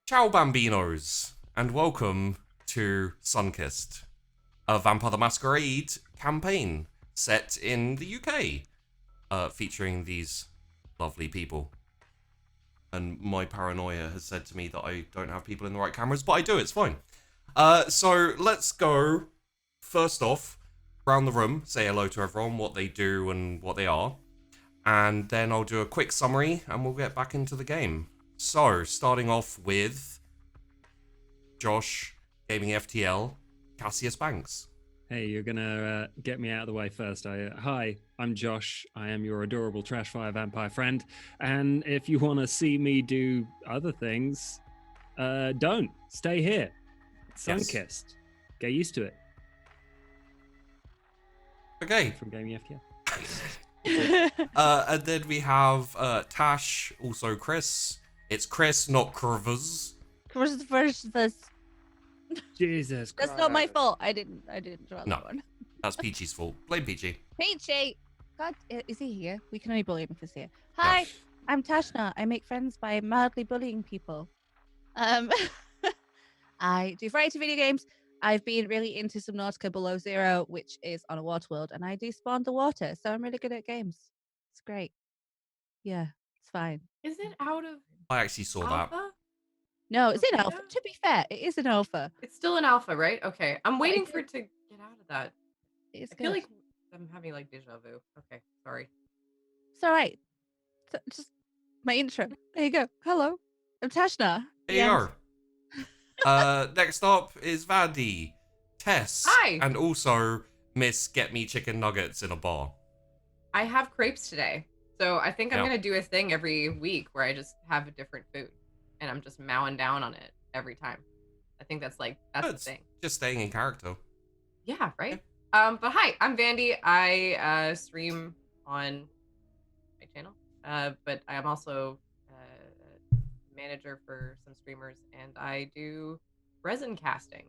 Ciao Bambinos, and welcome to Sunkissed, a Vampire the Masquerade campaign set in the UK, featuring these lovely people. And my paranoia has said to me that I don't have people in the right cameras, but I do, it's fine. So let's go, first off, around the room, say hello to everyone, what they do and what they are. And then I'll do a quick summary and we'll get back into the game. So, starting off with Josh, Gaming FTL, Cassius Banks. Hey, you're gonna get me out of the way first. Hi, I'm Josh. I am your adorable Trashfire vampire friend. And if you want to see me do other things, don't. Stay here. Sunkissed. Yes. Get used to it. Okay. From Gaming FTL. And then we have Tash, also Chrys. It's Chrys, not Curvers. Jesus Christ. That's not my fault. I didn't draw No. that one. That's Peachy's fault. Blame Peachy. Peachy! God, is he here? We can only bully him if he's here. Hi, I'm Tashna. I make friends by mildly bullying people. I do variety video games. I've been really into Subnautica Below Zero, which is on a water world, and I do spawn the water, so I'm really good at games. It's great. Yeah, it's fine. Is it out of I actually saw alpha? that. No, it's in Yeah. alpha. To be fair, it is an alpha. It's still an alpha, right? Okay. I'm waiting for it to get out of that. It's I feel good. like I'm having like deja vu. Okay, sorry. It's all right. Just my intro. There you go. Hello, I'm Tashna. There you go. Next up is Vandy, Tess, Hi. and also Miss Get Me Chicken Nuggets in a bar. I have crepes today. So I think I'm Yeah. gonna do a thing every week where I just have a different food and I'm just mowing down on it every time. I think that's the It's thing. just staying in character. Yeah, right? But hi, I'm Vandy. I stream on my channel. But I am also manager for some streamers and I do resin casting.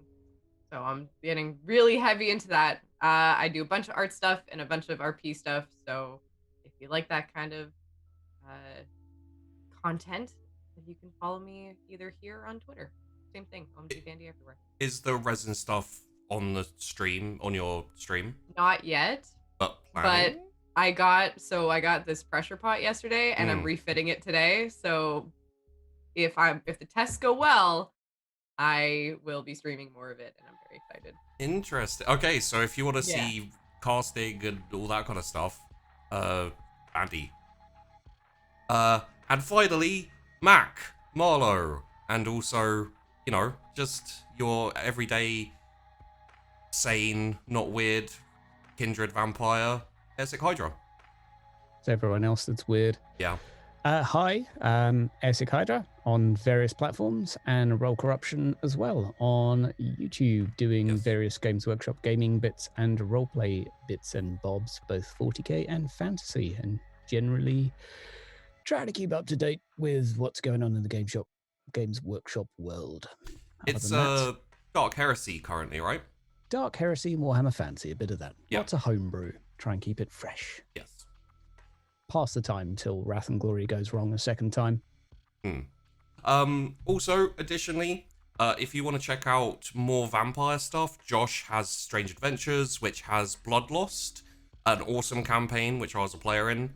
So I'm getting really heavy into that. I do a bunch of art stuff and a bunch of RP stuff. So if you like that kind of content, you can follow me either here or on Twitter. Same thing. OMG Vandy everywhere. Is the resin stuff on the stream, on your stream? Not yet, But but I got this pressure pot yesterday and I'm refitting it today. So if the tests go well, I will be streaming more of it and I'm very excited. Interesting. Okay, so if you want to see casting and all that kind of stuff, Andy. And finally, Mac, Marlowe, and also, you know, just your everyday, sane, not weird, Kindred vampire, Hydra. It's everyone else that's weird. Yeah. Hi, Hydra on various platforms and Roll Corruption as well on YouTube, doing various Games Workshop gaming bits and roleplay bits and bobs, both 40k and fantasy, and generally try to keep up to date with what's going on in the Games Workshop world. It's Dark Heresy currently, right? Dark Heresy, Warhammer Fantasy, a bit of that. Yeah. Lots of homebrew. Try and keep it fresh. Yes. Pass the time till Wrath and Glory goes wrong a second time. Also, additionally, if you want to check out more vampire stuff, Josh has Strange Adventures, which has Bloodlost, an awesome campaign, which I was a player in.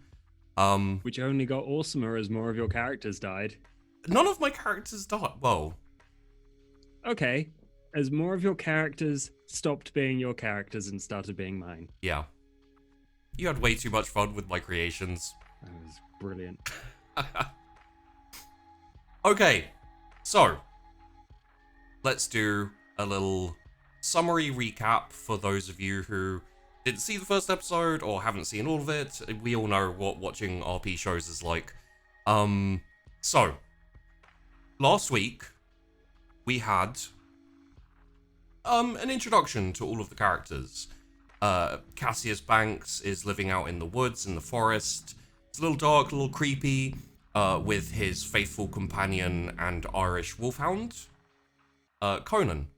Which only got awesomer as more of your characters died. None of my characters died. Well, okay. As more of your characters stopped being your characters and started being mine. Yeah. You had way too much fun with my creations. That was brilliant. Okay, so let's do a little summary recap for those of you who didn't see the first episode or haven't seen all of it. We all know what watching RP shows is like. So last week we had an introduction to all of the characters. Cassius Banks is living out in the woods, in the forest. It's a little dark, a little creepy, with his faithful companion and Irish wolfhound, Conan.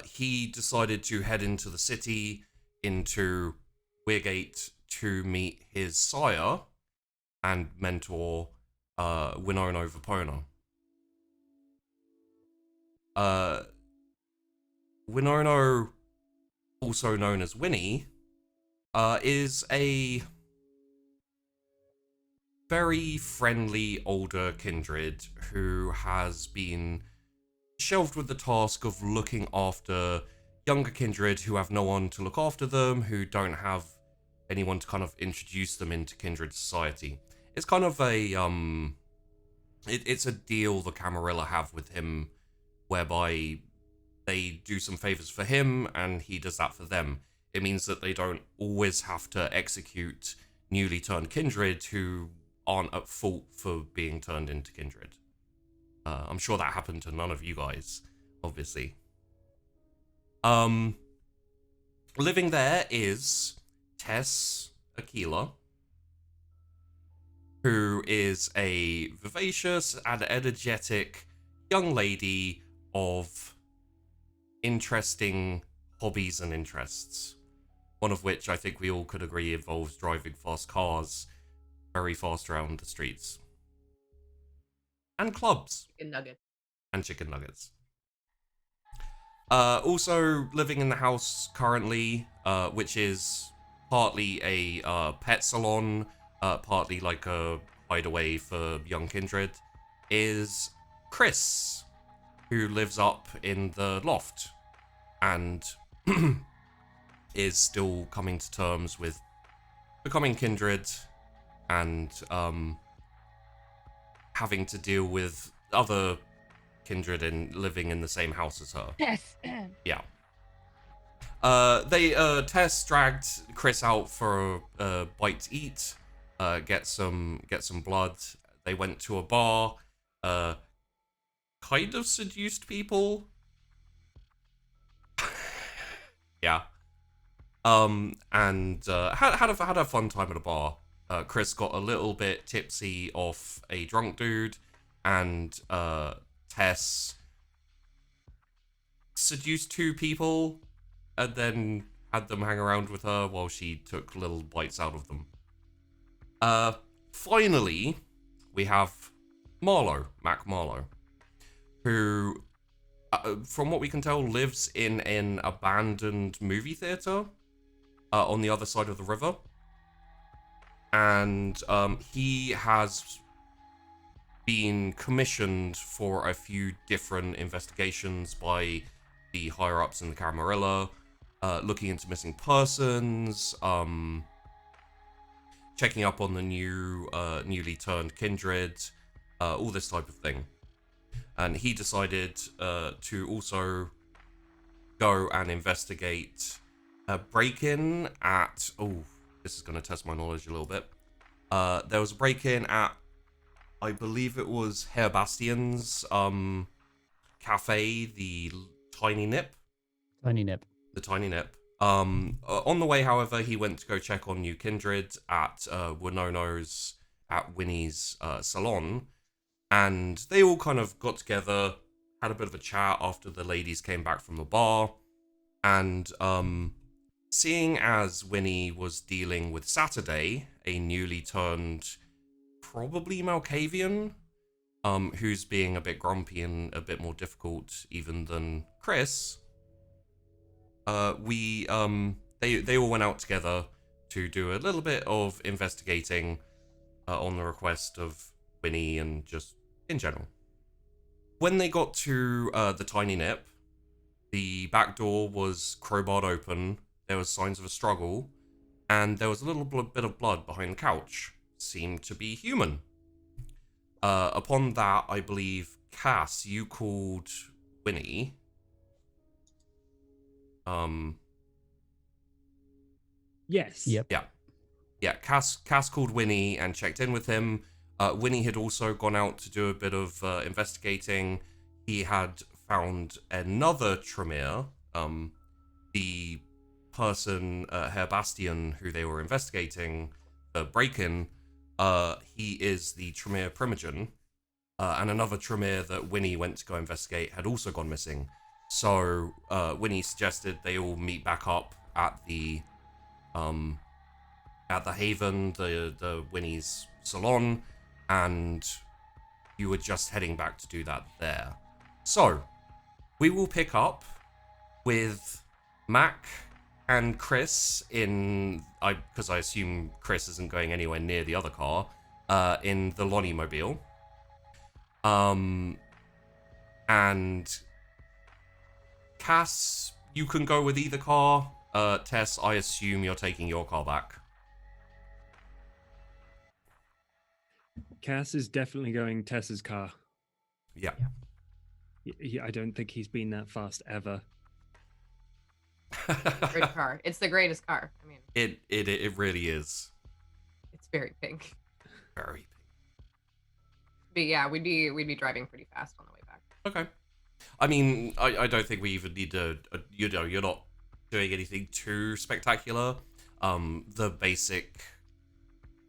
He decided to head into the city, into Weirgate, to meet his sire and mentor, Winona Vapona. Winona, also known as Winnie, is a very friendly older kindred who has been shelved with the task of looking after younger kindred who have no one to look after them, who don't have anyone to kind of introduce them into kindred society. It's kind of a it's a deal the Camarilla have with him, whereby they do some favors for him and he does that for them. It means that they don't always have to execute newly turned kindred who aren't at fault for being turned into kindred. I'm sure that happened to none of you guys, obviously. Living there is Tess Aquila, who is a vivacious and energetic young lady of interesting hobbies and interests. One of which I think we all could agree involves driving fast cars very fast around the streets. And clubs. Chicken nugget. And chicken nuggets. Also living in the house currently, which is partly a pet salon, partly like a hideaway for young kindred, is Chrys, who lives up in the loft and is still coming to terms with becoming kindred and having to deal with other kindred and living in the same house as her. Yes. Yeah. Tess dragged Chrys out for a bite to eat, get some blood. They went to a bar, kind of seduced people. Yeah. And had a fun time at a bar. Chrys got a little bit tipsy off a drunk dude, and Tess seduced two people and then had them hang around with her while she took little bites out of them. Finally, we have Mac Marlowe, who, from what we can tell, lives in an abandoned movie theater on the other side of the river. And he has been commissioned for a few different investigations by the higher-ups in the Camarilla, looking into missing persons, checking up on the newly turned kindred, all this type of thing. And he decided to also go and investigate a break-in at... Oh, this is going to test my knowledge a little bit. There was a break-in at, I believe it was Herr Bastian's cafe, the Tiny Nip. The Tiny Nip. On the way, however, he went to go check on new kindred at Winnie's salon, and they all kind of got together, had a bit of a chat after the ladies came back from the bar, and seeing as Winnie was dealing with Saturday, a newly turned, probably Malkavian, who's being a bit grumpy and a bit more difficult even than Chrys, they all went out together to do a little bit of investigating on the request of Winnie and just in general. When they got to the Tiny Nip, the back door was crowbarred open. There was signs of a struggle, and there was a little bit of blood behind the couch. Seemed to be human. Upon that, I believe, Cass, you called Winnie. Yes. Yep. Yeah. Cass called Winnie and checked in with him. Winnie had also gone out to do a bit of investigating. He had found another Tremere, the person, Herr Bastian, who they were investigating, the break-in. He is the Tremere Primogen, and another Tremere that Winnie went to go investigate had also gone missing. So Winnie suggested they all meet back up at the Haven, the Winnie's salon, and you were just heading back to do that there. So we will pick up with Mac and Chrys because I assume Chrys isn't going anywhere near the other car, in the Lonnie Mobile. And Cass, you can go with either car. Tess, I assume you're taking your car back. Cass is definitely going Tess's car. Yeah. I don't think he's been that fast ever. Good car. It's the greatest car. I mean, It really is. it's very pink. Very pink. But yeah, we'd be driving pretty fast on the way back. Okay. I mean, I don't think we even need to, you're not doing anything too spectacular. The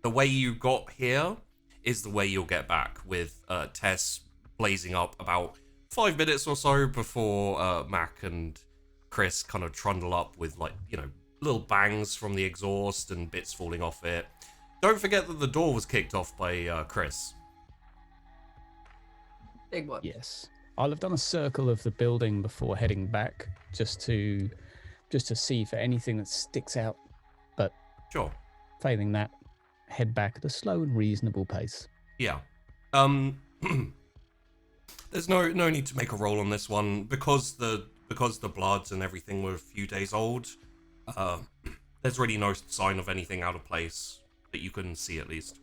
way you got here is the way you'll get back, with Tess blazing up about 5 minutes or so before Mac and Chrys kind of trundle up with, like, little bangs from the exhaust and bits falling off it. Don't forget that the door was kicked off by Chrys. Big whoop. Yes. I'll have done a circle of the building before heading back, just to see for anything that sticks out. But Sure. failing that, head back at a slow and reasonable pace. Yeah. There's no need to make a roll on this one because the bloods and everything were a few days old. There's really no sign of anything out of place that you can see, at least.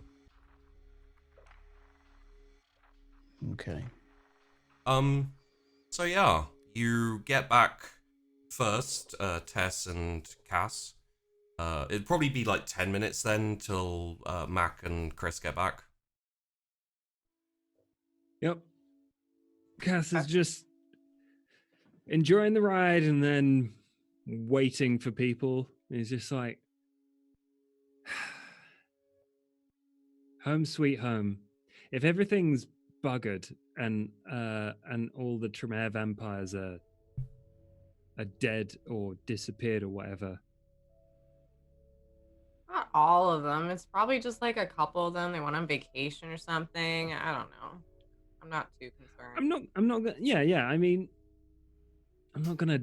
Okay. So yeah, you get back first, Tess and Cass. It'd probably be like 10 minutes then till Mac and Chrys get back. Yep. Cass is just enjoying the ride and then waiting for people. He's just like, home sweet home. If everything's buggered and all the Tremere vampires are dead or disappeared or whatever. Not all of them. It's probably just like a couple of them. They went on vacation or something. I don't know. I'm not too concerned. I'm not gonna, yeah. I mean, I'm not gonna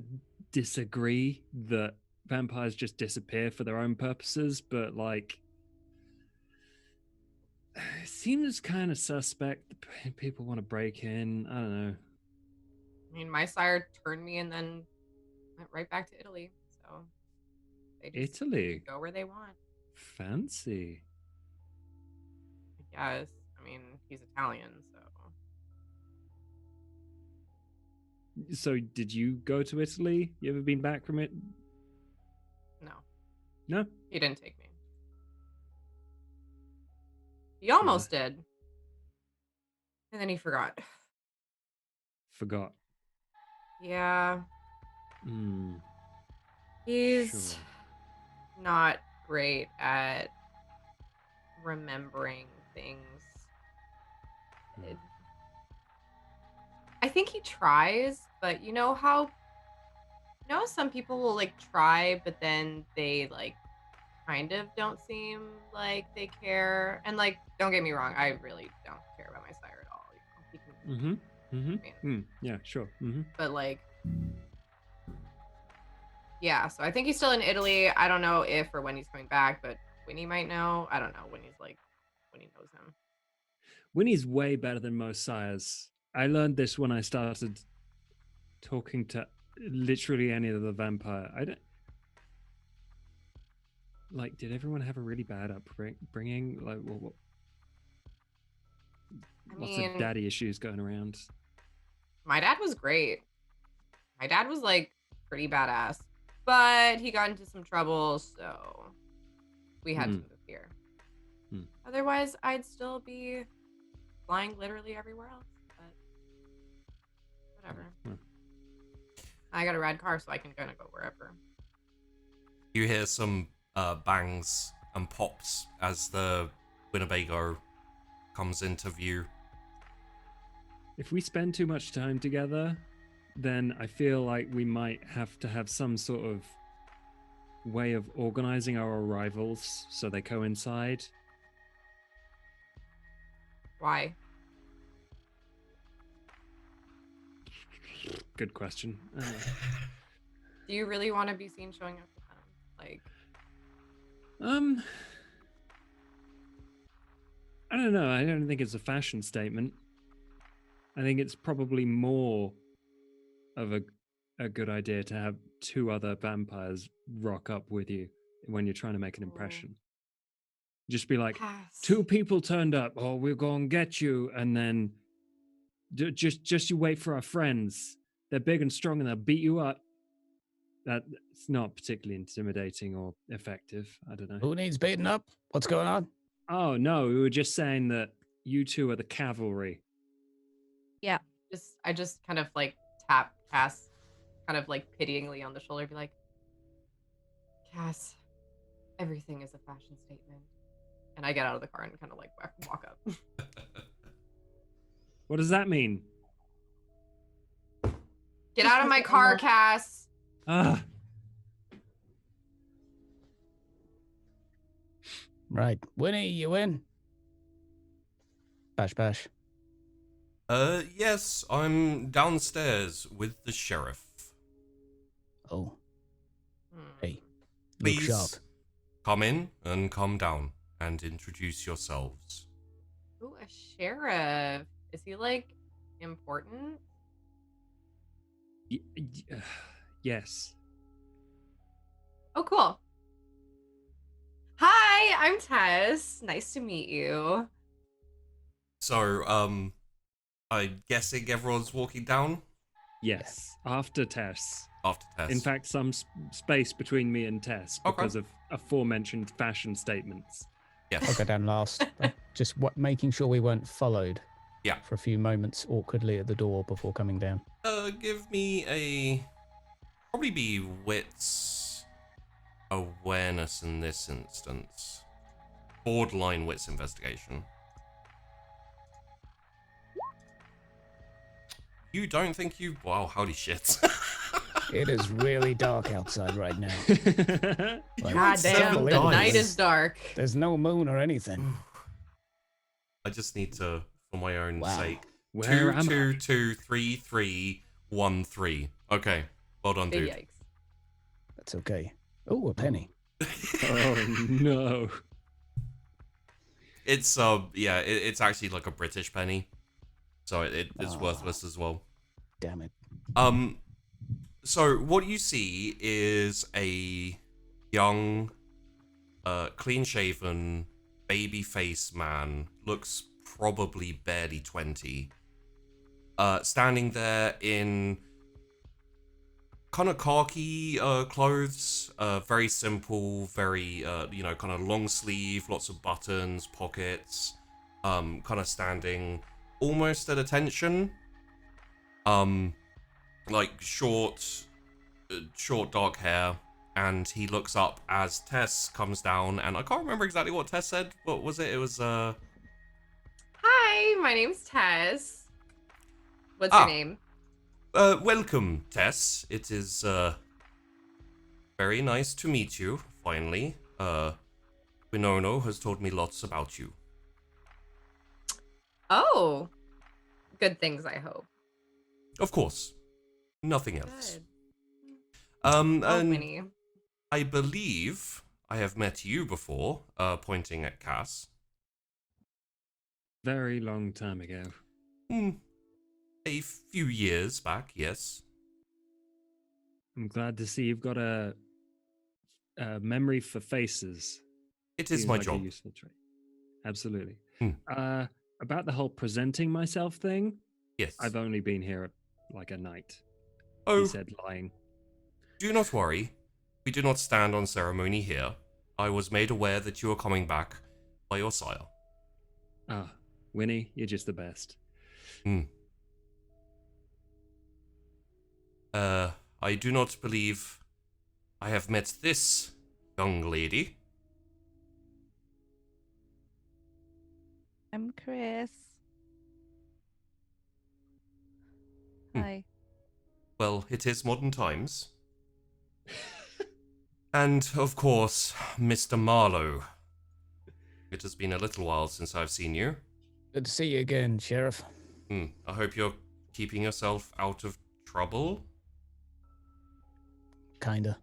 disagree that vampires just disappear for their own purposes, but like, it seems kind of suspect that people want to break in. I don't know. I mean, my sire turned me and then went right back to Italy. So they just Italy, go where they want. fancy. I guess. I mean, he's Italian, so. So, did you go to Italy? You ever been back from it? No, No. he didn't take me. He almost did. And then he forgot. Forgot. Yeah. Hmm. He's Sure. not great at remembering things. Hmm. I think he tries, but you know how some people will like try, but then they like kind of don't seem like they care. And like, don't get me wrong, I really don't care about my sire at all. He can, Mm-hmm. Mm-hmm. I mean, Yeah, sure. Mm-hmm. but like, yeah. So I think he's still in Italy. I don't know if or when he's coming back, but Winnie might know. I don't know when he knows him. Winnie's way better than most sires. I learned this when I started talking to literally any other vampire. I don't like. Did everyone have a really bad upbringing? Like, what lots of daddy issues going around. My dad was great. My dad was like pretty badass, but he got into some trouble, so we had to move here. Otherwise, I'd still be flying literally everywhere else. But whatever. I got a rad car, so I can kind of go wherever. You hear some bangs and pops as the Winnebago comes into view. If we spend too much time together, then I feel like we might have to have some sort of way of organizing our arrivals so they coincide. Why? good question. Do you really want to be seen showing up with them? Like, I don't know. I don't think it's a fashion statement. I think it's probably more of a good idea to have two other vampires rock up with you when you're trying to make an impression. Just be like, Cass. 2 people turned up. Oh, we're gonna get you, and then just you wait for our friends. They're big and strong, and they'll beat you up. That's not particularly intimidating or effective. I don't know. Who needs beating up? What's going on? Oh no, we were just saying that you two are the cavalry. Yeah. I just kind of like tap Cass, kind of like pityingly on the shoulder, be like, Cass, everything is a fashion statement. And I get out of the car and kind of like walk up. What does that mean? Get out of my car, Cass. Ah, Right. Winnie, you win. Bash, bash. Yes, I'm downstairs with the sheriff. Oh, Hmm. hey. Look Please sharp. come in and come down and introduce yourselves. Ooh, a sheriff. Is he like important? yes. Oh, cool. Hi, I'm Tess. Nice to meet you. So, I'm guessing everyone's walking down Yes. After Tess. after Tess. In fact, some space between me and Tess Okay. because of aforementioned fashion statements. yes. I'll go down last. Just making sure we weren't followed. Yeah. For a few moments awkwardly at the door before coming down. Give me a probably be wits awareness in this instance. Borderline wits investigation. You don't think you? Wow, holy shit! It is really dark outside right now. Like, God damn, seven the dice. night is dark. There's no moon or anything. I just need to, for my own Wow. sake. Where am I? 2 2 2 3 3 1 3. Okay, well done, Big dude. yikes. That's okay. Oh, a penny. Oh no. It's yeah, it's actually like a British penny, so it's Oh. worthless as well. Damn it. So what you see is a young, clean-shaven, baby-faced man, looks probably barely 20, standing there in kind of khaki clothes, very simple, very kind of long sleeve, lots of buttons, pockets, kind of standing almost at attention. Like short dark hair, and he looks up as Tess comes down, and I can't remember exactly what Tess said. What was it? It was Hi, my name's Tess. What's Ah. your name? welcome, Tess. It is very nice to meet you, finally. Winono has told me lots about you. Oh, good things, I hope. Of course. Nothing else. Good. And Winnie. I believe I have met you before, pointing at Cass. Very long time ago. A few years back, yes. I'm glad to see you've got a memory for faces. It is Seems my like job. A useful trait. Absolutely. Hmm. About the whole presenting myself thing, Yes. I've only been here like a night. Oh, He said lying. do not worry. We do not stand on ceremony here. I was made aware that you are coming back by your sire. Ah, Winnie, you're just the best. I do not believe I have met this young lady. I'm Chrys. Hi. Well, it is modern times. And, of course, Mr. Marlowe. It has been a little while since I've seen you. Good to see you again, Sheriff. I hope you're keeping yourself out of trouble? Kinda.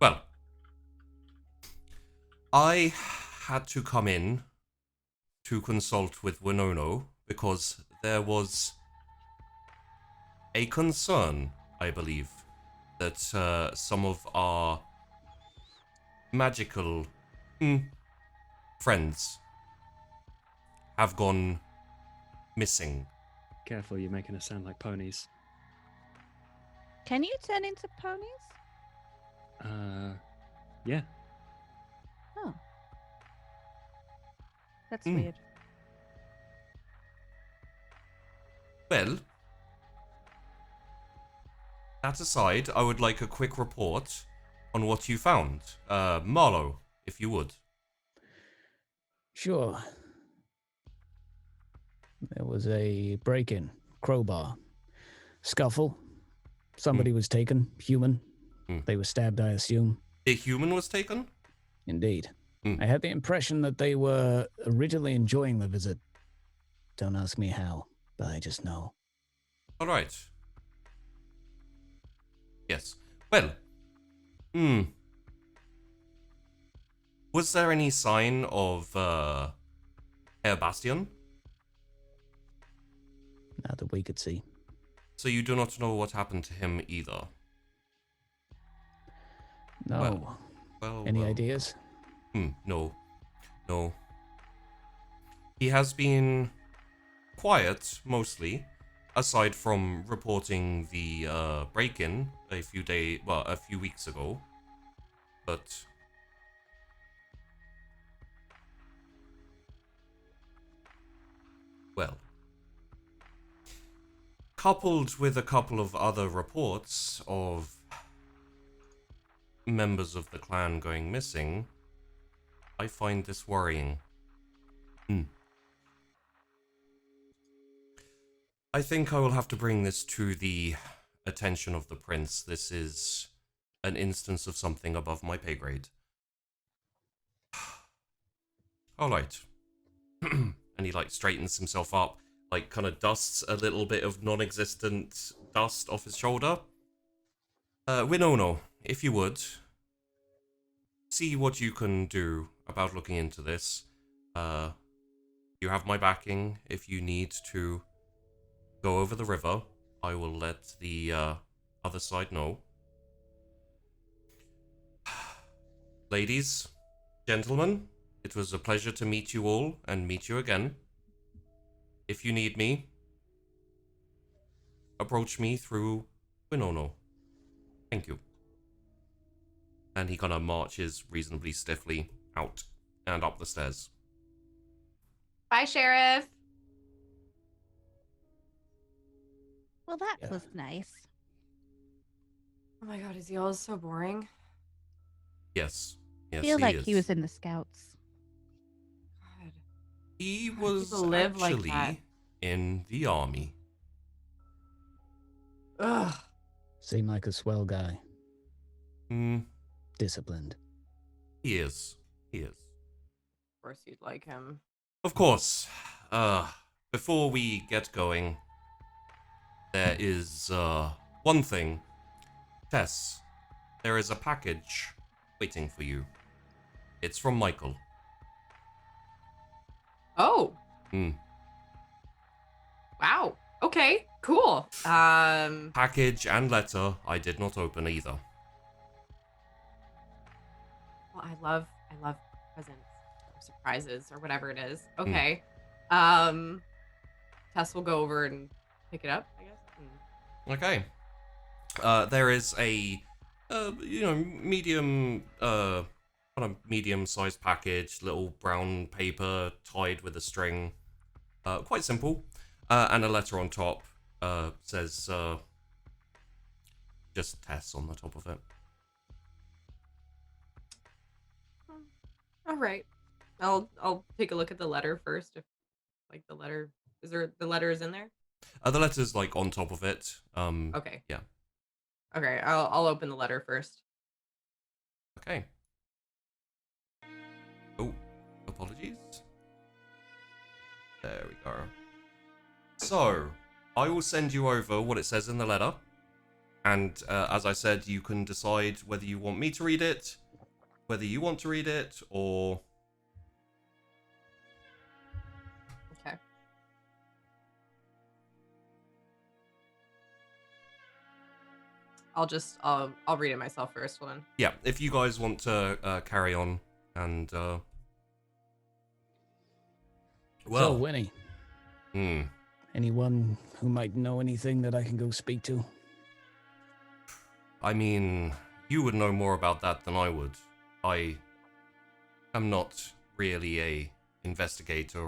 Well, I had to come in to consult with Winono because there was a concern, I believe, that some of our magical friends have gone missing. Careful, you're making us sound like ponies. Can you turn into ponies? Yeah. Oh. That's weird. Well, that aside, I would like a quick report on what you found. Marlowe, if you would. Sure. There was a break-in, crowbar, scuffle. Somebody was taken, human. They were stabbed, I assume. The human was taken? Indeed. I had the impression that they were originally enjoying the visit. Don't ask me how, but I just know. All right. Yes. Well, was there any sign of Herr Bastion? Not that we could see. So you do not know what happened to him either? No. Well, Any ideas? No. He has been quiet, mostly, aside from reporting the break-in a few weeks ago. But well, coupled with a couple of other reports of members of the clan going missing, I find this worrying. I think I will have to bring this to the attention of the prince. This is an instance of something above my pay grade. Alright. And he, straightens himself up, kind of dusts a little bit of non-existent dust off his shoulder. Winono, if you would, see what you can do about looking into this. You have my backing if you need to go over the river. I will let the other side know. Ladies, gentlemen, it was a pleasure to meet you all and meet you again. If you need me, approach me through Winono. Thank you. And he kind of marches reasonably stiffly out and up the stairs. Bye, Sheriff. Well, that was nice. Oh my god, is he always so boring? Yes. I Yes, feel like is. he was in the Scouts. God. He Why do was people live like actually that? in the army. Ugh. Seemed like a swell guy. Hmm. Disciplined. He is. He is. Of course you'd like him. Of course. Before we get going, there is one thing. Tess, there is a package waiting for you. It's from Michael. Oh. Wow. Okay. Cool. Package and letter I did not open either. Well, I love presents or surprises or whatever it is. Okay. Tess will go over and pick it up, I guess. Okay. There is a medium-sized package, little brown paper tied with a string. Quite simple. And a letter on top says just Tess on the top of it. All right. I'll take a look at the letter first. If the letter the letter is in there. The letter's on top of it. Okay. Yeah. Okay. I'll open the letter first. Okay. Oh, apologies. There we go. So, I will send you over what it says in the letter. And as I said, you can decide whether you want me to read it, whether you want to read it, or... Okay. I'll read it myself first. Hold on. Yeah, if you guys want to carry on and... Well... So, Winnie. Anyone who might know anything that I can go speak to? I mean, you would know more about that than I would. I am not really a investigator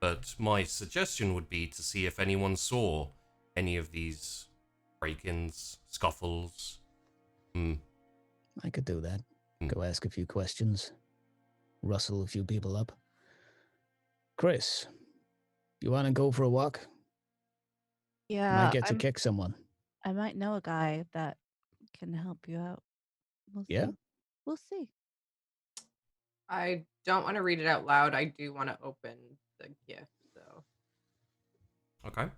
but my suggestion would be to see if anyone saw any of these break-ins, scuffles. I could do that. Go ask a few questions. Rustle a few people up. Chrys, you want to go for a walk? Yeah. Might get to kick someone. I might know a guy that can help you out. We'll Yeah? see. We'll see. I don't want to read it out loud. I do want to open the gift, though. Okay.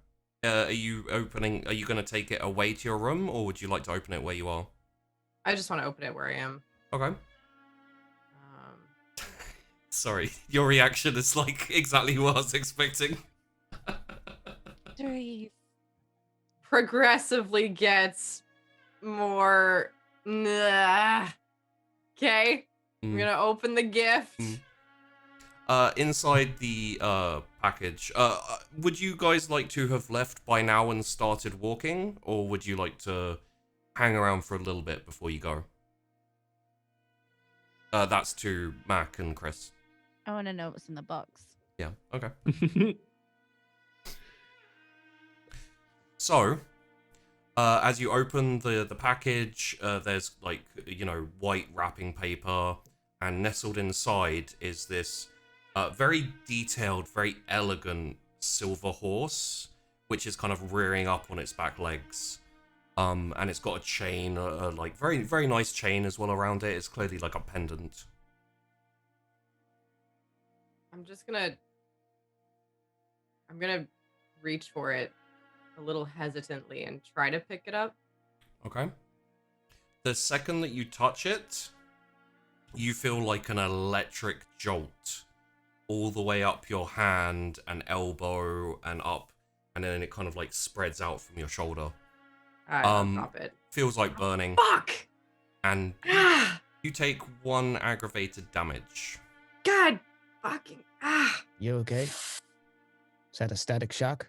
Are you going to take it away to your room, or would you like to open it where you are? I just want to open it where I am. Okay. Sorry, your reaction is like exactly what I was expecting. 3. Progressively gets more... Okay. I'm gonna open the gift. Inside the package, would you guys like to have left by now and started walking, or would you like to hang around for a little bit before you go? That's to Mac and Chrys. I want to know what's in the box. Yeah, okay. So, as you open the package, there's like, white wrapping paper, and nestled inside is this very detailed, very elegant silver horse, which is kind of rearing up on its back legs. And it's got a chain, like very, very nice chain as well around it. It's clearly like a pendant. I'm gonna reach for it a little hesitantly and try to pick it up. Okay. The second that you touch it, you feel like an electric jolt all the way up your hand and elbow and up, and then it kind of like spreads out from your shoulder. Drop it. Feels like burning. Fuck! And you take 1 aggravated damage. God fucking You okay? Is that a static shock?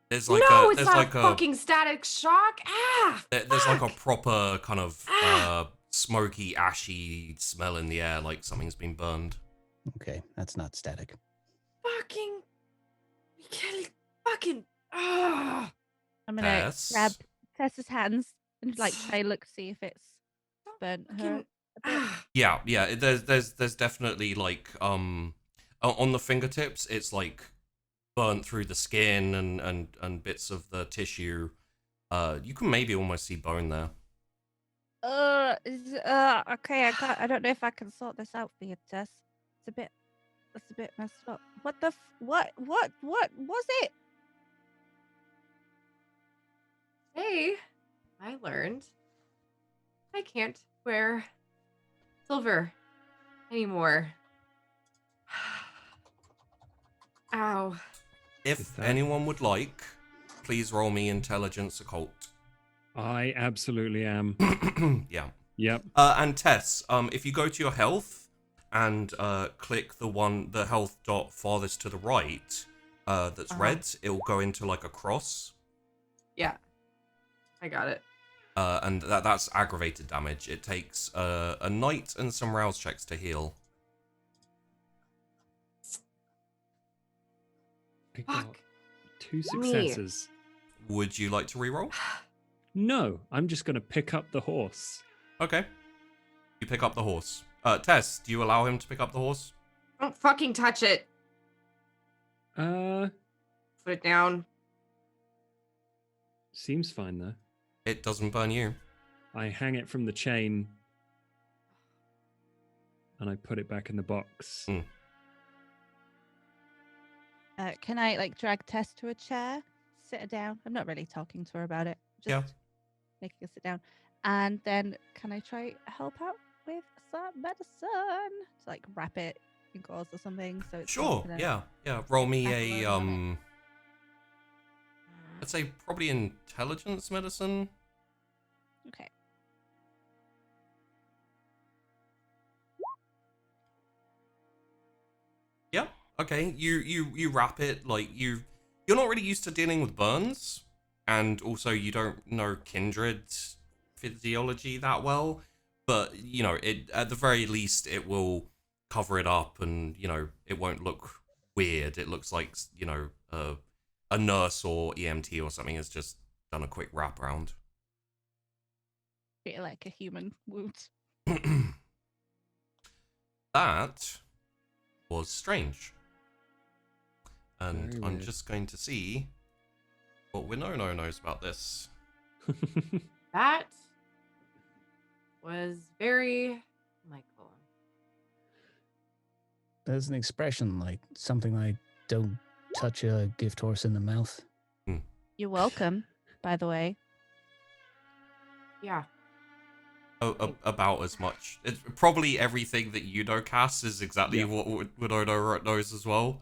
There's like no, a, it's there's not like a fucking static shock. There's like a proper kind of smoky, ashy smell in the air, like something's been burned. Okay, that's not static. Fucking, fucking. I'm gonna grab Tess's hands and like try look, see if it's burnt her. Yeah. There's definitely like on the fingertips, it's like burnt through the skin and bits of the tissue. You can maybe almost see bone there. Okay, I don't know if I can sort this out for you, Tess. It's a bit messed up. What was it? Hey, I learned I can't wear silver anymore. Ow. If anyone would like, please roll me intelligence occult. I absolutely am. Yeah. Yep. And Tess, if you go to your health and click the health dot farthest to the right, that's red, it'll go into like a cross. Yeah. I got it. And that's aggravated damage. It takes a night and some rouse checks to heal. I got 2 successes. Would you like to reroll? No, I'm just going to pick up the horse. Okay. You pick up the horse. Tess, do you allow him to pick up the horse? Don't fucking touch it. Put it down. Seems fine though. It doesn't burn you. I hang it from the chain and I put it back in the box. Can I like drag Tess to a chair, sit her down? I'm not really talking to her about it. Just Yeah. making her sit down. And then can I try help out with some medicine to like wrap it in gauze or something? So it's not Sure. gonna Yeah. Roll me crackle a over on it. I'd say probably intelligence medicine. Okay. Yeah. Okay. You wrap it like you're not really used to dealing with burns, and also you don't know Kindred physiology that well. But you know, it at the very least it will cover it up, and you know it won't look weird. It looks like a nurse or EMT or something has just done a quick wrap around. Treat it like a human wound. That was strange. And Very I'm weird. just going to see what Winona knows about this. That was very Michael. There's an expression like something like "don't touch a gift horse in the mouth." You're welcome, by the way. Yeah. About as much. It's probably everything that you know, Cass, is exactly Yeah. what Winona knows as well.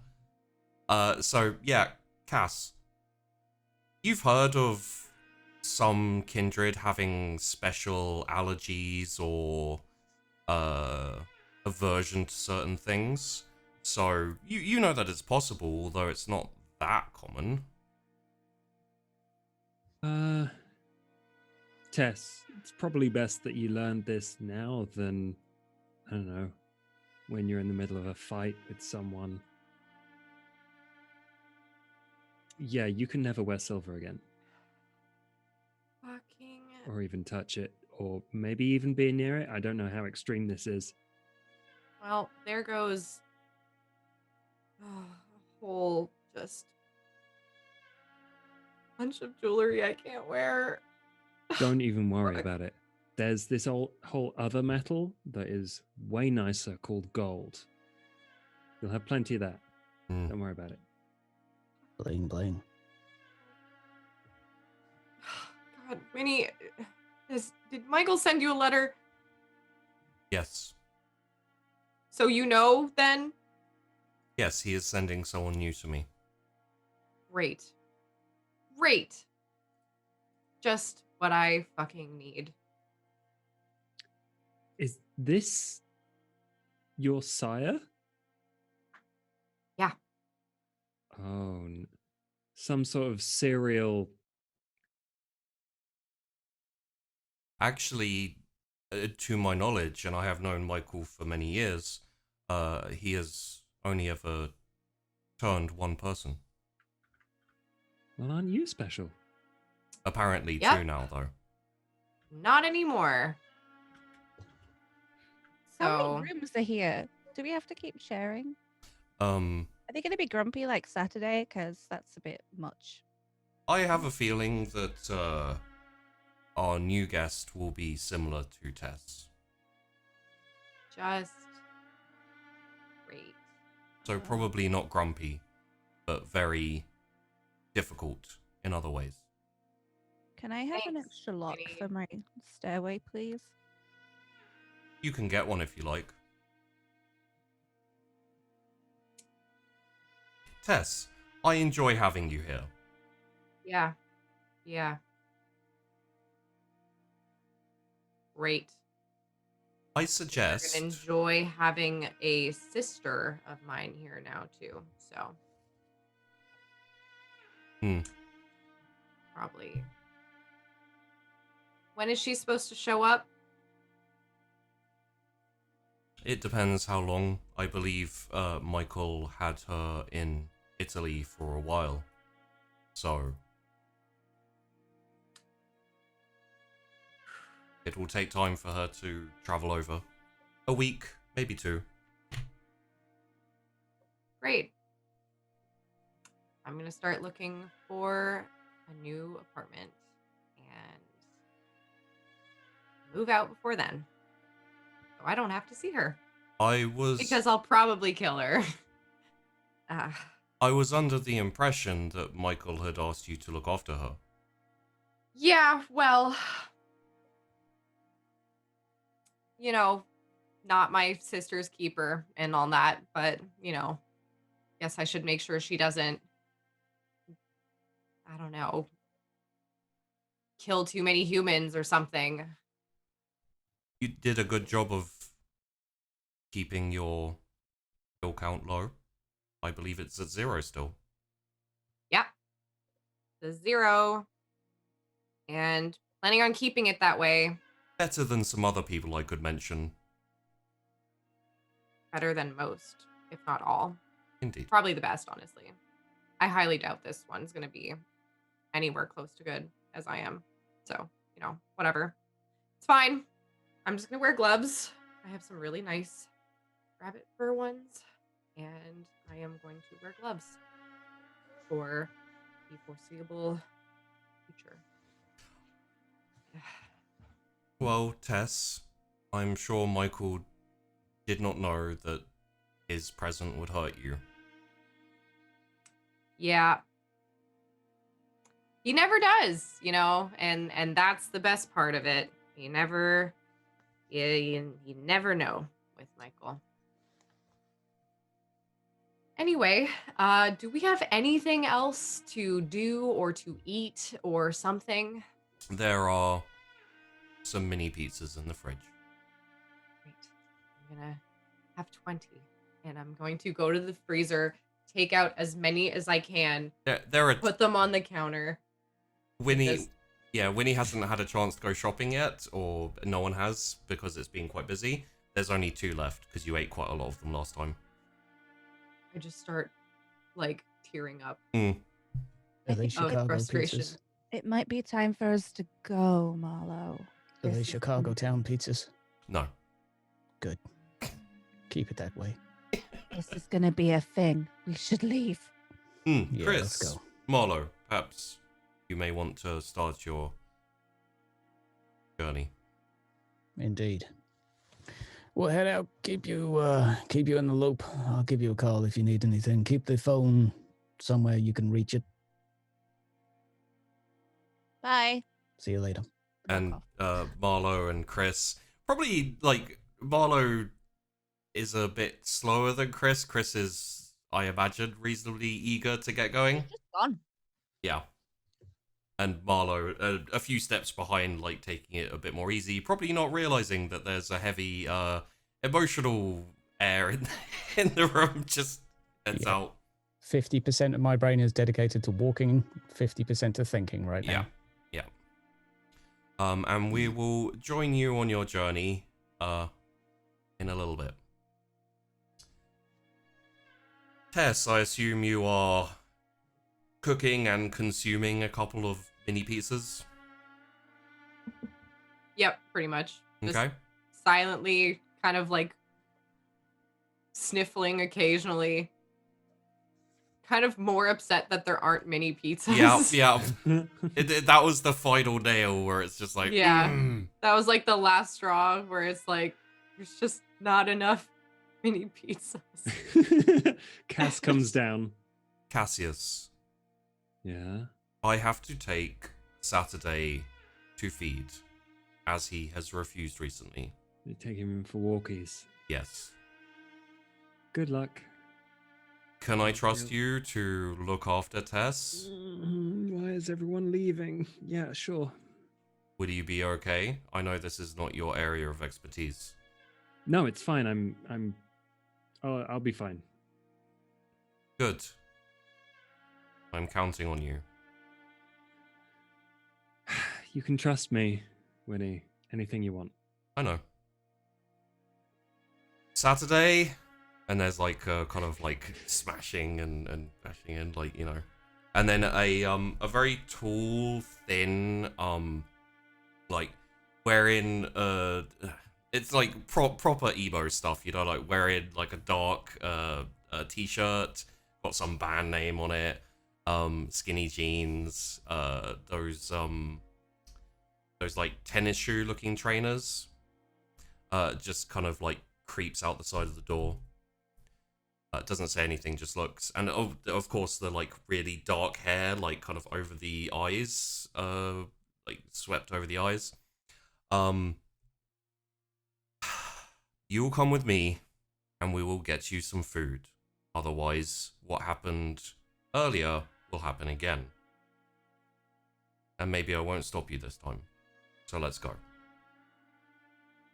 So yeah, Cass, you've heard of some Kindred having special allergies or aversion to certain things. So you know that it's possible, although it's not that common. Tess, it's probably best that you learned this now than, I don't know, when you're in the middle of a fight with someone. Yeah, you can never wear silver again, Fucking. or even touch it, or maybe even be near it. I don't know how extreme this is. Well, there goes a whole just bunch of jewelry I can't wear. Don't even worry about it. There's this whole other metal that is way nicer called gold. You'll have plenty of that. Don't worry about it. Bling bling. God, Winnie, did Michael send you a letter? Yes. So you know then? Yes, he is sending someone new to me. Great. Great. Just what I fucking need. Is this your sire? Yeah. Oh, some sort of serial. Actually, to my knowledge, and I have known Michael for many years, he has only ever turned one person. Well, aren't you special? Apparently, Yep. two now, though. Not anymore. How So, many rooms are here? Do we have to keep sharing? Are they going to be grumpy like Saturday? Because that's a bit much. I have a feeling that our new guest will be similar to Tess. just great. So probably not grumpy, but very difficult in other ways. Can I have an Thanks, extra lock Winnie. for my stairway, please? You can get one if you like. Tess, I enjoy having you here. Yeah. Yeah. Great. I You're suggest... gonna enjoy having a sister of mine here now too. So. Probably. When is she supposed to show up? It depends how long. I believe Michael had her in Italy for a while. So... it will take time for her to travel over. A week, maybe two. Great. I'm gonna start looking for a new apartment and move out before then. So I don't have to see her. I was... Because I'll probably kill her. I was under the impression that Michael had asked you to look after her. Yeah, well, you know, not my sister's keeper and all that, but, guess I should make sure she doesn't, I don't know, kill too many humans or something. You did a good job of keeping your kill count low. I believe it's at 0 still. Yep. The 0. And planning on keeping it that way. Better than some other people I could mention. Better than most, if not all. Indeed. Probably the best, honestly. I highly doubt this one's going to be anywhere close to good as I am. So, whatever. It's fine. I'm just going to wear gloves. I have some really nice rabbit fur ones. And I am going to wear gloves for the foreseeable future. Well, Tess, I'm sure Michael did not know that his present would hurt you. Yeah. He never does, and that's the best part of it. You never know with Michael. Anyway, do we have anything else to do or to eat or something? There are some mini pizzas in the fridge. Great. I'm gonna have 20, and I'm going to go to the freezer, take out as many as I can, There are put them on the counter. Winnie hasn't had a chance to go shopping yet, or no one has because it's been quite busy. There's only 2 left because you ate quite a lot of them last time. I just start tearing up. Are they Of Chicago frustration. pizzas? It might be time for us to go, Marlowe. Are they This is Chicago gonna- town pizzas? No. Good. Keep it that way. This is going to be a thing. We should leave. Yeah, Chrys, let's go. Marlowe, perhaps you may want to start your journey. Indeed. We'll head out. Keep you in the loop. I'll give you a call if you need anything. Keep the phone somewhere you can reach it. Bye. See you later. And Marlowe and Chrys, probably Marlowe is a bit slower than Chrys. Chrys is, I imagine, reasonably eager to get going. Just gone. Yeah. And Marlowe, a few steps behind, taking it a bit more easy, probably not realizing that there's a heavy emotional air in the room. Just heads out. 50% of my brain is dedicated to walking, 50% to thinking right now. Yeah. And we will join you on your journey in a little bit. Tess, I assume you are cooking and consuming a couple of mini pizzas. Yep, pretty much. Just Okay. silently, kind of sniffling occasionally. Kind of more upset that there aren't many pizzas. Yeah. That was the final nail where it's just Yeah. mm. That was the last straw where it's there's just not enough mini pizzas. Cass comes down. Cassius, Yeah. I have to take Saturday to feed, as he has refused recently. You take him in for walkies. Yes. Good luck. Can I trust you to look after Tess? Why is everyone leaving? Yeah, sure. Would you be okay? I know this is not your area of expertise. No, it's fine. I'll be fine. Good. I'm counting on you. You can trust me, Winnie. Anything you want. I know. Saturday, and there's kind of smashing and bashing and and then a very tall, thin, wearing it's proper emo stuff, wearing a dark t-shirt, got some band name on it, skinny jeans, those tennis shoe looking trainers, just kind of creeps out the side of the door. Doesn't say anything, just looks. And of course, the like really dark hair, like kind of over the eyes, like swept over the eyes. You will come with me, and we will get you some food. Otherwise, what happened earlier will happen again. And maybe I won't stop you this time. So let's go.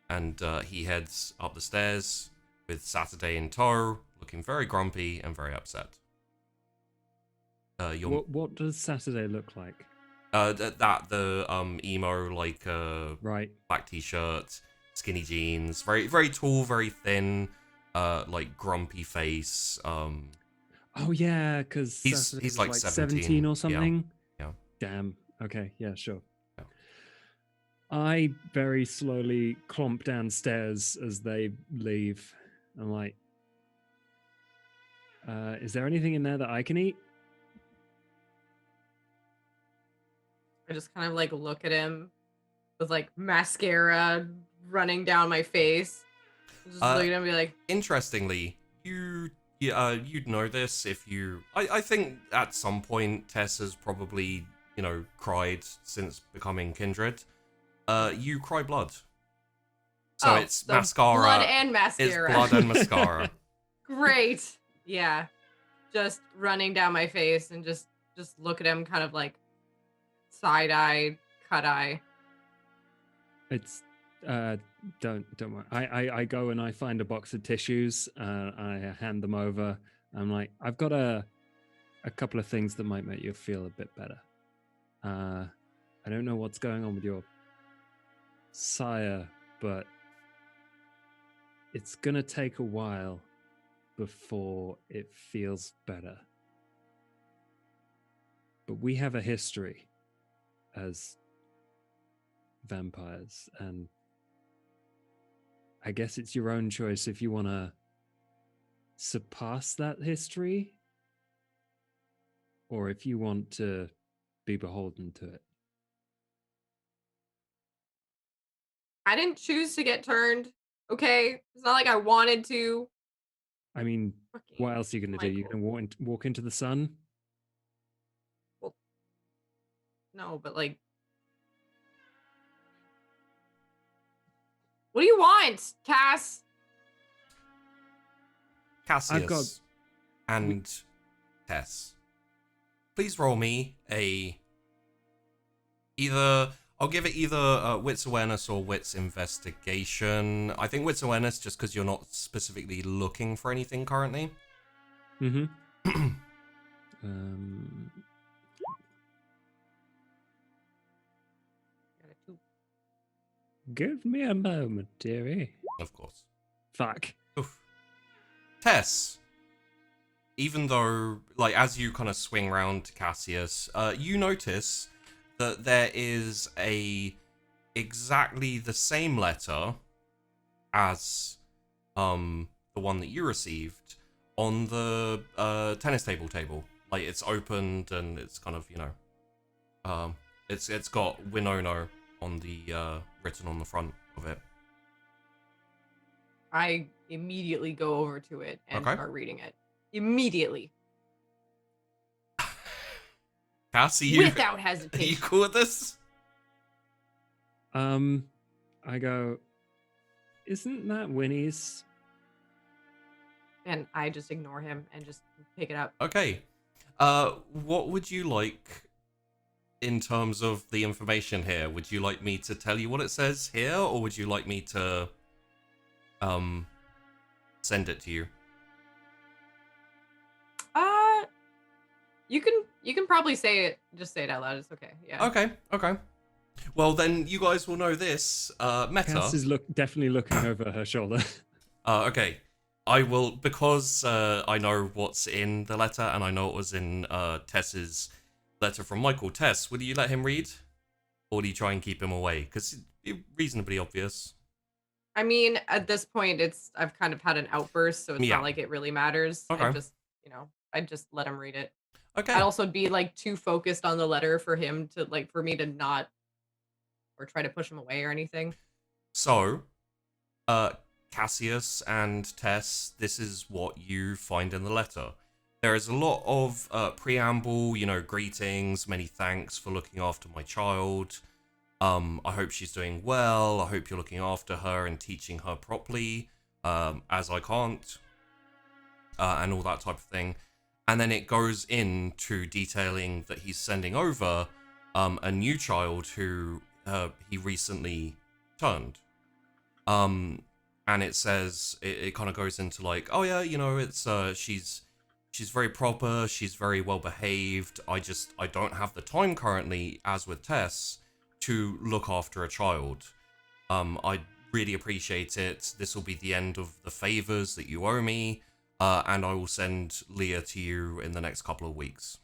And he heads up the stairs with Saturday in tow, looking very grumpy and very upset. What does Saturday look like? The emo, like Right. black t-shirt, skinny jeans, very very tall, very thin, like grumpy face. Oh yeah, because he's like 17 or something. Yeah. Damn. Okay. Yeah. Sure. Yeah. I very slowly clomp downstairs as they leave. I'm like, is there anything in there that I can eat? I just kind of like look at him with like mascara running down my face. Just look at him and be like, interestingly, you'd know this if you. I think at some point Tess has probably, you know, cried since becoming Kindred. You cry blood. So it's mascara. Blood and mascara. It's blood and mascara. Great. Yeah. Just running down my face and just look at him kind of like side eye, cut eye. It's don't worry. I go and I find a box of tissues. I hand them over. I'm like, I've got a couple of things that might make you feel a bit better. I don't know what's going on with your sire, but it's gonna take a while before it feels better. But we have a history as vampires, and I guess it's your own choice if you want to surpass that history or if you want to be beholden to it. I didn't choose to get turned. Okay, it's not like I wanted to. I mean, what else are you going to do? You're going to walk into the sun? Well, no, but like, what do you want, Cass? Cassius and Tess, please roll me I'll give it either wits awareness or wits investigation. I think wits awareness just because you're not specifically looking for anything currently. Mm-hmm. Give me a moment, dearie. Of course. Fuck. Oof. Tess, even though, like, as you kind of swing round to Cassius, you notice that there is exactly the same letter as the one that you received on the tennis table. Like, it's opened and it's kind of, you know, it's got Winona on the written on the front of it. I immediately go over to it and start reading it. Immediately. Cassie, without are hesitation. you cool with this? I go, isn't that Winnie's? And I just ignore him and just pick it up. Okay. What would you like in terms of the information here? Would you like me to tell you what it says here, or would you like me to send it to you? You can probably say it. Just say it out loud. It's okay. Yeah. Okay. Well, then you guys will know this. Meta. Cass is definitely looking over her shoulder. Okay. I will, because I know what's in the letter, and I know it was in Tess's letter from Michael. Tess, will you let him read? Or do you try and keep him away? Because it's reasonably obvious. I mean, at this point, I've kind of had an outburst, so it's not like it really matters. Okay. I just let him read it. Okay. I'd also be like too focused on the letter for him to for me to not or try to push him away or anything. So, Cassius and Tess, this is what you find in the letter. There is a lot of preamble, greetings, many thanks for looking after my child. I hope she's doing well. I hope you're looking after her and teaching her properly, as I can't, and all that type of thing. And then it goes into detailing that he's sending over a new child who he recently turned. And it says, it kind of goes into like, oh yeah, it's she's very proper, she's very well behaved. I don't have the time currently, as with Tess, to look after a child. I really appreciate it. This will be the end of the favors that you owe me, and I will send Leah to you in the next couple of weeks.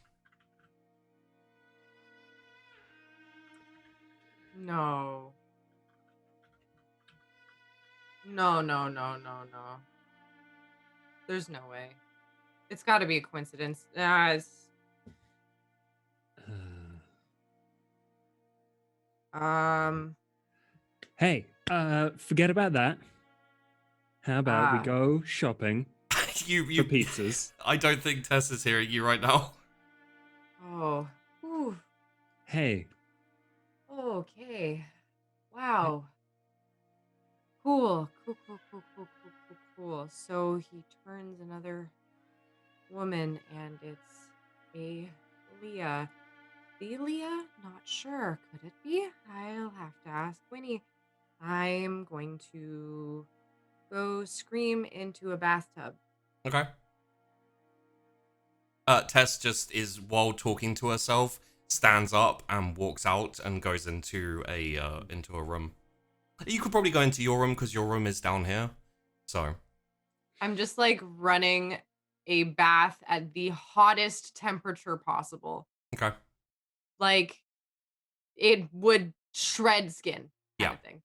No. No. There's no way. It's got to be a coincidence. Hey, forget about that. How about we Ah. go shopping you for pizzas? I don't think Tess is hearing you right now. Oh. Whew. Hey, Okay. Wow. Cool. Cool. So he turns another woman, and it's a Leah. The Leah? Not sure. Could it be? I'll have to ask Winnie. I'm going to go scream into a bathtub. Okay. Tess just is, while talking to herself, stands up and walks out and goes into a room. You could probably go into your room because your room is down here. So I'm just like running a bath at the hottest temperature possible. okay. Like it would shred skin kind of thing.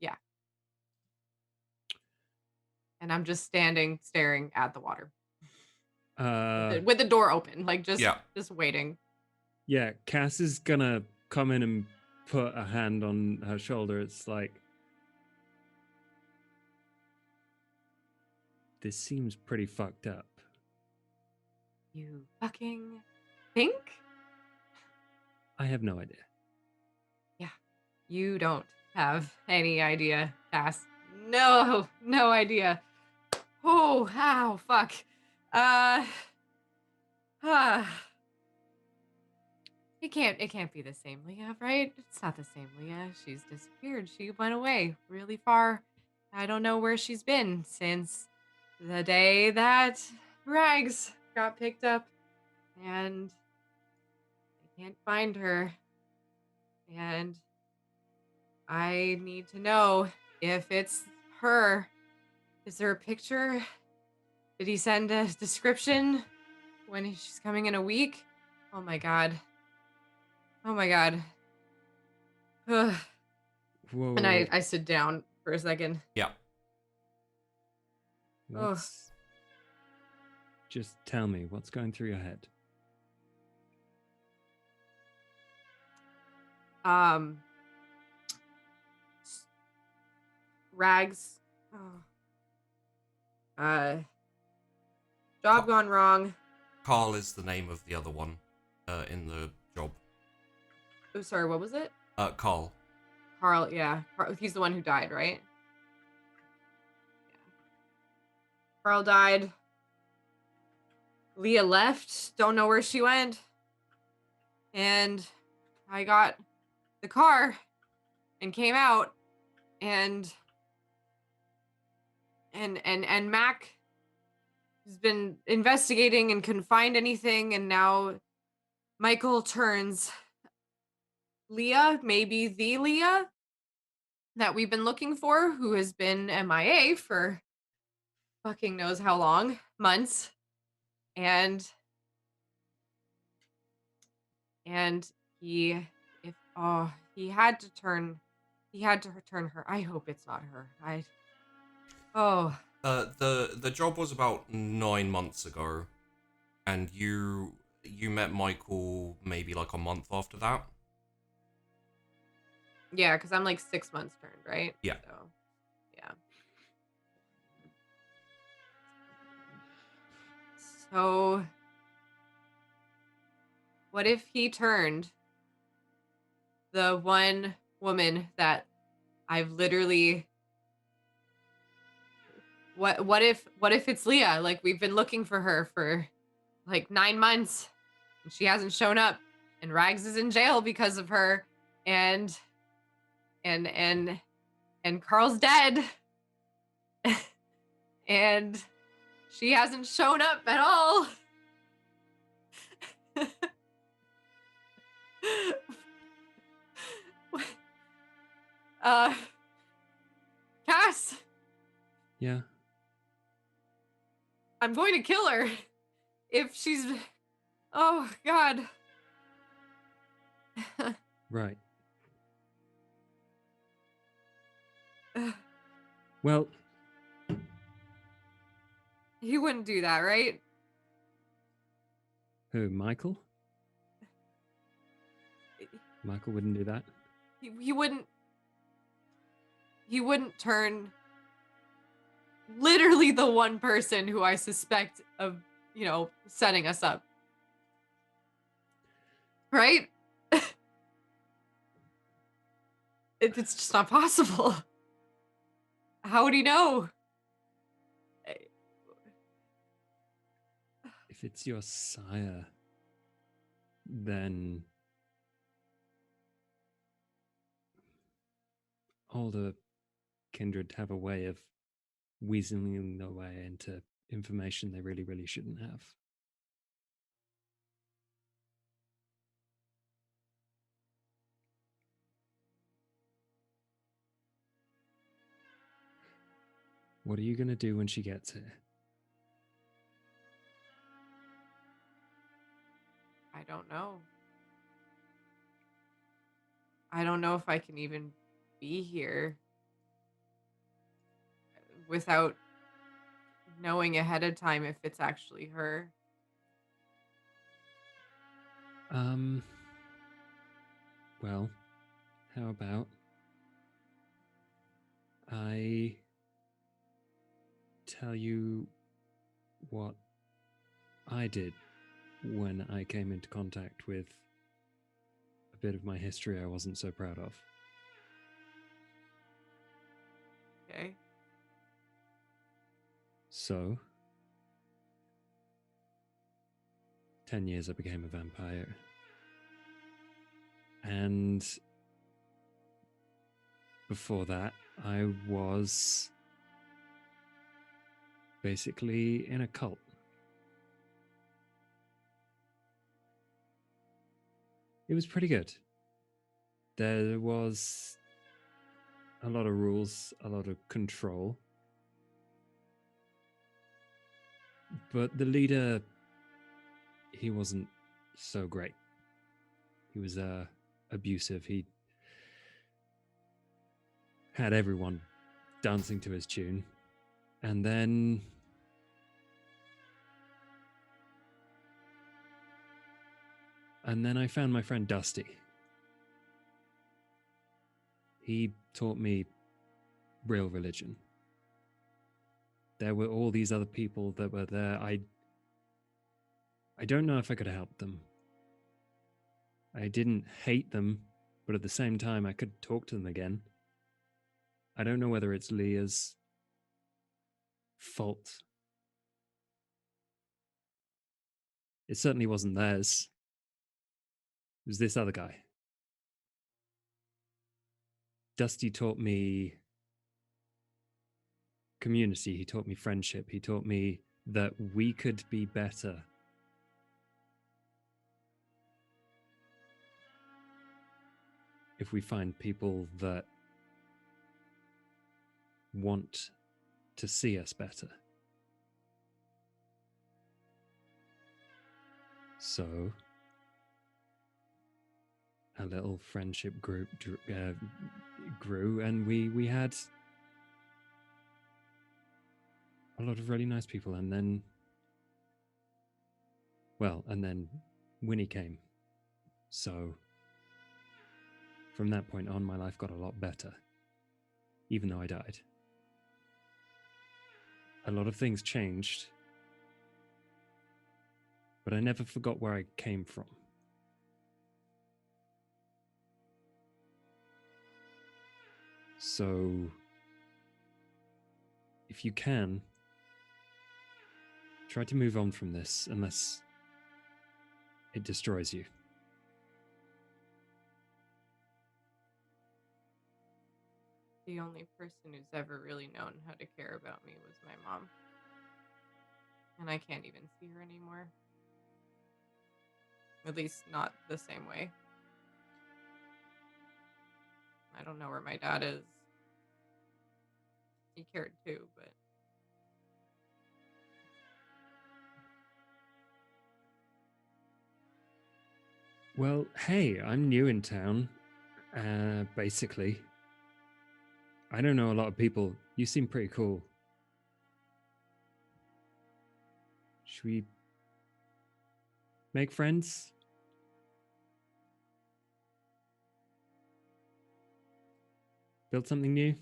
Yeah. And I'm just staring at the water. With the door open, like just waiting. Yeah, Cass is gonna come in and put a hand on her shoulder. It's like, this seems pretty fucked up. You fucking think? I have no idea. Yeah, you don't have any idea, Cass. No idea. Oh, ow, fuck. It can't be the same Leah, right? It's not the same Leah. She's disappeared. She went away really far. I don't know where she's been since the day that Rags got picked up. And I can't find her. And I need to know if it's her. Is there a picture? Did he send a description when she's coming in a week? Oh my god. Ugh. Whoa. And I sit down for a second. Yeah. Just tell me, what's going through your head? Rags. Job gone wrong. Carl is the name of the other one in the job. Oh, sorry, what was it? Carl. Carl, yeah. He's the one who died, right? Yeah. Carl died. Leah left. Don't know where she went. And I got the car and came out and Mac has been investigating and couldn't find anything, and now Michael turns Leah, maybe the Leah that we've been looking for, who has been MIA for fucking knows how long, months, and he had to turn her. I hope it's not her. The job was about 9 months ago, and you met Michael maybe like a month after that. Yeah, because I'm like 6 months turned, right? Yeah. So, yeah. So, what if he turned the one woman that I've literally... What if it's Leah? Like, we've been looking for her for like 9 months and she hasn't shown up, and Rags is in jail because of her, and Carl's dead. And she hasn't shown up at all. Cass, Yeah. I'm going to kill her if she's... Oh, God. Right. Well, He wouldn't do that, right? who, Michael? Michael wouldn't do that. He wouldn't... He wouldn't turn literally the one person who I suspect of, setting us up. Right? It's just not possible. How would he know? If it's your sire, then all the Kindred have a way of weaseling their way into information they really, really shouldn't have. What are you going to do when she gets here? I don't know. I don't know if I can even be here without knowing ahead of time if it's actually her. Well, how about I tell you what I did when I came into contact with a bit of my history I wasn't so proud of. Okay. So, 10 years I became a vampire. And before that, I was basically in a cult. It was pretty good. There was a lot of rules, a lot of control. But the leader, he wasn't so great. He was abusive. He had everyone dancing to his tune. And then I found my friend Dusty. He taught me real religion. There were all these other people that were there. I don't know if I could help them. I didn't hate them, but at the same time, I could talk to them again. I don't know whether it's Leah's fault. It certainly wasn't theirs. It was this other guy. Dusty taught me community. He taught me friendship. He taught me that we could be better. If we find people that want to see us better. So, a little friendship group grew, and we had a lot of really nice people. And then, Winnie came. So, from that point on, my life got a lot better, even though I died. A lot of things changed, but I never forgot where I came from. So, if you can, try to move on from this unless it destroys you. The only person who's ever really known how to care about me was my mom. And I can't even see her anymore. At least not the same way. I don't know where my dad is. He cared too, but... Well, hey, I'm new in town, basically. I don't know a lot of people. You seem pretty cool. Should we make friends? Build something new?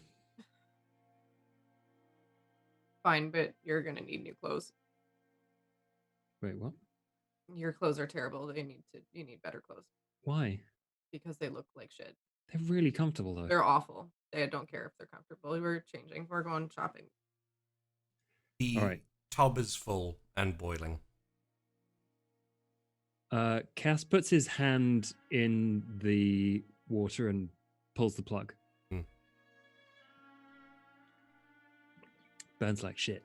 Fine, but you're gonna need new clothes. Wait, what? Your clothes are terrible. You need better clothes. Why? Because they look like shit. They're really comfortable, though. They're awful. They don't care if they're comfortable. We're changing. We're going shopping. The All right. tub is full and boiling. Cass puts his hand in the water and pulls the plug. Burns like shit.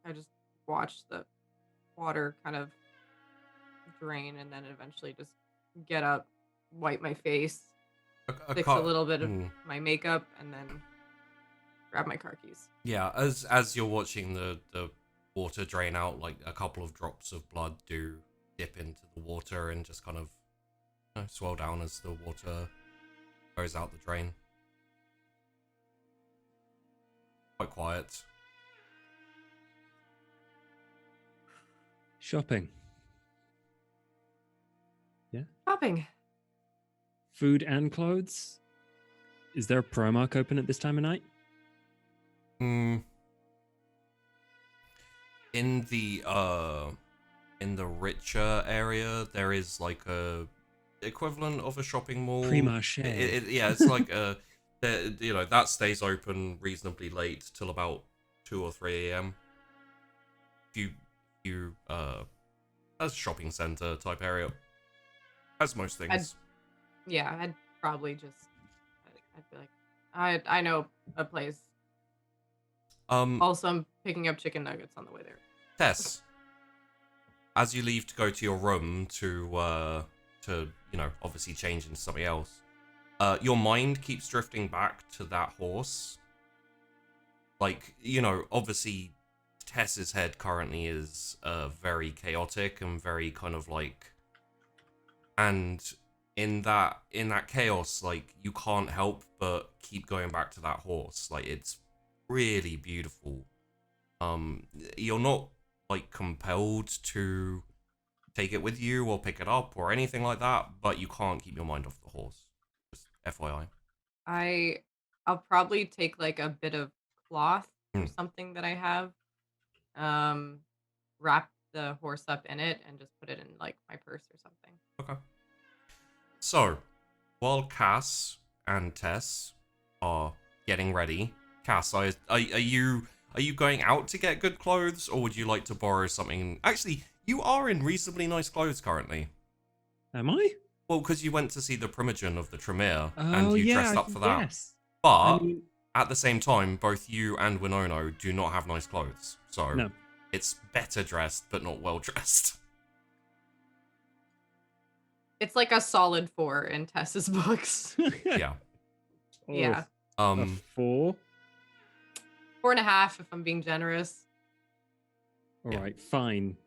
I just watch the water kind of drain and then eventually just get up, wipe my face, fix a little bit of my makeup, and then grab my car keys. Yeah, as you're watching the water drain out, like a couple of drops of blood do dip into the water and just kind of swell down as the water goes out the drain. Quite quiet. Shopping. Yeah? Shopping. Food and clothes? Is there a Primark open at this time of night? In the richer area, there is like a equivalent of a shopping mall. Primark. Yeah, it's like that stays open reasonably late till about 2 or 3 a.m. As a shopping center type area, as most things. I'd probably just. I'd be like, I know a place. Also, I'm picking up chicken nuggets on the way there. Tess, as you leave to go to your room to obviously change into something else, your mind keeps drifting back to that horse. Like, obviously Tess's head currently is very chaotic and very kind of like, and in that chaos, like, you can't help but keep going back to that horse. Like, it's really beautiful. You're not like compelled to take it with you or pick it up or anything like that, but you can't keep your mind off the horse. Just FYI. I'll probably take like a bit of cloth or something that I have, wrap the horse up in it and just put it in like my purse or something. Okay. So, while Cass and Tess are getting ready, Cass, are you going out to get good clothes, or would you like to borrow something? Actually, you are in reasonably nice clothes currently. Am I? Well, because you went to see the Primogen of the Tremere, and you dressed up for that. Yes. But at the same time, both you and Winona do not have nice clothes, so it's better dressed but not well dressed. It's like a solid 4 in Tess's books. Yeah. Yeah. A 4? 4.5 if I'm being generous. All right, fine.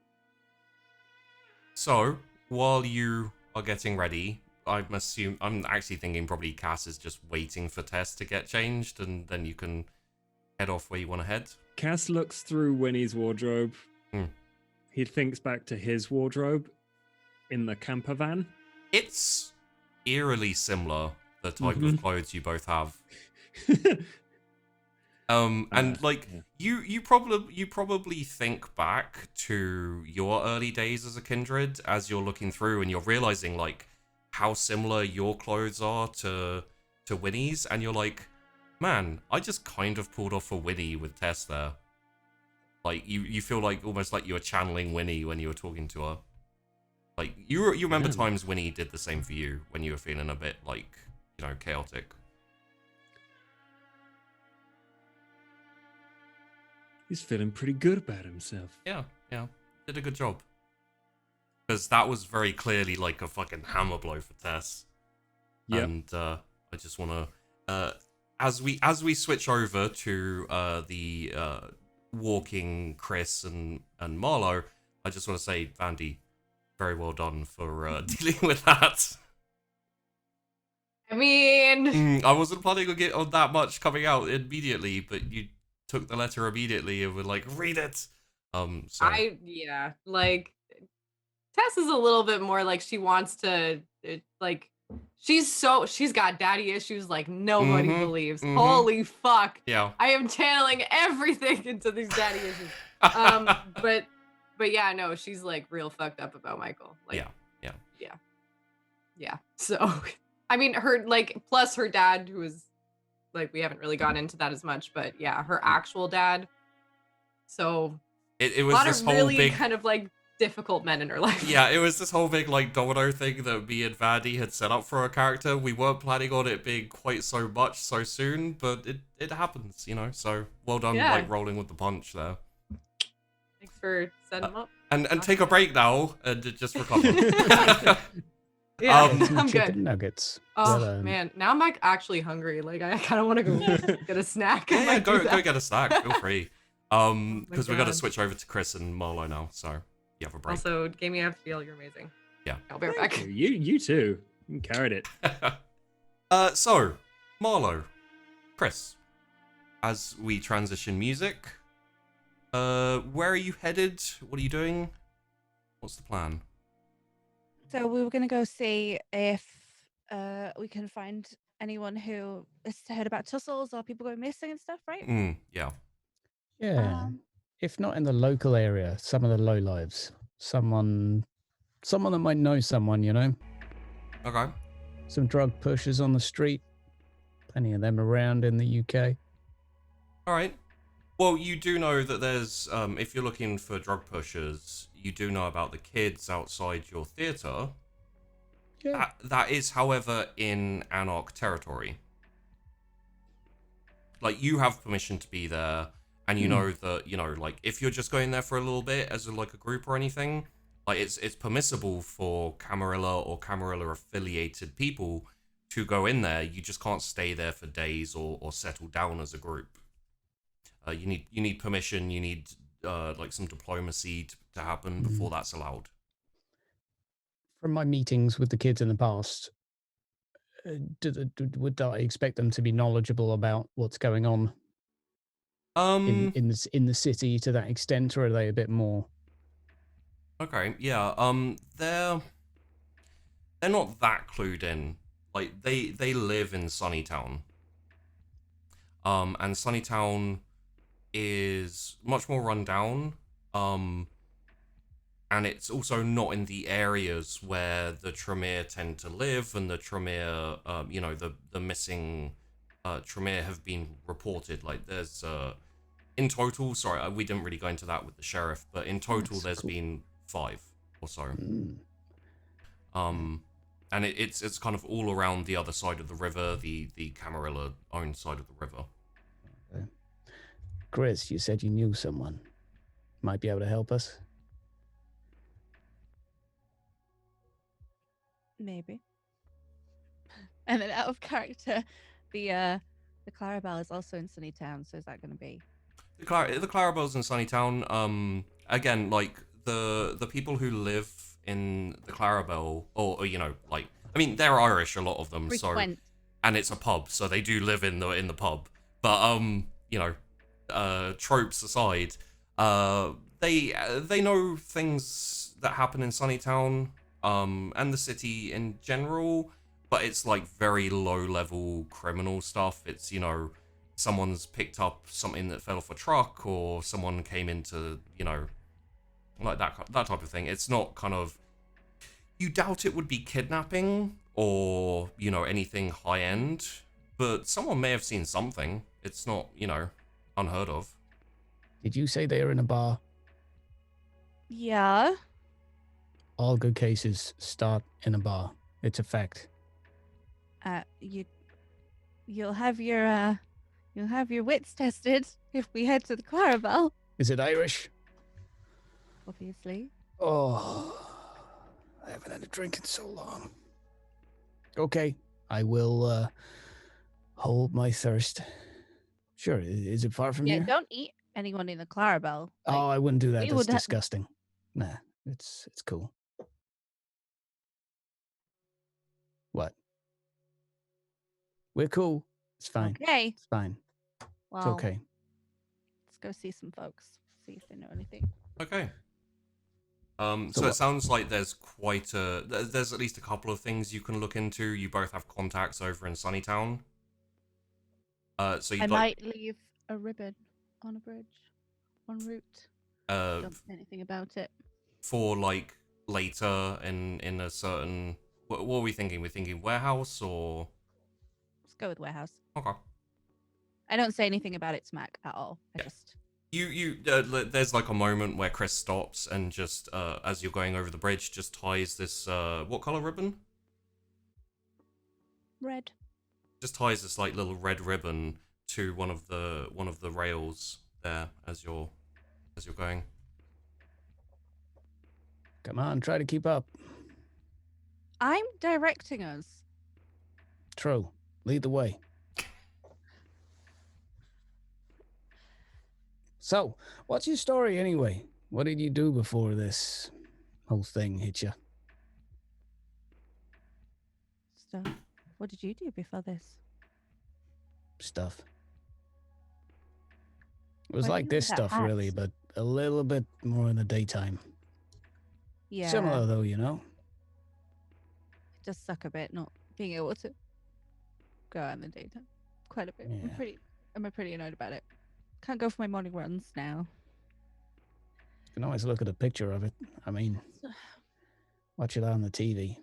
So, while you are getting ready, I'm actually thinking probably Cass is just waiting for Tess to get changed, and then you can head off where you want to head. Cass looks through Winnie's wardrobe. He thinks back to his wardrobe in the camper van. It's eerily similar, the type of clothes you both have. And like yeah. you probably think back to your early days as a Kindred as you're looking through and you're realizing like how similar your clothes are to Winnie's, and you're like, man, I just kind of pulled off a Winnie with Tess there. Like you feel like almost like you were channeling Winnie when you were talking to her. Like you remember times Winnie did the same for you when you were feeling a bit like, you know, chaotic. He's feeling pretty good about himself. Yeah, did a good job. Because that was very clearly like a fucking hammer blow for Tess. Yep. And I just want to, as we switch over to the walking Chrys and Marlowe, I just want to say, Vandy, very well done for dealing with that. I mean, I wasn't planning on get on that much coming out immediately, but you took the letter immediately and were like, read it. So like Tess is a little bit more like she wants to like she's got daddy issues like nobody believes. Holy fuck. Yeah. I am channeling everything into these daddy issues. But yeah, no, she's like real fucked up about Michael. Like yeah. So I mean her like plus her dad who is like we haven't really gotten into that as much, but yeah, her actual dad. So it was a lot this of whole really big kind of like difficult men in her life. Yeah, it was this whole big like domino thing that me and Vandy had set up for our character. We weren't planning on it being quite so much so soon, but it happens, you know. So well done, like rolling with the punch there. Thanks for setting them up. And take a break now and just recover. Yeah, Some I'm chicken good. nuggets. Oh man, now I'm like actually hungry. Like I kind of want to go get a snack. Yeah, go get a snack. Feel free. Because we're gonna God. switch over to Chrys and Marlowe now. So you have a break. Also, Game You Have to Feel, you're amazing. Yeah. I'll be right back. You too. You carried it. So Marlowe, Chrys, as we transition music, where are you headed? What are you doing? What's the plan? So we were going to go see if we can find anyone who has heard about tussles or people going missing and stuff, right? Yeah. Yeah. If not in the local area, some of the lowlives. Someone that might know someone, you know? Okay. Some drug pushers on the street. Plenty of them around in the UK. All right. Well, you do know that there's, if you're looking for drug pushers, you do know about the kids outside your theatre. Yeah. That is, however, in Anarch territory. Like, you have permission to be there, and you know that, you know, like, if you're just going there for a little bit as like a group or anything, like, it's permissible for Camarilla or Camarilla-affiliated people to go in there. You just can't stay there for days or settle down as a group. You need permission. You need like some diplomacy to happen before that's allowed. From my meetings with the kids in the past, would I expect them to be knowledgeable about what's going on in the city to that extent, or are they a bit more? Okay, yeah. They're not that clued in. Like they live in Sunnytown. And Sunnytown is much more run down. And it's also not in the areas where the Tremere tend to live, and the Tremere, you know, the missing Tremere have been reported. Like there's in total, sorry, we didn't really go into that with the sheriff, but in total there's been 5 or so. And it's kind of all around the other side of the river, the Camarilla owned side of the river. Okay. Chrys, you said you knew someone. Might be able to help us. Maybe. And then out of character, the Clarabelle is also in Sunnytown, so is that going to be? The Clarabelle's in Sunnytown. Again, like the people who live in the Clarabelle, or you know, like I mean, they're Irish, a lot of them. Frequent. So, and it's a pub, so they do live in the pub. But you know, tropes aside, they know things that happen in Sunnytown, and the city in general. But it's like very low level criminal stuff. It's, you know, someone's picked up something that fell off a truck, or someone came into, you know, like that type of thing. It's not kind of, you doubt it would be kidnapping or, you know, anything high end, but someone may have seen something. It's not, you know, unheard of. Did you say they are in a bar? Yeah. All good cases start in a bar. It's a fact. You'll have your wits tested if we head to the Clarabelle. Is it Irish? Obviously. Oh, I haven't had a drink in so long. Okay, I will hold my thirst. Sure, is it far from Yeah, here? don't eat anyone in the Clarabelle. Like, Oh, I wouldn't do that. we That's would disgusting. Nah, it's cool. What? We're cool. It's fine. Okay. It's fine. Well, It's okay. let's go see some folks. See if they know anything. Okay. So So what- it sounds like there's there's at least a couple of things you can look into. You both have contacts over in Sunnytown. So I you'd like, might leave a ribbon on a bridge en route. uh, Don't say anything about it. for like later in a certain, what were we thinking? We're thinking warehouse or? Let's go with warehouse. Okay. I don't say anything about it to Mac at all. I Yeah. just There's like a moment where Chrys stops and just, as you're going over the bridge, just ties this, what color ribbon? red. Just ties this like little red ribbon to one of the rails there as you're going. Come on, try to keep up. I'm directing us. True. Lead the way. So, what's your story anyway? What did you do before this whole thing hit you? So, what did you do before this? Stuff. It was Why do like you this wear that stuff, really, hat? but a little bit more in the daytime. Yeah. Similar, though, you know? It does suck a bit not being able to go out in the daytime. Quite a bit. Yeah. I'm pretty annoyed about it. Can't go for my morning runs now. You can always look at a picture of it. I mean, watch it on the TV.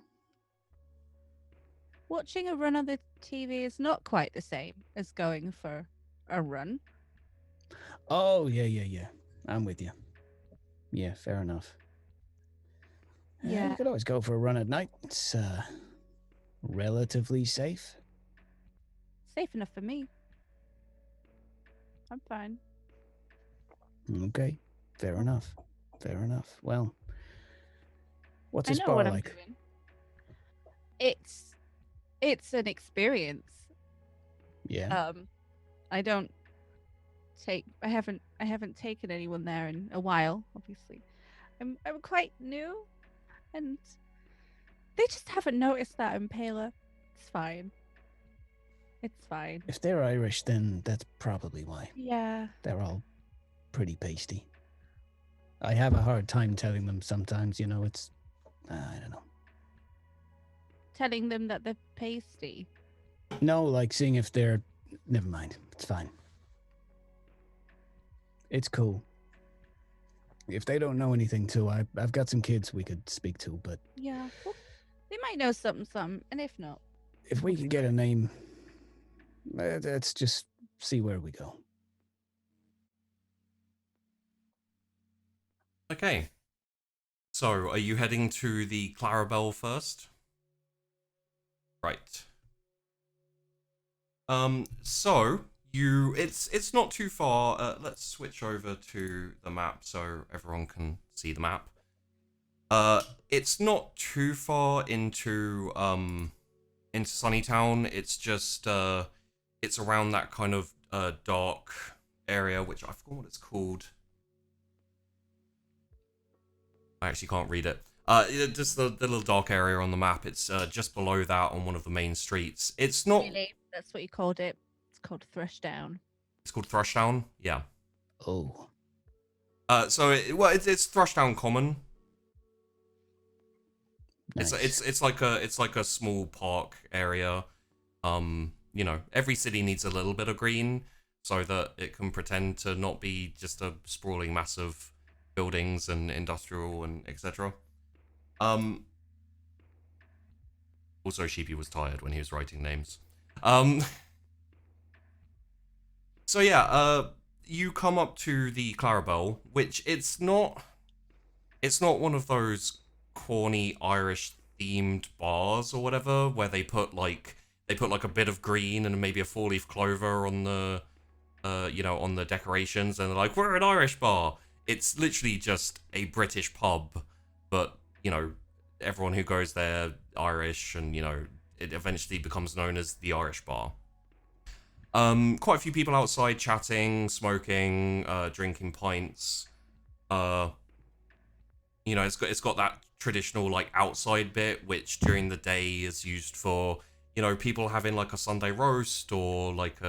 Watching a run on the TV is not quite the same as going for a run. Oh, yeah. I'm with you. Yeah, fair enough. Yeah. You could always go for a run at night. It's relatively safe. Safe enough for me. I'm fine. Okay, fair enough. Well, what's I this know bar what I'm like? doing. It's an experience. Yeah. I haven't taken anyone there in a while, obviously. I'm quite new, and they just haven't noticed that I'm paler. It's fine. If they're Irish, then that's probably why. Yeah. They're all pretty pasty. I have a hard time telling them sometimes, you know, it's, I don't know. Telling them that they're pasty. No, like seeing if they're, never mind, it's fine. It's cool. If they don't know anything too, I've got some kids we could speak to, but Yeah. Well, they might know something, and if not, if we can get a name, let's just see where we go. Okay. So, are you heading to the Clarabelle first? Right. So it's not too far. Let's switch over to the map so everyone can see the map. It's not too far into Sunnytown. It's just it's around that kind of dark area, which I forgot what it's called. I actually can't read it. Just the little dark area on the map. It's just below that on one of the main streets. It's not. really, that's what you called it. It's called Threshdown. It's called Threshdown. Yeah. Oh. So it's Threshdown Common. Nice. It's like a small park area. You know, every city needs a little bit of green. so that it can pretend to not be just a sprawling mass of buildings and industrial and etc. Also, Sheepy was tired when he was writing names. So yeah, you come up to the Clarabelle, which it's not one of those corny Irish themed bars or whatever where they put like a bit of green and maybe a 4-leaf clover on the on the decorations, and they're like, we're an Irish bar. It's literally just a British pub, but everyone who goes there Irish, and it eventually becomes known as the Irish bar. Quite a few people outside chatting, smoking, drinking pints. It's got that traditional like outside bit, which during the day is used for people having like a Sunday roast, or like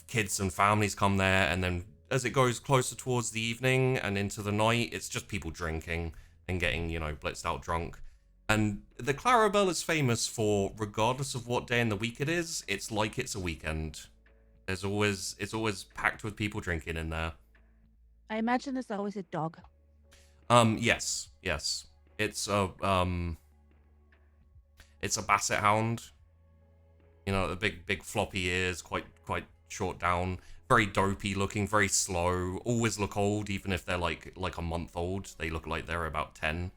kids and families come there, and then as it goes closer towards the evening and into the night, it's just people drinking and getting blitzed out drunk. And the Clarabelle is famous for, regardless of what day in the week it is, it's like it's a weekend. It's always packed with people drinking in there. I imagine there's always a dog. Yes. It's a basset hound. The big floppy ears, quite short down, very dopey looking, very slow, always look old, even if they're like a month old. They look like they're about 10.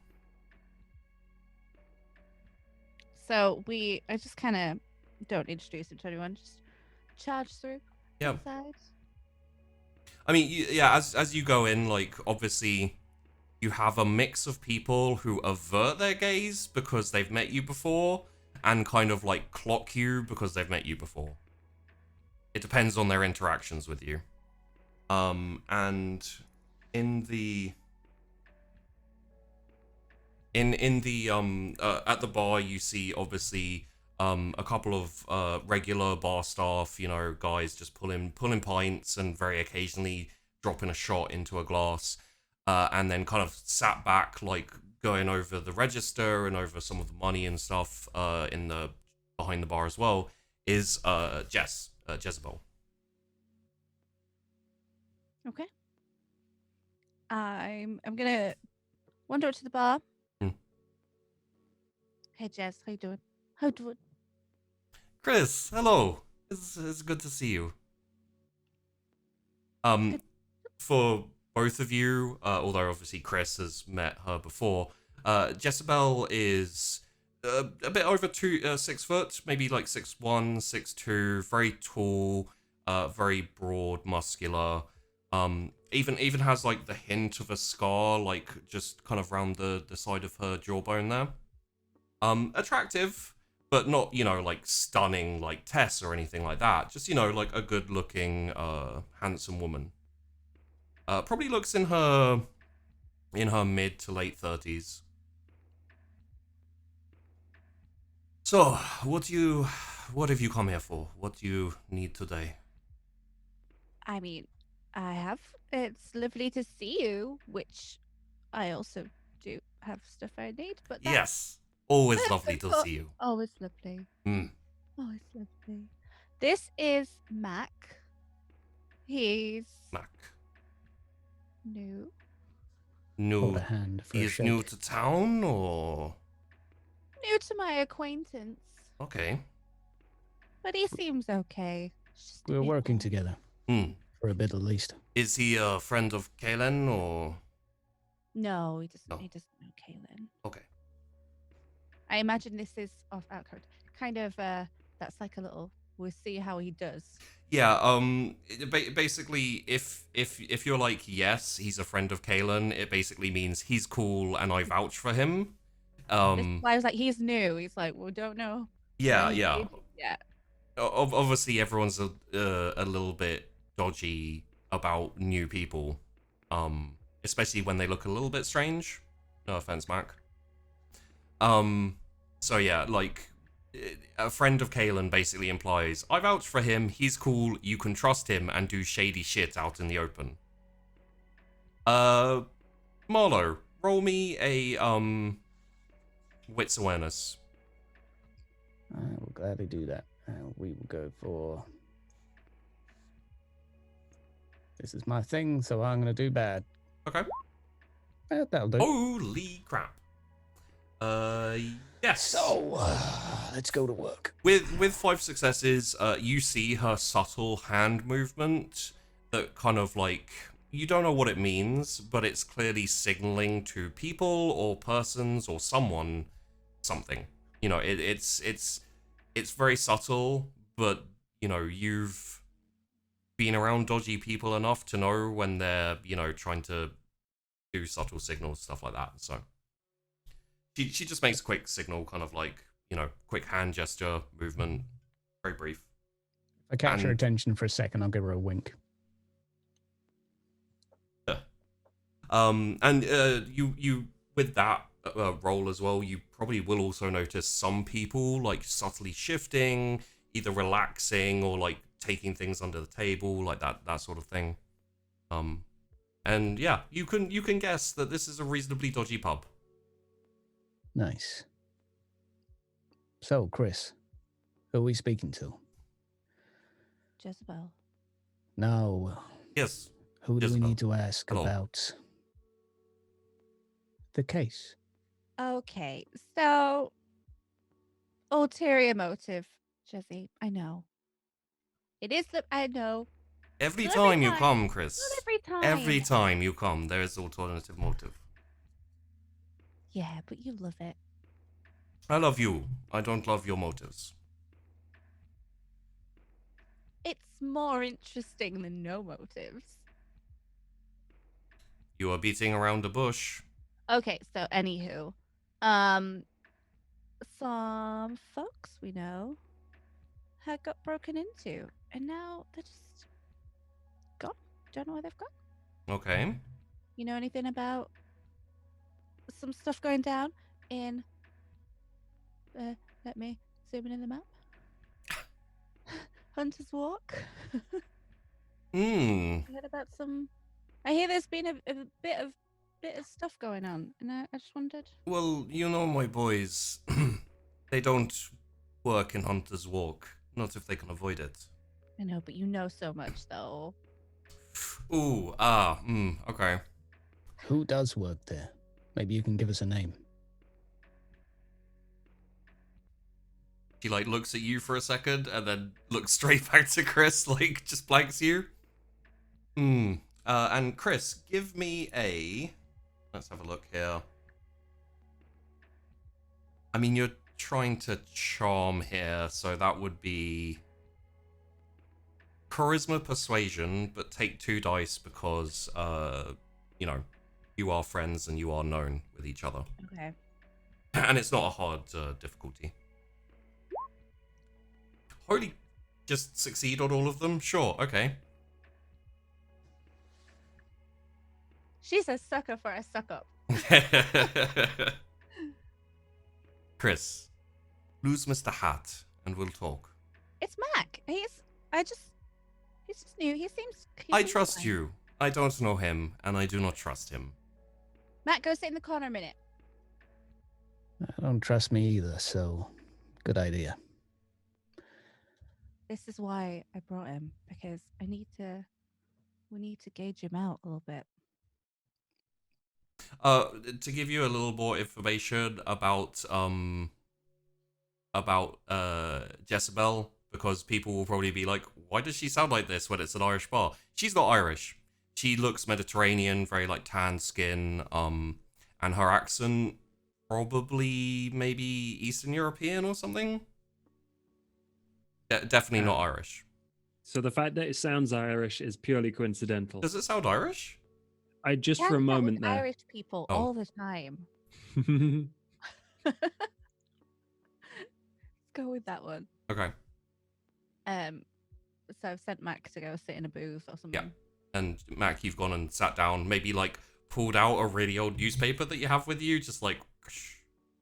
So I just kind of don't introduce him to anyone, just charge through. Yeah. Inside. I mean, as you go in, like, obviously, you have a mix of people who avert their gaze because they've met you before, and kind of, like, clock you because they've met you before. It depends on their interactions with you. And in the... In the at the bar, you see obviously a couple of regular bar staff, guys just pulling pints and very occasionally dropping a shot into a glass, and then kind of sat back, like going over the register and over some of the money and stuff in the behind the bar as well, is Jezebel. Okay. I'm gonna wander up to the bar. Hey Jez, how you doing? Chrys, hello. It's good to see you. For both of you, although obviously Chrys has met her before, Jezebel is a bit over 6 foot, maybe like 6'1", 6'2", very tall, very broad, muscular. Even has like the hint of a scar, like just kind of around the side of her jawbone there. Attractive, but not, like stunning like Tess or anything like that. Just, like a good looking, handsome woman. Probably looks in her mid to late 30s. So, what have you come here for? What do you need today? I mean, it's lovely to see you, which I also do have stuff I need, but Yes. Always lovely to see you. Always lovely. Mm. Always lovely. This is Mac. He's Mac. new. Hold a hand for a He's shake. new to town, or? New to my acquaintance. Okay. But he seems okay. We're working together. For a bit at least. Is he a friend of Kaylin, or? No, he doesn't. No. He doesn't know Kaylin. Okay. I imagine this is off outcard. Kind of. That's like a little. We'll see how he does. Yeah. Basically, if you're like, yes, he's a friend of Kaylin, it basically means he's cool and I vouch for him. I was like, he's new. He's like, we don't know. Yeah. Yeah. Obviously, everyone's a little bit dodgy about new people, especially when they look a little bit strange. No offense, Mac. So yeah, like, a friend of Kaylin basically implies, I vouch for him, he's cool, you can trust him and do shady shit out in the open. Marlowe, roll me a, wits awareness. I will gladly do that. We will go for This is my thing, so I'm going to do bad. Okay. That'll do. Holy crap. Yes. So, let's go to work. With 5 successes, you see her subtle hand movement that kind of like, you don't know what it means, but it's clearly signaling to people or persons or someone something. You know, it's very subtle, but you know, you've been around dodgy people enough to know when they're, you know, trying to do subtle signals, stuff like that. So she just makes a quick signal, kind of like, you know, quick hand gesture, movement, very brief. If I catch her attention for a second, I'll give her a wink. Yeah. And you with that roll as well, you probably will also notice some people like subtly shifting, either relaxing or like taking things under the table, like that sort of thing. And yeah, you can guess that this is a reasonably dodgy pub. Nice. So, Chrys, who are we speaking to? Jezebel. No. Yes. Who do Jezebel. we need to ask Hello. about the case? Okay, so ulterior motive, Jesse. I know. It is the. I know. Every Not time every you time. come, Chrys. Not every time. Every time you come, there is alternative motive. Yeah, but you love it. I love you. I don't love your motives. It's more interesting than no motives. You are beating around the bush. Okay, so anywho, some folks we know had got broken into, and now they're just gone. Don't know where they've gone. Okay. You know anything about some stuff going down in? Let me zoom in the map. Hunter's Walk. I heard about some. I hear there's been a bit of stuff going on, and I just wondered. Well, you know my boys. They don't work in Hunter's Walk. Not if they can avoid it. I know, but you know so much, though. Ooh, okay. Who does work there? Maybe you can give us a name. She like looks at you for a second and then looks straight back to Chrys, like just blanks you. And Chrys, give me a. Let's have a look here. I mean, you're trying to charm here, so that would be charisma persuasion, but take 2 dice because you know, you are friends and you are known with each other. Okay. And it's not a hard difficulty. Holy, just succeed on all of them? Sure, okay. She's a sucker for a suck up. Chrys, lose Mr. Hat and we'll talk. It's Mac. He's just new. He seems. I trust you. I don't know him, and I do not trust him. Matt, go sit in the corner a minute. I don't trust me either, so good idea. This is why I brought him, because we need to gauge him out a little bit. To give you a little more information about Jezebel, because people will probably be like, why does she sound like this when it's an Irish bar? She's not Irish. She looks Mediterranean, very like tan skin, and her accent probably maybe Eastern European or something. Definitely not Irish. So the fact that it sounds Irish is purely coincidental. Does it sound Irish? I just Yeah, for a that moment with there. Irish people all the time. Let's go with that one. Okay. So I've sent Mac to go sit in a booth or something. Yeah. And Mac, you've gone and sat down, maybe like pulled out a really old newspaper that you have with you, just like.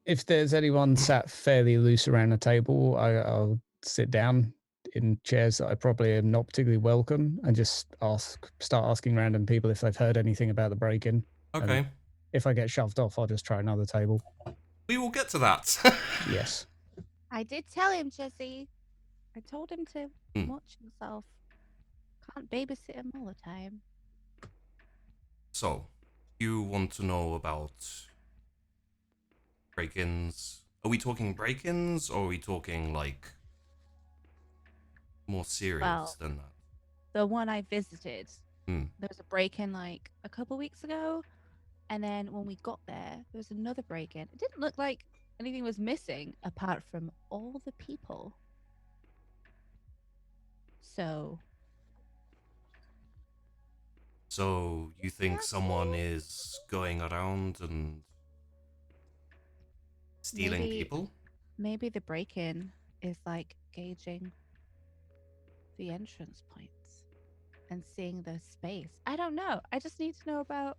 If there's anyone sat fairly loose around the table, I'll sit down in chairs that I probably am not particularly welcome and just start asking random people if they've heard anything about the break-in. Okay. And if I get shoved off, I'll just try another table. We will get to that. Yes. I did tell him, Jesse. I told him to watch himself. can't babysit him all the time. So, you want to know about break-ins? Are we talking break-ins, or are we talking, like, more serious Well, than that? The one I visited, Hmm. there was a break-in like a couple weeks ago, and then when we got there was another break-in. It didn't look like anything was missing apart from all the people. So You think That's someone is going around and stealing Maybe- people? maybe the break-in is like gauging the entrance points and seeing the space. I don't know. I just need to know about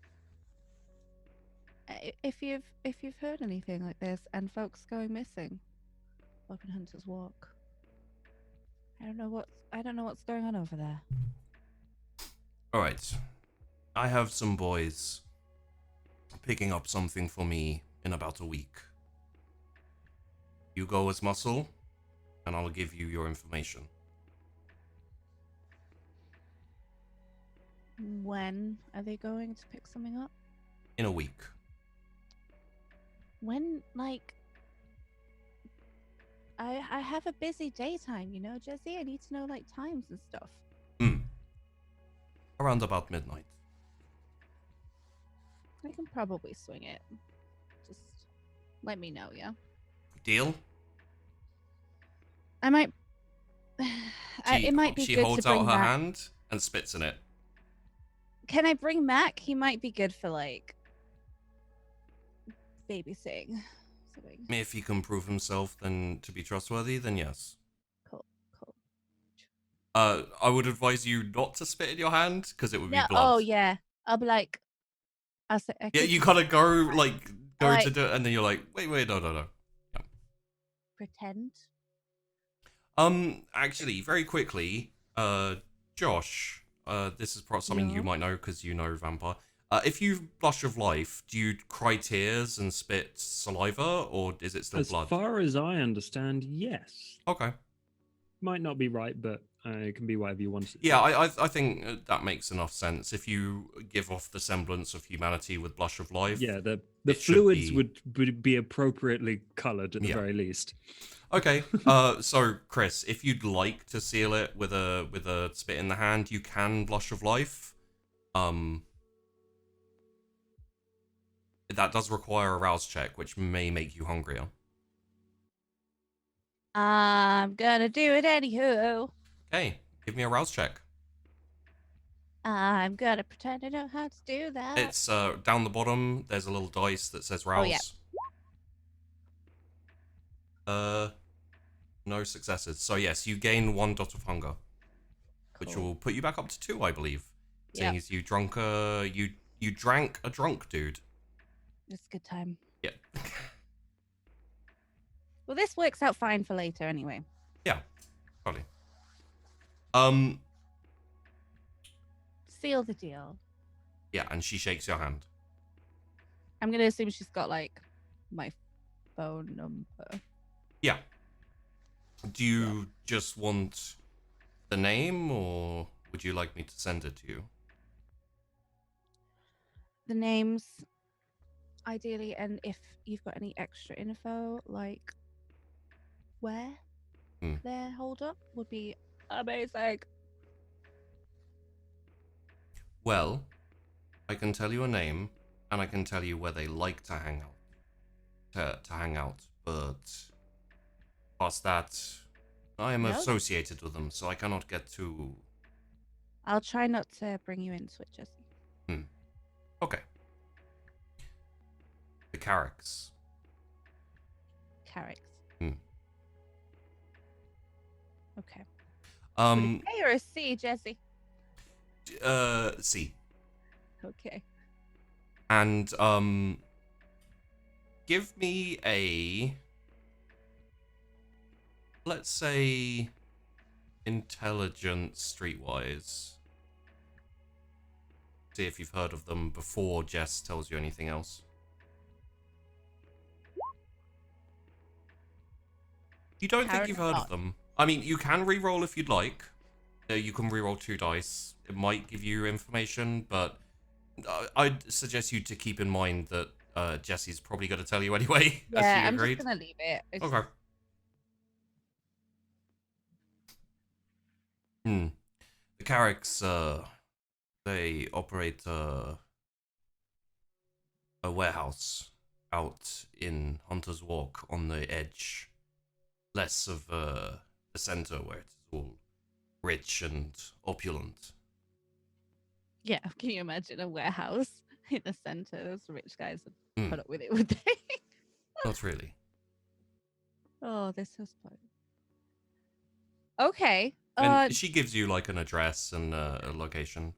if you've heard anything like this and folks going missing. Weapon Hunter's Walk. I don't know what's going on over there. Alright. I have some boys picking up something for me in about a week. You go as muscle, and I'll give you your information. When are they going to pick something up? In a week. When, like, I have a busy daytime, you know, Jesse. I need to know like times and stuff. Around about midnight. I can probably swing it. Just let me know, yeah. Deal? I might. It might be She good holds to bring out her Mac. hand and spits in it. Can I bring Mac? He might be good for like babysitting. Something. If he can prove himself then to be trustworthy, then yes. Cool. I would advise you not to spit in your hand, because it would be No, blood. oh yeah. I'll be like, I'll say, Yeah, you kind of go to Like- do it, and then you're like, wait, no. pretend. Actually, very quickly, Josh, this is probably something you Yeah. might know because you know vampire. If you blush of life, do you cry tears and spit saliva, or is it still As blood? far as I understand, yes. Okay. Might not be right, but it can be whatever you want it to be. Yeah, I think that makes enough sense. If you give off the semblance of humanity with blush of life. Yeah, the it should fluids be- would be appropriately coloured at the Yeah. very least. Okay. So Chris, if you'd like to seal it with a spit in the hand, you can blush of life. That does require a rouse check, which may make you hungrier. I'm gonna do it anywho. Okay, give me a rouse check. I'm gonna pretend I know how to do that. It's down the bottom. There's a little dice that says rouse. yeah. No successes. So yes, you gain 1 dot of hunger, which Cool. will put you back up to 2, I believe. Yeah. Seeing as you you drank a drunk dude. It's a good time. Yeah. Well, this works out fine for later anyway. Yeah. Probably. Seal the deal. Yeah, and she shakes your hand. I'm gonna assume she's got like my phone number. Yeah. Do you just want the name, or would you like me to send it to you? The names, ideally, and if you've got any extra info, like where they're holed up, would be amazing. Well, I can tell you a name, and I can tell you where they like to hang out. To hang out, but past that, I am No. associated with them, so I cannot get too. I'll try not to bring you into it, Jesse. Okay. The Carricks. Carricks. Hmm. Okay. Um. A or a C, Jesse? C. Okay. And give me a, let's say, intelligence streetwise. See if you've heard of them before Jess tells you anything else. You don't think you've heard of them? I mean, you can re-roll if you'd like. You can reroll 2 dice. It might give you information, but I'd suggest you to keep in mind that Jesse's probably going to tell you anyway. Yeah, as she I'm agreed. just gonna leave it. Okay. The Carricks, they operate a warehouse out in Hunter's Walk on the edge. Less of the center where it's all rich and opulent. Yeah, can you imagine a warehouse in the center? Those rich guys would put up with it, would they? Not really. Oh, they're so spoiled. Okay. And she gives you like an address and a location.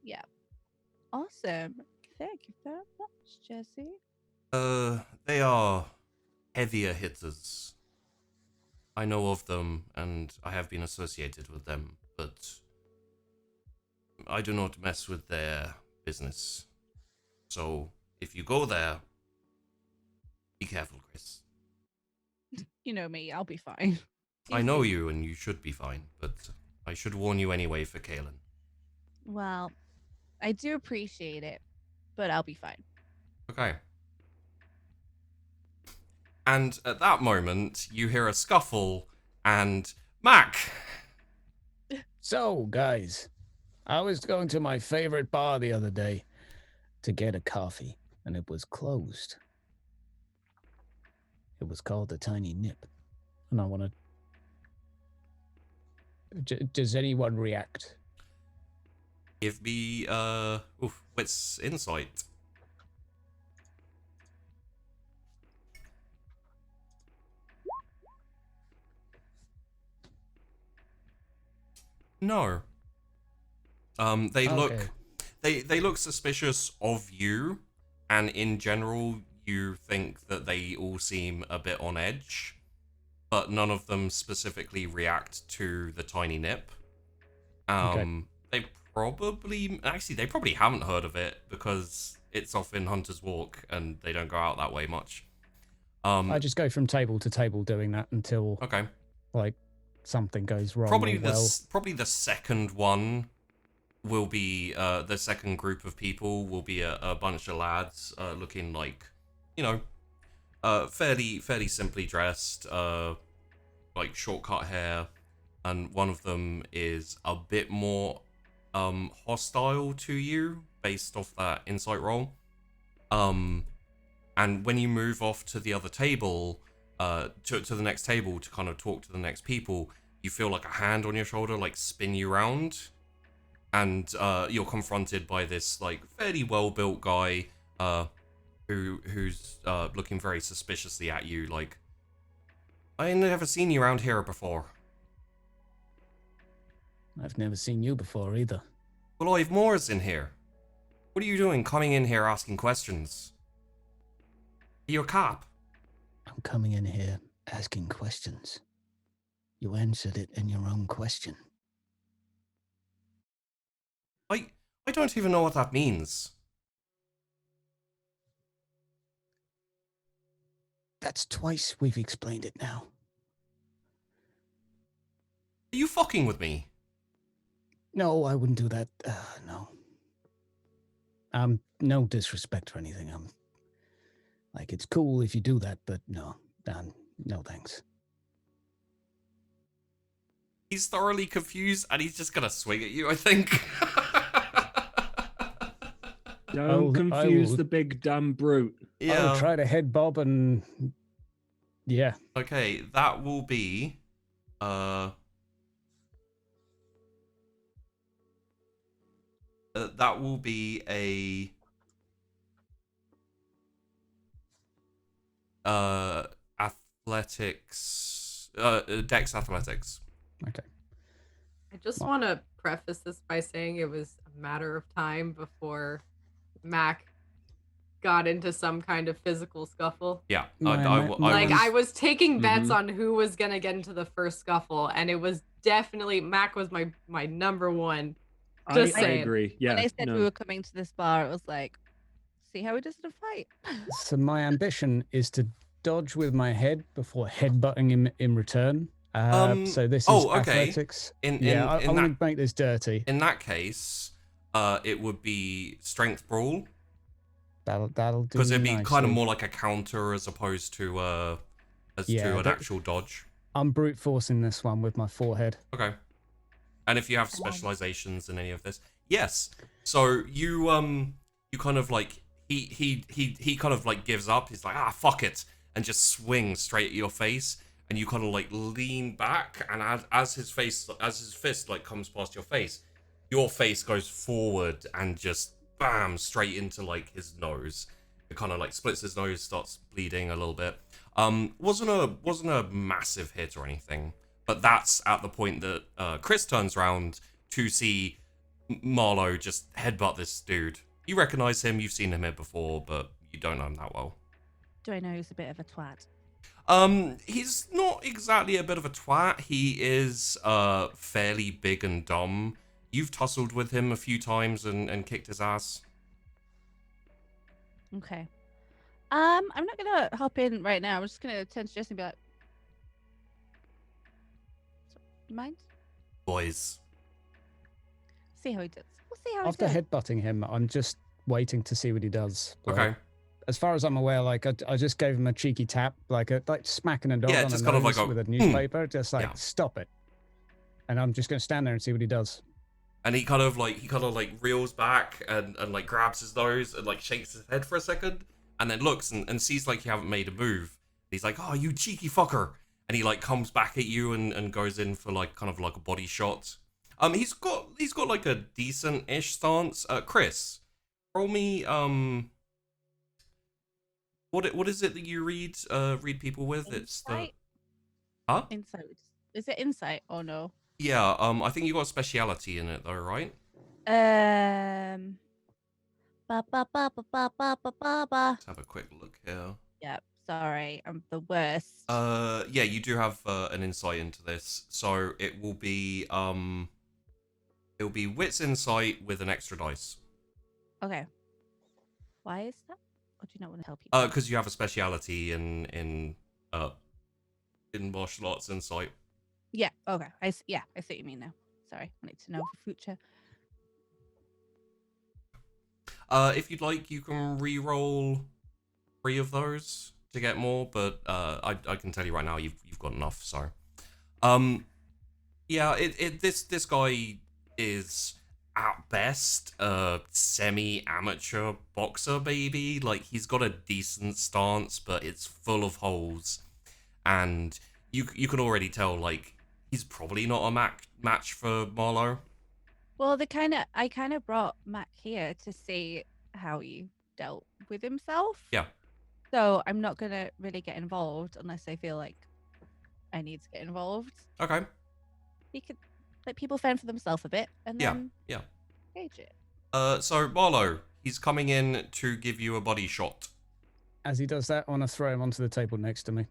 Yeah. Awesome. Thank you very much, Jesse. They are heavier hitters. I know of them, and I have been associated with them, but I do not mess with their business. So, if you go there, be careful, Chrys. You know me, I'll be fine. I know you, and you should be fine, but I should warn you anyway for Kaelin. Well, I do appreciate it, but I'll be fine. Okay. And at that moment, you hear a scuffle, and Mac! So, guys, I was going to my favorite bar the other day to get a coffee, and it was closed. It was called the Tiny Nip, and I want to... Does anyone react? Give me, what's insight? No. They look they look suspicious of you, and in general you think that they all seem a bit on edge, but none of them specifically react to the Tiny Nip. They probably haven't heard of it because it's off in Hunter's Walk and they don't go out that way much. I just go from table to table doing that until like something goes wrong. Probably the second one will be the second group of people will be a bunch of lads looking like, you know, fairly simply dressed, like short-cut hair, and one of them is a bit more hostile to you based off that insight roll. And when you move off to the other table, to the next table to kind of talk to the next people, you feel like a hand on your shoulder like spin you around, and you're confronted by this like fairly well-built guy who's looking very suspiciously at you like, I ain't never seen you around here before. I've never seen you before either. Well, I've Moore's in here. What are you doing coming in here asking questions? Are you a cop? I'm coming in here asking questions. You answered it in your own question. I don't even know what that means. That's twice we've explained it now. Are you fucking with me? No, I wouldn't do that. No. No disrespect or anything. Like, it's cool if you do that, but no, no thanks. He's thoroughly confused and he's just gonna swing at you, I think. Don't confuse the big dumb brute. Yeah. I'll try to head bob and... Yeah. Okay, that will be... that will be a... athletics... Dex athletics. Okay. I just want to preface this by saying it was a matter of time before Mac got into some kind of physical scuffle. Yeah. I was taking bets on who was going to get into the first scuffle, and it was definitely Mac was my number one. Just I agree. Yeah. When they said we were coming to this bar, it was like, see how he does in a fight. So my ambition is to dodge with my head before headbutting him in return, So this is okay. athletics. I want to make this dirty. In that case, it would be strength brawl. That'll do. Because it'd be nicely. kind of more like a counter as opposed to an actual dodge. I'm brute forcing this one with my forehead. Okay. And if you have specializations in any of this, yes. So you kind of like he kind of like gives up. He's like, fuck it, and just swings straight at your face. And you kind of like lean back, and as his fist like comes past your face goes forward and just bam straight into like his nose. It kind of like splits his nose, starts bleeding a little bit. Wasn't a massive hit or anything, but that's at the point that Chrys turns around to see Marlowe just headbutt this dude. You recognize him, you've seen him here before, but you don't know him that well. Do I know he's a bit of a twat? He's not exactly a bit of a twat. He is fairly big and dumb. You've tussled with him a few times and kicked his ass. Okay. I'm not gonna hop in right now. I'm just gonna turn to Jesse and be like, "You mind? Boys." See how he does. We'll see how After he does. headbutting him, I'm just waiting to see what he does. Like, Okay. As far as I'm aware, like I just gave him a cheeky tap, like smacking a dog on just the kind of nose like with a newspaper, just like Yeah. stop it. And I'm just gonna stand there and see what he does. And he kind of like reels back and like grabs his nose and like shakes his head for a second and then looks and sees like you haven't made a move. He's like, "Oh, you cheeky fucker." And he like comes back at you and goes in for like kind of like a body shot. He's got like a decent-ish stance. Chrys, roll me what is it that you read people with? It's the Insight. Is it insight or no? Yeah, I think you got a speciality in it though, right? Ba ba ba ba ba ba ba ba ba. Let's have a quick look here. Yep. Sorry, I'm the worst. Yeah, you do have an insight into this, so it will be wits insight with an extra dice. Okay. Why is that? Or do you not want to help you? Because you have a speciality in martial arts insight. Yeah. Okay. I see what you mean now. Sorry, I need to know for future. If you'd like, you can re-roll 3 of those to get more, but I can tell you right now you've got enough. So, yeah, this guy is at best a semi-amateur boxer, baby. Like, he's got a decent stance, but it's full of holes, and you can already tell like he's probably not a match for Marlowe. Well, I kind of brought Mac here to see how he dealt with himself. Yeah. So I'm not gonna really get involved unless I feel like I need to get involved. Okay. He could let people fend for themselves a bit and then gauge it. So Marlowe, he's coming in to give you a body shot. As he does that, I want to throw him onto the table next to me.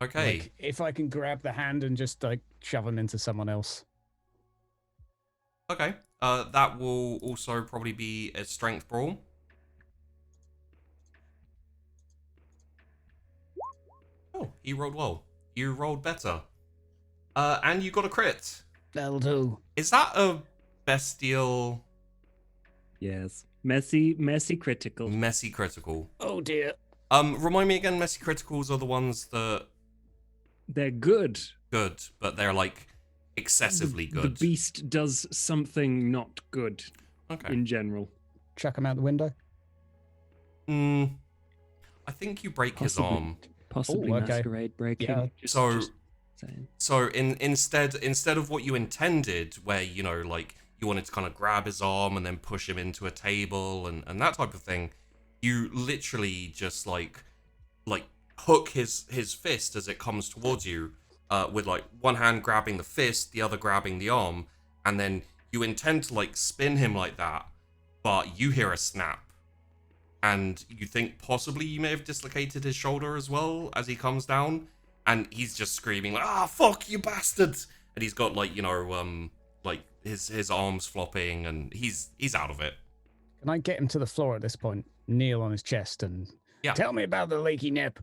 Okay. Like, if I can grab the hand and just like shove him into someone else. Okay. That will also probably be a strength brawl. Oh, you rolled well. You rolled better. And you got a crit. That'll do. Is that a bestial? Yes. Messy critical. Messy critical. Oh dear. Remind me again, messy criticals are the ones that... They're good. Good, but they're like excessively good. The beast does something not good. Okay. In general. Chuck him out the window. I think you break his arm. Possibly okay. Masquerade breaking. Yeah. Just saying. So instead of what you intended, where you know like you wanted to kind of grab his arm and then push him into a table and that type of thing, you literally just like hook his fist as it comes towards you, with like one hand grabbing the fist, the other grabbing the arm, and then you intend to like spin him like that, but you hear a snap, and you think possibly you may have dislocated his shoulder as well as he comes down, and he's just screaming like, fuck you bastard, and he's got like, you know, like his arms flopping, and he's out of it. Can I get him to the floor at this point? Kneel on his chest and tell me about the leaky nip.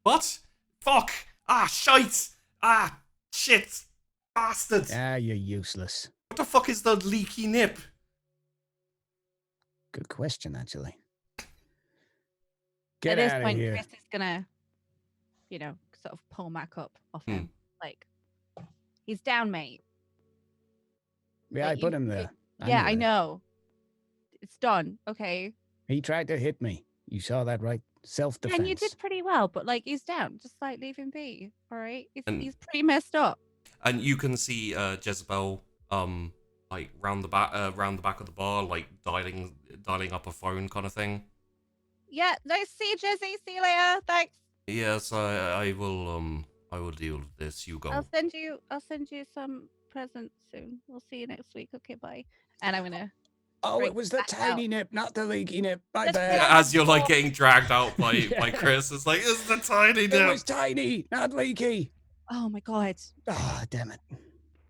What? Fuck! Ah, shite! Ah, shit! Bastard! Ah, you're useless. What the fuck is the leaky nip? Good question, actually. At Get this out of point, here. Chrys is gonna, sort of pull Mac up off him. Like, he's down, mate. Yeah, Like, I put him there. Yeah, I knew that. know. It's done. Okay. He tried to hit me. You saw that, right? Self-defense. And you did pretty well, but like, he's down. Just like leave him be. All right. And- He's pretty messed up. And you can see Jezebel, like round the back of the bar, like dialing up a phone kind of thing. Yeah. Nice to see you, Jesse. See you later. Thanks. Yes, I will deal with this. You go. I'll send you some presents soon. We'll see you next week. Okay, bye. And I'm gonna. Oh, break it was the back tiny out. nip, not the leaky nip. My That's bad. As you're like getting dragged out by Chrys, it's like it's the tiny It nip. was tiny, not leaky. Oh my god. Ah, damn it.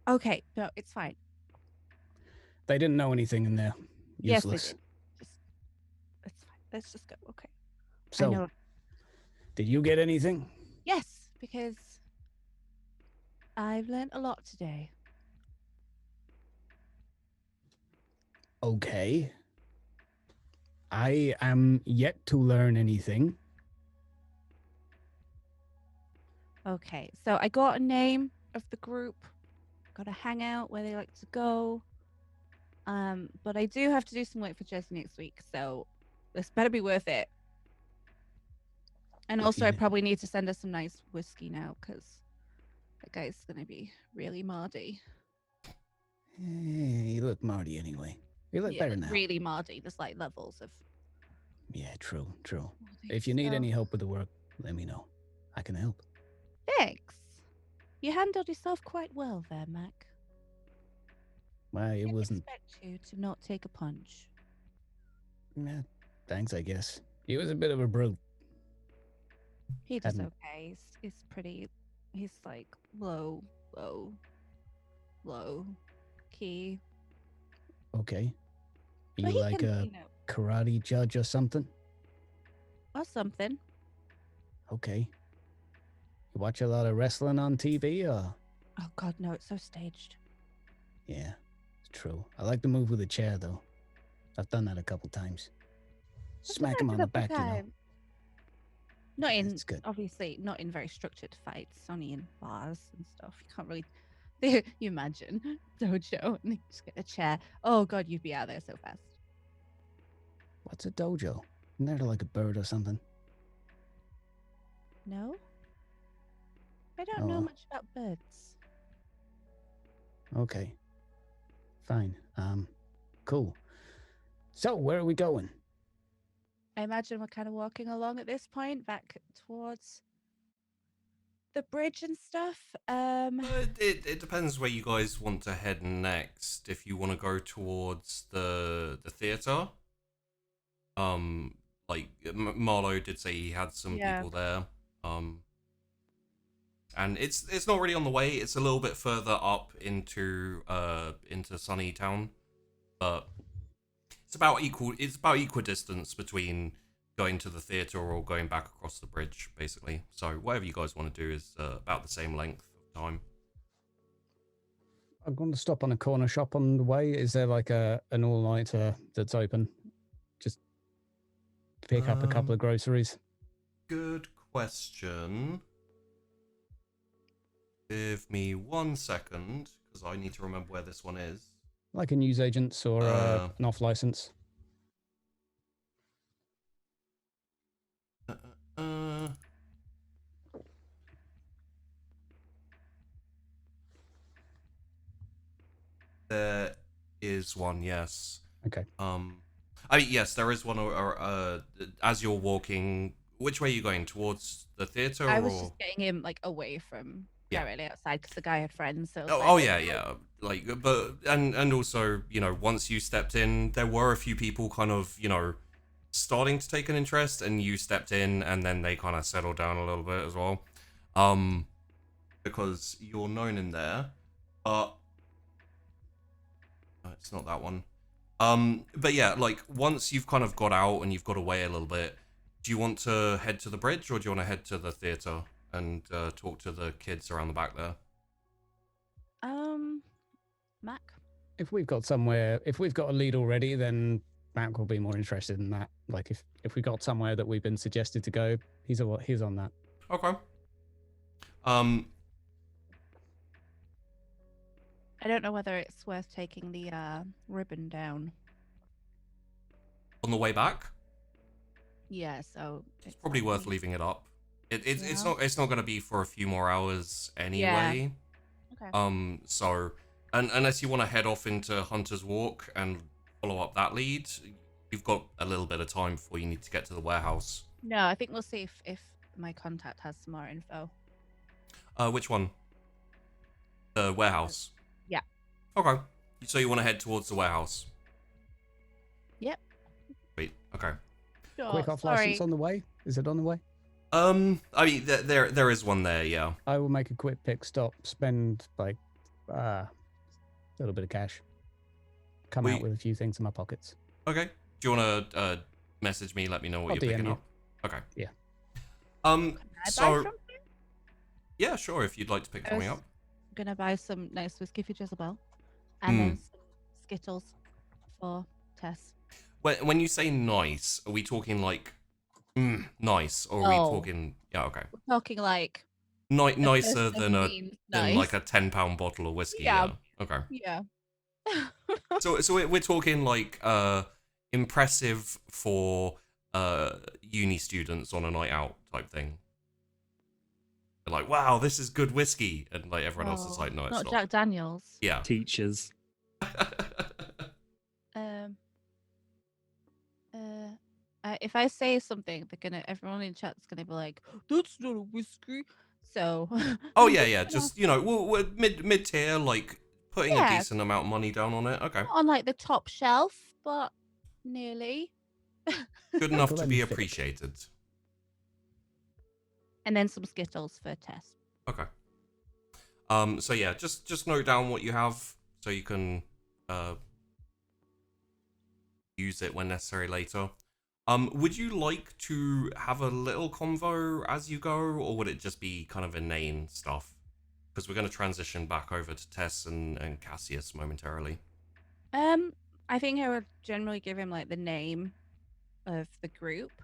Okay. No, it's fine. They didn't know anything in there. Yes, they Useless. did. It's fine. Let's just go. Okay. I So, know. did you get anything? Yes, because I've learned a lot today. Okay. I am yet to learn anything. Okay, so I got a name of the group, got a hangout where they like to go. But I do have to do some work for Jesse next week, so this better be worth it. And also, I probably need to send her some nice whiskey now, because that guy's gonna be really mardy. You look mardy anyway. You look Yeah, better now. really mardy. There's like levels of. Yeah, true. mardy, If you need so- any help with the work, let me know. I can help. Thanks. You handled yourself quite well there, Mac. Well, it Didn't wasn't. expect you to not take a punch. Yeah, thanks, I guess. He was a bit of a brute. He does Hadn't- okay. He's pretty. He's like low key. Okay. Are But you he like can, a karate judge or something? or something. Okay. You watch a lot of wrestling on TV, or? Oh God, no! It's so staged. Yeah, it's true. I like to move with a chair, though. I've done that a couple times. Smack him on the back, you know. Not in, It's good. obviously, not in very structured fights. Only in bars and stuff. You can't really. You imagine dojo and you just get a chair. Oh God, you'd be out there so fast. What's a dojo? Isn't there like a bird or something? No, I don't know Oh. much about birds. Okay. Fine. Cool. So, where are we going? I imagine we're kind of walking along at this point, back towards the bridge and stuff. It depends where you guys want to head next. If you want to go towards the theater, like Marlowe did say he had some people there. And it's not really on the way. It's a little bit further up into Sunny Town, but it's about equidistance between going to the theater or going back across the bridge, basically. So whatever you guys want to do is about the same length of time. I'm going to stop on a corner shop on the way. Is there like an all-nighter that's open? Just pick up a couple of groceries. Good question. Give me 1 second, because I need to remember where this one is. Like a newsagent's or an off-license. There is one, yes. Okay. I mean, yes, there is one. As you're walking, which way are you going? Towards the theater? I was or... just getting him like away from Yeah. directly outside because the guy had friends. So it was Oh, like, oh yeah. Like, but and also, once you stepped in, there were a few people kind of, starting to take an interest, and you stepped in, and then they kind of settled down a little bit as well, because you're known in there. But no, it's not that one. But yeah, like once you've kind of got out and you've got away a little bit, Do you want to head to the bridge, or do you want to head to the theatre and talk to the kids around the back there? Mac. If we've got a lead already, then Mac will be more interested in that. Like if we got somewhere that we've been suggested to go, he's on that. Okay. I don't know whether it's worth taking the ribbon down. On the way back, Yeah, so it's probably worth leaving it up. It's Yeah. not going to be for a few more hours anyway. Okay. So unless you want to head off into Hunter's Walk and follow up that lead, you've got a little bit of time before you need to get to the warehouse. No, I think we'll see if my contact has some more info. Which one? The warehouse. Yeah. Okay. So you want to head towards the warehouse? Yep. Sweet. Okay. Sure, Quick off license on the way? Is it on the way? I mean, there is one there, yeah. I will make a quick pit stop, spend like a little bit of cash, come out with a few things in my pockets. Okay. Do you want to message me? Let me know what I'll you're DM picking you. up. Okay. Yeah. Can I buy something? Yeah, sure. If you'd like to pick something up. I'm gonna buy some nice whiskey for Jezebel, and then some Skittles for Tess. When you say nice, are we talking like nice, or are we talking? Yeah, okay. We're talking like nicer than nice. like a £10 bottle of whiskey. Yeah. Okay. Yeah. So we're talking like impressive for uni students on a night out type thing. They're like, wow, this is good whiskey, and like everyone else is like, no, it's not not. Jack Daniels. Yeah. Teachers. If I say something, everyone in chat's gonna be like, "That's not a whiskey." So. Oh yeah. Just we're mid tier, like putting a Yeah. decent amount of money down on it. Okay. Not on like the top shelf, but nearly. Good enough to be Glenfiddich. appreciated. And then some Skittles for Tess. Okay. So yeah, just note down what you have so you can use it when necessary later. Would you like to have a little convo as you go, or would it just be kind of inane stuff? Because we're going to transition back over to Tess and Cassius momentarily. I think I would generally give him like the name of the group.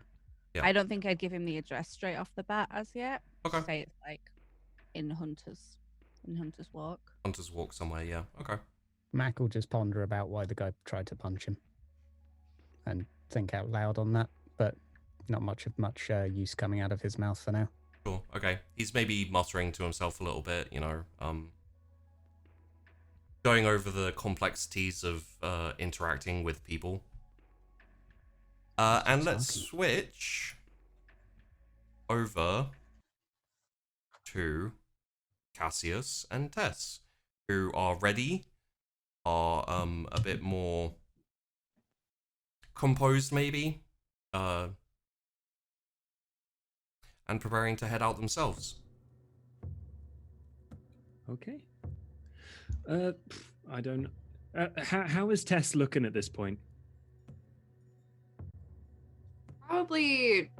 Yeah. I don't think I'd give him the address straight off the bat as yet. Okay. Say it's like in Hunter's Walk. Hunter's Walk somewhere, yeah. Okay. Mac will just ponder about why the guy tried to punch him and think out loud on that, but not much use coming out of his mouth for now. Sure. Okay. He's maybe muttering to himself a little bit, going over the complexities of interacting with people. And let's switch over to Cassius and Tess, who are ready, are a bit more composed maybe, and preparing to head out themselves. Okay. I don't. How is Tess looking at this point? Probably,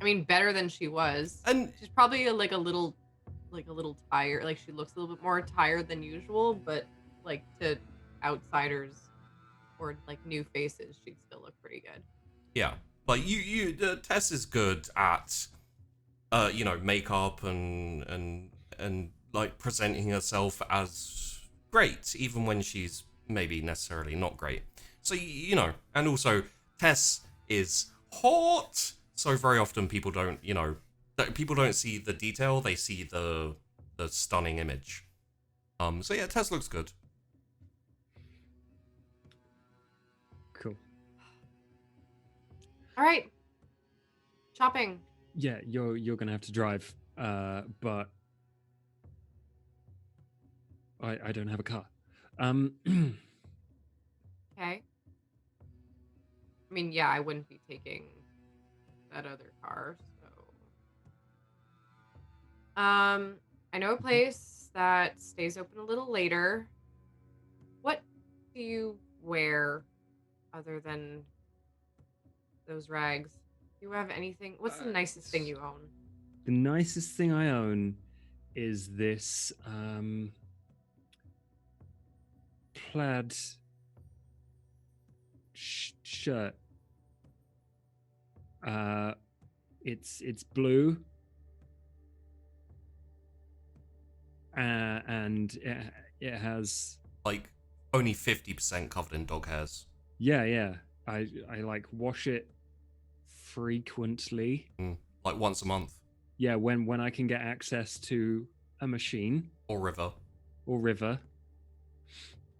I mean, better than she was. And she's probably like a little tired. Like she looks a little bit more tired than usual, but like to outsiders or like new faces, she'd still look pretty good. yeah, like Tess is good at makeup and like presenting herself as great, even when she's maybe necessarily not great. So and also Tess is hot. So very often people don't see the detail; they see the stunning image. So yeah, Tess looks good. Cool. All right, shopping. Yeah, you're gonna have to drive, but I don't have a car. Okay. I mean, yeah, I wouldn't be taking that other car, so. I know a place that stays open a little later. What do you wear other than those rags? you have anything? What's the nicest thing you own? The nicest thing I own is this plaid shirt. It's blue, and it has Like only 50% covered in dog hairs. yeah. I like wash it frequently. Like once a month. Yeah, when I can get access to a machine Or river.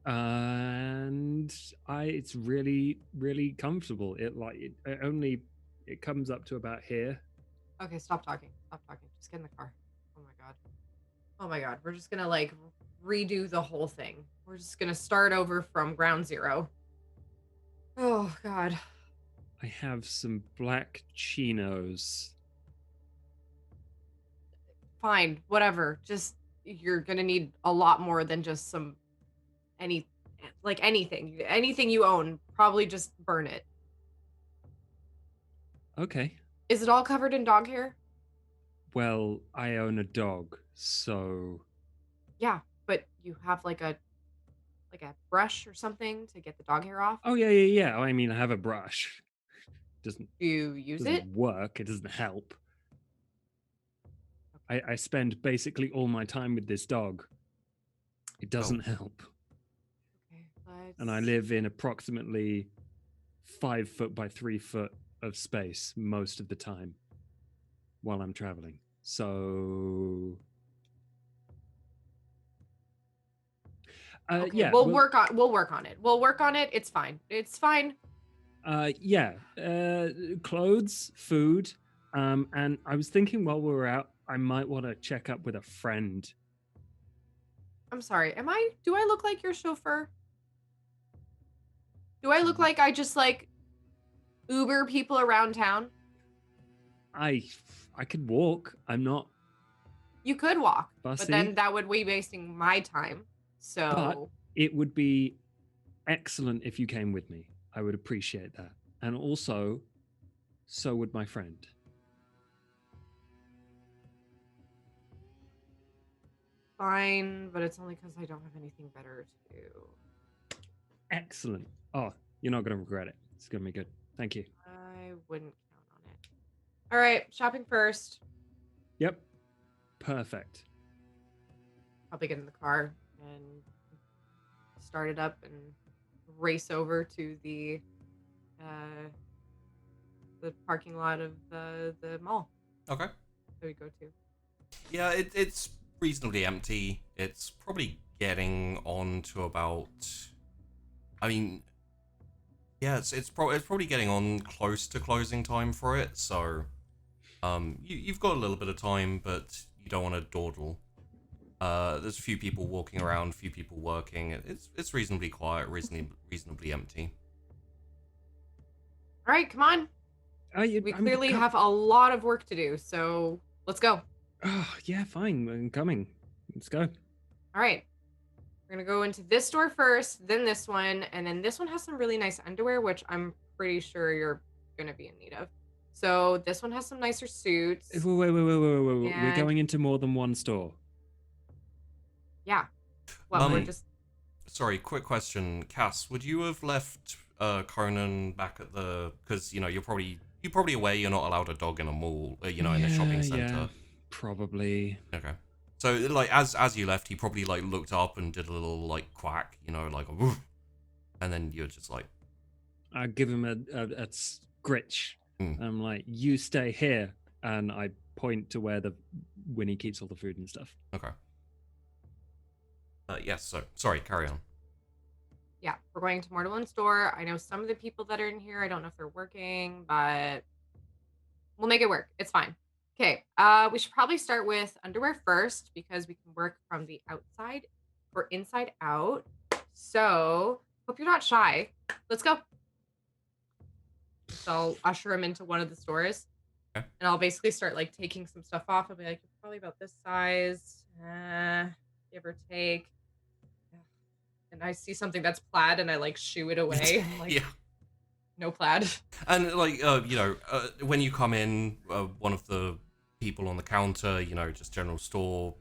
And it's really, really comfortable. It comes up to about here. Okay, stop talking. Just get in the car. Oh my god. We're just gonna like redo the whole thing. We're just gonna start over from ground zero. Oh god. I have some black chinos. Fine, whatever. Just you're gonna need a lot more than just anything. Anything you own, probably just burn it. Okay. Is it all covered in dog hair? Well, I own a dog, so Yeah, but you have like a brush or something to get the dog hair off? oh yeah. I mean, I have a brush. Doesn't Do you use doesn't it? work. It doesn't help. I spend basically all my time with this dog. It doesn't help. Okay, And I live in approximately 5 foot by 3 foot of space most of the time while I'm traveling. So okay, yeah, we'll work on it. It's fine. Clothes, food, and I was thinking while we were out, I might want to check up with a friend. I'm sorry. Do I look like your chauffeur? Do I look like I just like Uber people around town? I could walk. I'm not. You could walk, Fussy. but then that would be wasting my time. So But it would be excellent if you came with me. I would appreciate that. And also, so would my friend. fine, but it's only because I don't have anything better to do. Excellent. Oh, you're not going to regret it. It's going to be good. Thank you. I wouldn't count on it. All right, shopping first. Yep. Perfect. Probably get in the car and start it up and race over to the parking lot of the mall Okay. that we go to. Yeah, it's reasonably empty. It's probably getting on to about. I mean, yeah, it's probably getting on close to closing time for it. So, you've got a little bit of time, but you don't want to dawdle. There's a few people walking around, a few people working. It's reasonably quiet, reasonably empty. All right, come on. We clearly have a lot of work to do, so let's go. Oh, yeah, fine. I'm coming. Let's go. All right. We're going to go into this store first, then this one, and then this one has some really nice underwear, which I'm pretty sure you're going to be in need of. So this one has some nicer suits. Wait. We're going into more than one store. Yeah. Well, we're just... Sorry, quick question. Cass, would you have left Conan back at the... Because, you're probably aware you're not allowed a dog in a mall, in a shopping center. Yeah, probably. Okay. So, like, as you left, he probably, like, looked up and did a little, like, quack, like, a woof. And then you're just like... I give him a scritch. I'm like, you stay here. And I point to where Winnie keeps all the food and stuff. Okay. Yes, so, sorry, carry on. Yeah, we're going to Mortal store. I know some of the people that are in here. I don't know if they're working, but we'll make it work. It's fine. Okay, we should probably start with underwear first because we can work from the outside or inside out. So, hope you're not shy. Let's go. So I'll usher him into one of the stores. Okay. And I'll basically start like taking some stuff off. I'll be like, you're probably about this size, give or take. And I see something that's plaid and I like shoo it away. I'm like, Yeah. no plaid. And like, when you come in, one of the people on the counter, just general store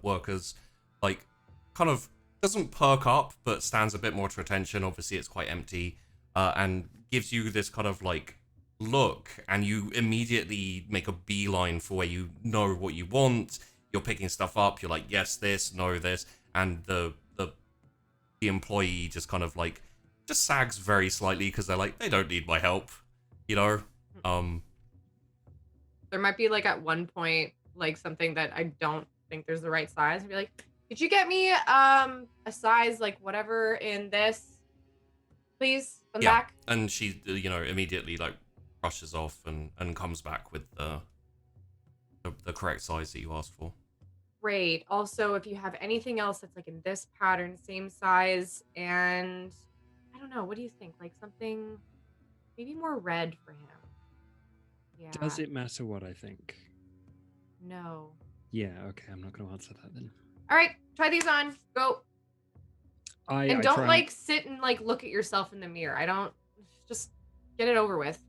workers, like, kind of doesn't perk up, but stands a bit more to attention. Obviously, it's quite empty, and gives you this kind of like look, and you immediately make a beeline for where you know what you want. You're picking stuff up. You're like, yes, this, no, this, and the employee just kind of like just sags very slightly because they're like, they don't need my help, There might be like at one point like something that I don't think there's the right size. I'd be like, could you get me a size like whatever in this, please? Come back. And she immediately like rushes off and comes back with the correct size that you asked for. Great. Also, if you have anything else that's like in this pattern, same size, and I don't know, what do you think? Like something maybe more red for him. Yeah. Does it matter what I think? No. Yeah, okay, I'm not going to answer that then. All right, try these on. Go. I don't try like sit and like look at yourself in the mirror. I don't, just get it over with.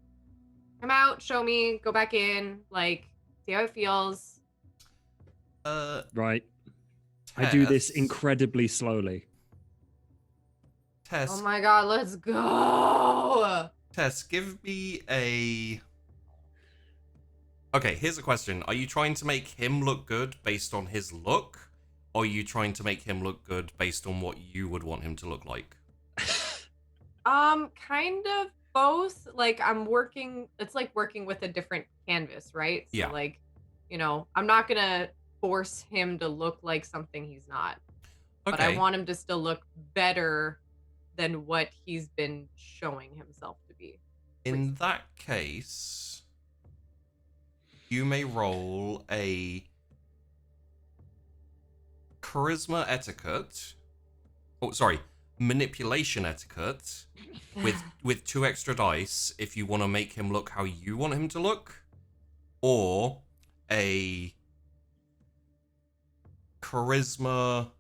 Come out, show me, go back in, like see how it feels. Right. Tess, I do this incredibly slowly. Tess. Oh my god, let's go. Tess, give me a... Okay, here's a question. Are you trying to make him look good based on his look? Or are you trying to make him look good based on what you would want him to look like? Kind of both. Like it's like working with a different canvas, right? So yeah. Like, I'm not gonna force him to look like something he's not. Okay. But I want him to still look better than what he's been showing himself to be. In that case, you may roll a charisma etiquette. Oh, sorry, manipulation etiquette with 2 extra dice if you want to make him look how you want him to look, or a charisma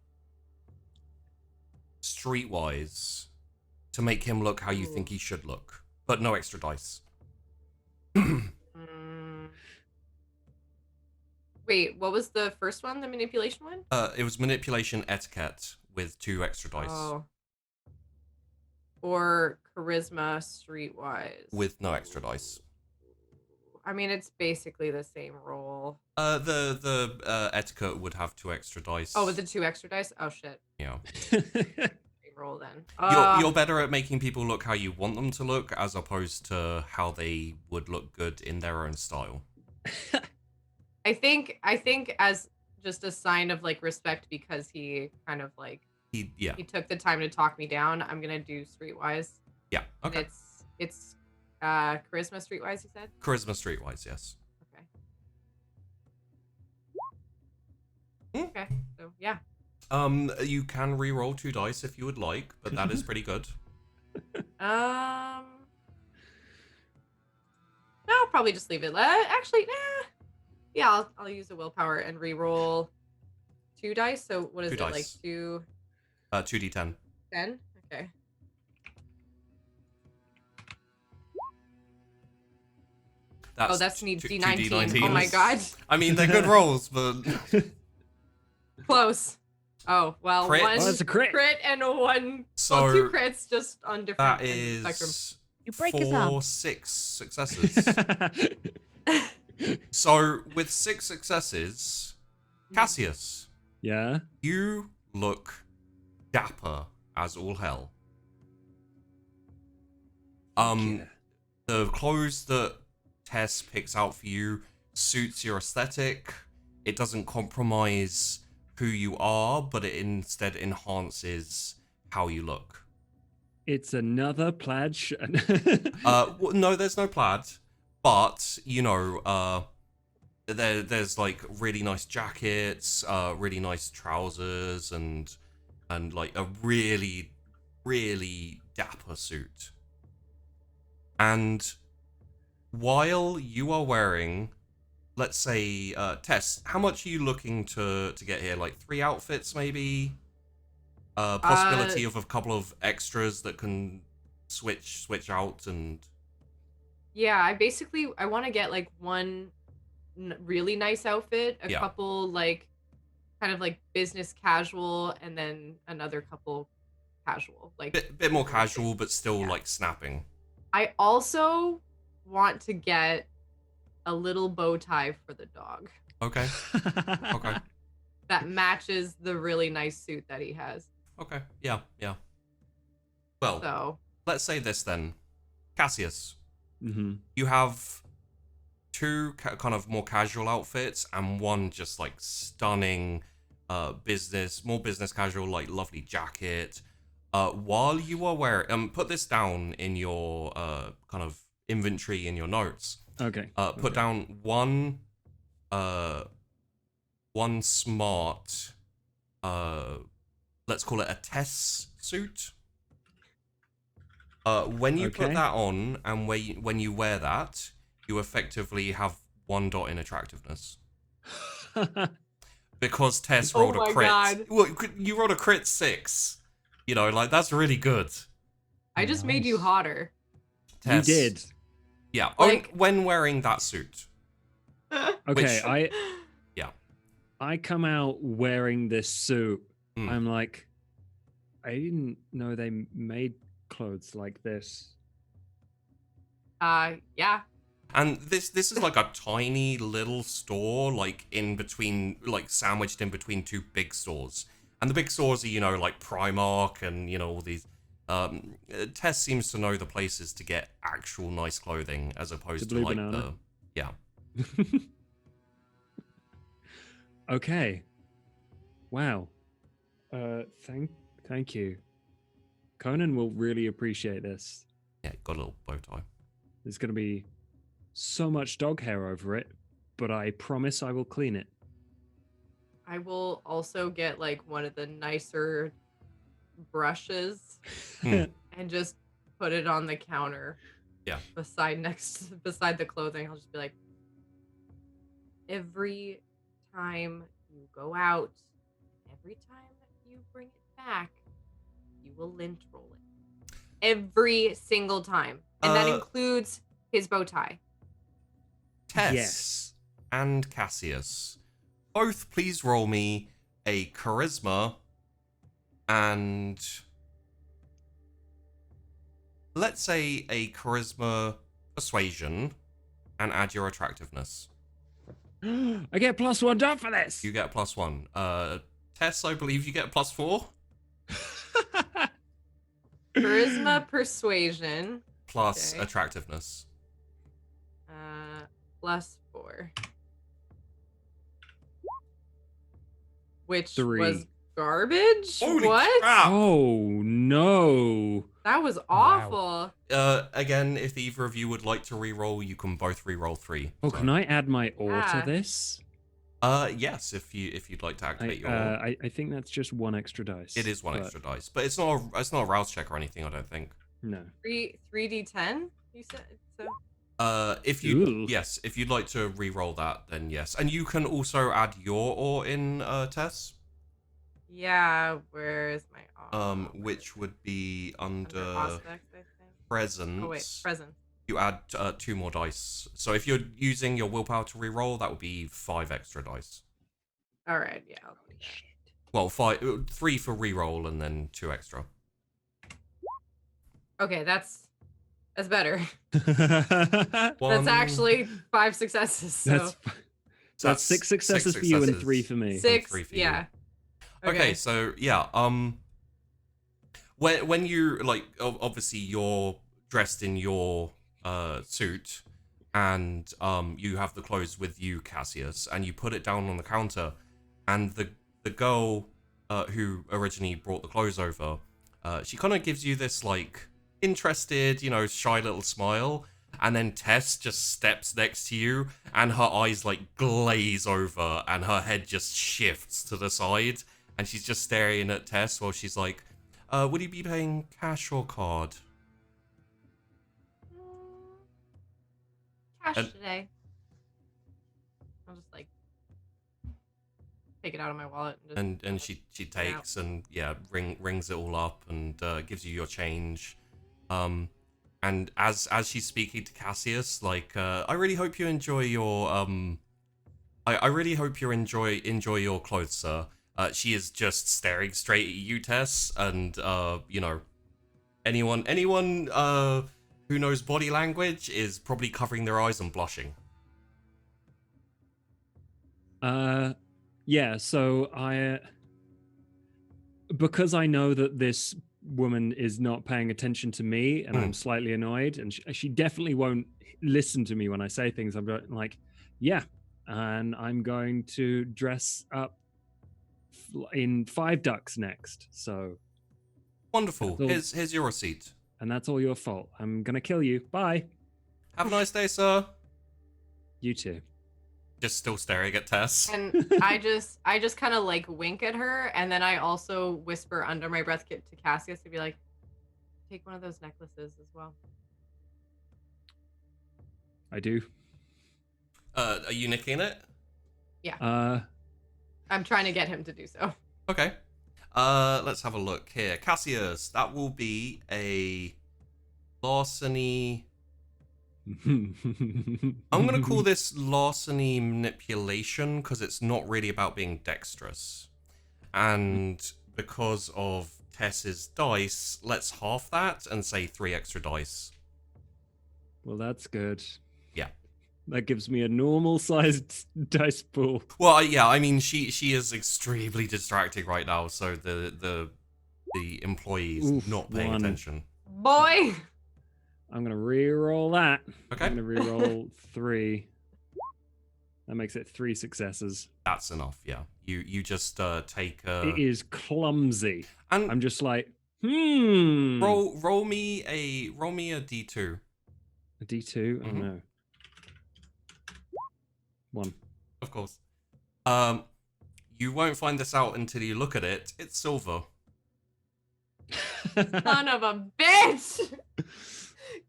streetwise to make him look how you think he should look, but no extra dice. Wait, what was the first one? The manipulation one? It was manipulation etiquette with 2 extra dice. Oh. Or charisma streetwise. With no extra dice. I mean, it's basically the same roll. The etiquette would have 2 extra dice. Oh, with the 2 extra dice? Oh shit. Yeah. Roll then. You're better at making people look how you want them to look, as opposed to how they would look good in their own style. I think as just a sign of like respect, because he kind of like he took the time to talk me down, I'm gonna do streetwise. Yeah. Okay. And it's charisma streetwise, you said? Charisma streetwise, yes. Okay. Okay. So yeah. You can re-roll 2 dice if you would like, but that is pretty good. No, I'll probably just leave it. Actually, nah. Yeah, I'll use a willpower and re-roll 2 dice. So what is 2 it dice. like 2? 2d10. 10. Okay. That's needs D19. 2d19s. Oh my god. I mean, they're good rolls, but Close. Oh well, crit? one that's a crit. and 1. So 2 crits just on different that ends of the spectrum. is You break his arm. 6 successes. So with 6 successes, Cassius, Yeah. you look dapper as all hell. Yeah. The clothes that Tess picks out for you suits your aesthetic. It doesn't compromise who you are, but it instead enhances how you look. It's another plaid No, there's no plaid, but there's like really nice jackets, really nice trousers, and like a really, really dapper suit. And while you are wearing, let's say, Tess, how much are you looking to get here? Like 3 outfits, maybe? Possibility of a couple of extras that can switch out and. Yeah, I want to get like one really nice outfit, a couple like kind of like business casual, and then another couple casual, like bit more casual, but still like snapping. I also want to get a little bow tie for the dog. Okay. Okay. That matches the really nice suit that he has. Okay. Yeah. Well, let's say this then, Cassius. Mm-hmm. You have two kind of more casual outfits and one just like stunning more business casual, like lovely jacket. While you are wearing, put this down in your kind of inventory in your notes. Okay. Put down one smart, let's call it a Tess suit. When you put that on and when you wear that, you effectively have 1 dot in attractiveness. Because Tess rolled a crit. God. Well, you rolled a crit 6. You know, like that's really good. I just made you hotter. Tess, you did. Yeah, Like... when wearing that suit. Okay, Yeah. I come out wearing this suit. I'm like, I didn't know they made clothes like this. Yeah. And this is like a tiny little store, like in between, like sandwiched in between 2 big stores. And the big stores are, you know, like Primark and, you know, all these. Tess seems to know the places to get actual nice clothing as opposed to like banana. Yeah. Okay. Wow. Thank you. Conan will really appreciate this. Yeah, got a little bow tie. There's going to be so much dog hair over it, but I promise I will clean it. I will also get like one of the nicer brushes and just put it on the counter. Yeah. Beside the clothing. I'll just be like, every time you go out, every time you bring it back, you will lint roll it. Every single time. And that includes his bow tie. Tess and Cassius, both please roll me a charisma and let's say a charisma persuasion and add your attractiveness. I get +1 dot for this. You get +1. Tess, I believe you get +4. Charisma, persuasion. Plus attractiveness. +4. Which 3. was garbage? Holy what? crap! Oh no. That was awful. Again, if either of you would like to re-roll, you can both re-roll 3. Oh, can I add my ore to this? Yes, if you'd like to activate your. I think that's just 1 extra dice. It is 1 extra dice, but it's not a rouse check or anything. I don't think. No. 3d10. You said so. If you'd like to re-roll that, then yes, and you can also add your ore in, Tess. Yeah, where is my which would be under aspects, I think. presence. Oh wait, presence. You add 2 more dice. So if you're using your willpower to re-roll, that would be 5 extra dice. All right, yeah, I'll do that. Well, 3 for re-roll and then 2 extra. Okay, that's better. One, That's actually 5 successes. So that's 6 successes for you and 3 for me. 6, 3 for yeah. you. Okay, so yeah, when you like, obviously you're dressed in your suit, and you have the clothes with you, Cassius, and you put it down on the counter, and the girl who originally brought the clothes over, she kind of gives you this like interested, you know, shy little smile, and then Tess just steps next to you, and her eyes like glaze over, and her head just shifts to the side, and she's just staring at Tess while she's like, would you be paying cash or card? Cash today. I'll just like take it out of my wallet and she takes and rings it all up and gives you your change. And as she's speaking to Cassius, like, I really hope you enjoy your I really hope you enjoy your clothes, sir. She is just staring straight at you, Tess, and you know, anyone who knows body language is probably covering their eyes and blushing. Yeah, so because I know that this woman is not paying attention to me, and I'm slightly annoyed, and she definitely won't listen to me when I say things. I'm like, yeah, and I'm going to dress up in 5 ducks next. So wonderful. Here's your receipt. And that's all your fault. I'm gonna kill you. Bye. Have a nice day, sir. You too. Just still staring at Tess. And I just kind of like wink at her, and then I also whisper under my breath to Cassius to be like, take one of those necklaces as well. I do. Are you nicking it? Yeah. I'm trying to get him to do so. Okay. Let's have a look here. Cassius, that will be a larceny. I'm going to call this larceny manipulation because it's not really about being dexterous. And because of Tess's dice, let's half that and say 3 extra dice. Well, that's good. Yeah. That gives me a normal sized dice pool. Well, yeah, I mean, she is extremely distracting right now, so the employee's not paying attention. Boy! I'm gonna re-roll that. Okay. I'm gonna re-roll 3. That makes it 3 successes. That's enough. Yeah. You just take. It is clumsy. And I'm just like, roll me a d2. A D2. Mm-hmm. Oh no. 1. Of course. You won't find this out until you look at it. It's silver. Son of a bitch!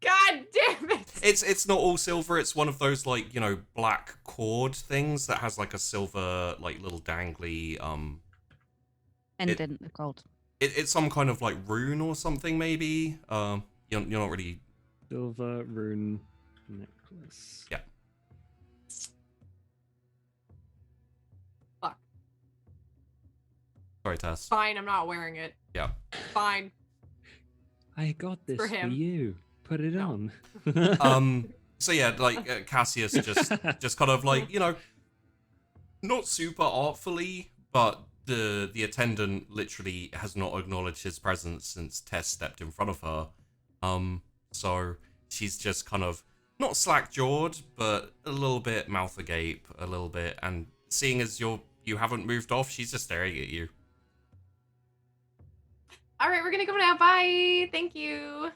God damn it! It's not all silver. It's one of those, like, you know, black cord things that has like a silver, like, little dangly Pendant, they're called. It's some kind of like rune or something, maybe. You're not really. Silver rune necklace. Yeah. Fuck. Sorry, Tess. Fine, I'm not wearing it. Yeah. Fine. I got this For for him. you. Put it on. So yeah, like Cassius just kind of like, you know, not super artfully, but the attendant literally has not acknowledged his presence since Tess stepped in front of her. So she's just kind of not slack-jawed, but a little bit mouth agape, a little bit, and seeing as you haven't moved off, she's just staring at you. All right, we're gonna go now. Bye. Thank you.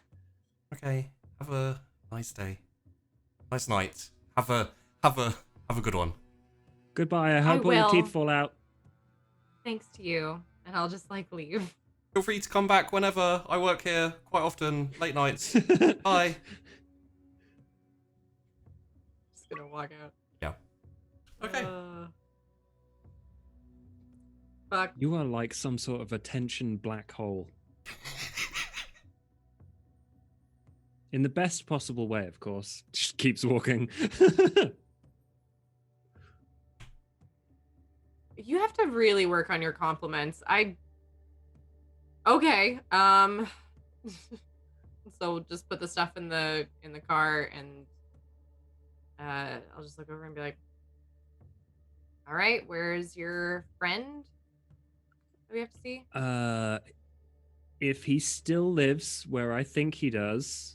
Okay, have a nice day. Nice night. Have a good one. Goodbye. I hope all your will. teeth fall out. Thanks to you. And I'll just like leave. Feel free to come back whenever. I work here quite often, late nights. Bye. Just gonna walk out. Yeah. Okay. Fuck. You are like some sort of attention black hole. In the best possible way, of course. Just keeps walking. You have to really work on your compliments. Okay. So just put the stuff in the car, and I'll just look over and be like, all right, where's your friend that we have to see? If he still lives where I think he does,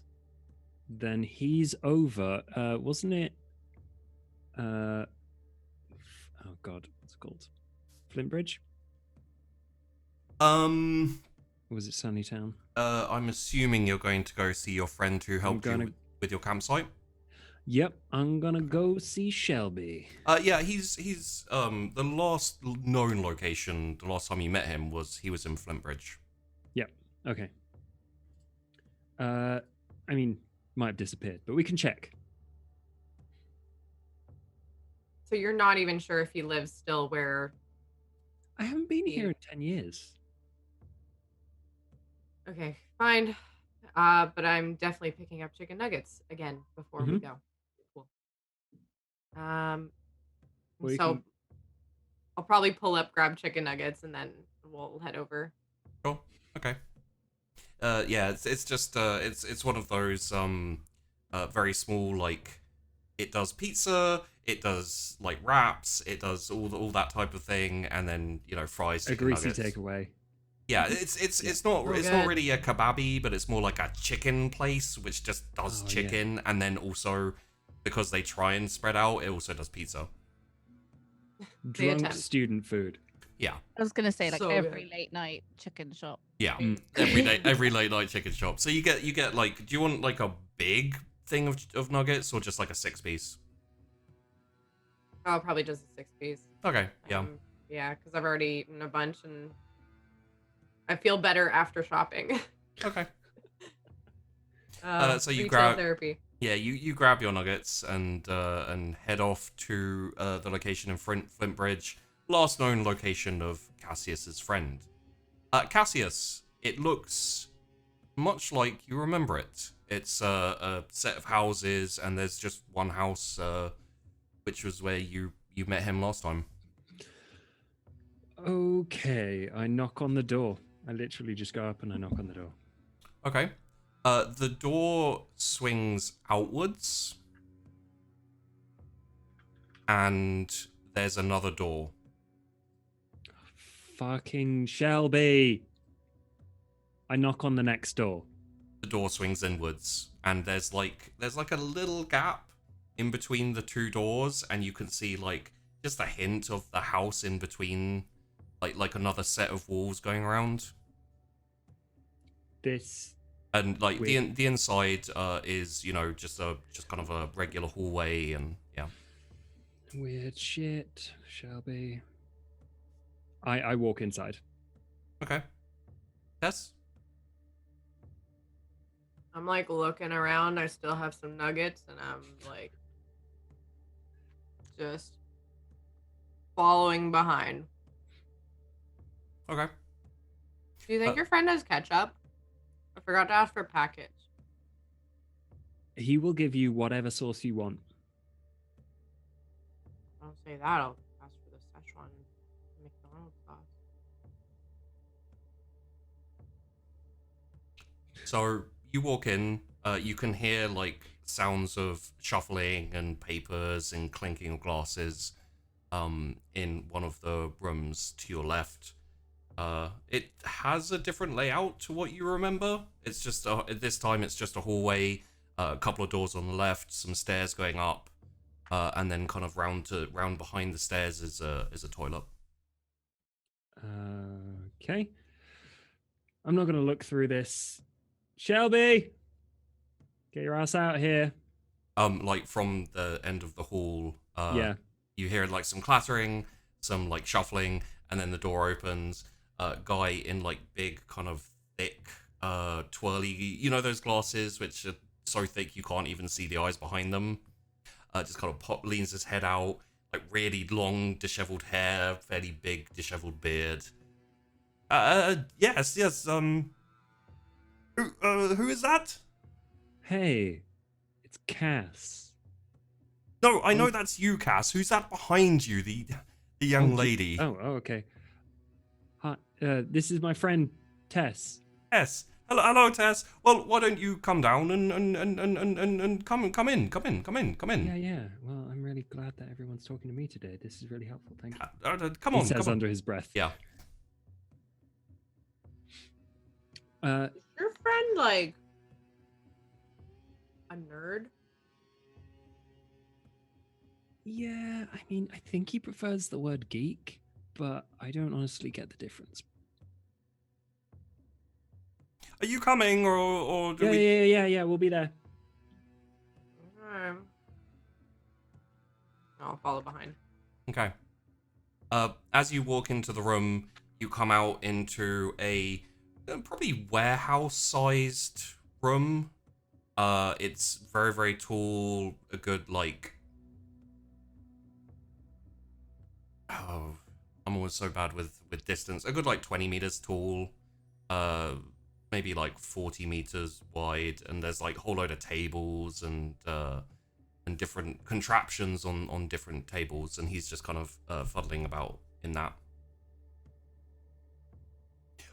then he's over. Wasn't it? Oh God, what's it called? Flintbridge? Or was it Sunnytown? I'm assuming you're going to go see your friend who helped you with your campsite. Yep, I'm gonna go see Shelby. Yeah, he's the last known location. The last time you met him he was in Flintbridge. Yep. Okay. I mean, might have disappeared, but we can check. So you're not even sure if he lives still where? I haven't been here in 10 years. Okay, fine. But I'm definitely picking up chicken nuggets again before we go. Cool. Well, you So can- I'll probably pull up, grab chicken nuggets, and then we'll head over. Cool. Okay. Yeah, it's just it's one of those very small, like, it does pizza, it does like wraps, it does all that type of thing, and then, you know, fries, a chicken greasy nuggets. takeaway. Yeah, it's not Real it's not good. really a kebabi, but it's more like a chicken place which just does Oh, chicken, and then also because they try and spread out, it also does pizza. Drunk attempt. student food. Yeah, I was gonna say like So every good. late night chicken shop. yeah. Mm. Every late night chicken shop. So you get like, do you want like a big thing of nuggets or just like a 6-piece? Oh, probably just a 6-piece. Okay, yeah. Yeah, because I've already eaten a bunch and I feel better after shopping. Okay. So you retail grab therapy. Yeah, you grab your nuggets and head off to the location in Flintbridge, last known location of Cassius's friend. Cassius, it looks much like you remember it. It's a set of houses, and there's just one house, which was where you met him last time. Okay, I knock on the door. I literally just go up and I knock on the door. Okay. The door swings outwards, and there's another door. Fucking Shelby. I knock on the next door. The door swings inwards, and there's like a little gap in between the two doors, and you can see like just a hint of the house in between, like another set of walls going around. This And like Weird. the inside is, you know, just kind of a regular hallway, and yeah. weird shit, Shelby. I walk inside. Okay. Tess? I'm like looking around. I still have some nuggets, and I'm like just following behind. Okay. Do you think your friend has ketchup? I forgot to ask for package. He will give you whatever sauce you want. Don't say that. I'll ask for the Szechuan McDonald's sauce. So you walk in, you can hear like sounds of shuffling and papers and clinking of glasses in one of the rooms to your left. It has a different layout to what you remember. It's just this time it's just a hallway, a couple of doors on the left, some stairs going up, and then kind of round behind the stairs is a toilet. Okay. I'm not going to look through this. Shelby! Get your ass out here. Like from the end of the hall, Yeah. you hear like some clattering, some like shuffling, and then the door opens. Guy in like big kind of thick, twirly, you know, those glasses which are so thick you can't even see the eyes behind them. Just kind of leans his head out, like really long disheveled hair, fairly big disheveled beard. Yes. Who is that? Hey, it's Cass. No, I know that's you, Cass. Who's that behind you? The young lady. Oh, okay. Hi, this is my friend Tess. Tess. Hello, Tess. Well, why don't you come down and come in. Yeah. Well, I'm really glad that everyone's talking to me today. This is really helpful. Thank you. Come on. He says come on. under his breath. Yeah. Your friend like a nerd? Yeah, I mean, I think he prefers the word geek, but I don't honestly get the difference. Are you coming, or do we? Yeah, we'll be there. I'll follow behind. Okay. As you walk into the room, you come out into a probably warehouse-sized room. It's very, very tall. A good like. Oh, I'm always so bad with distance. A good like 20 meters tall. maybe like 40 meters wide, and there's like a whole load of tables and different contraptions on different tables, and he's just kind of fuddling about in that.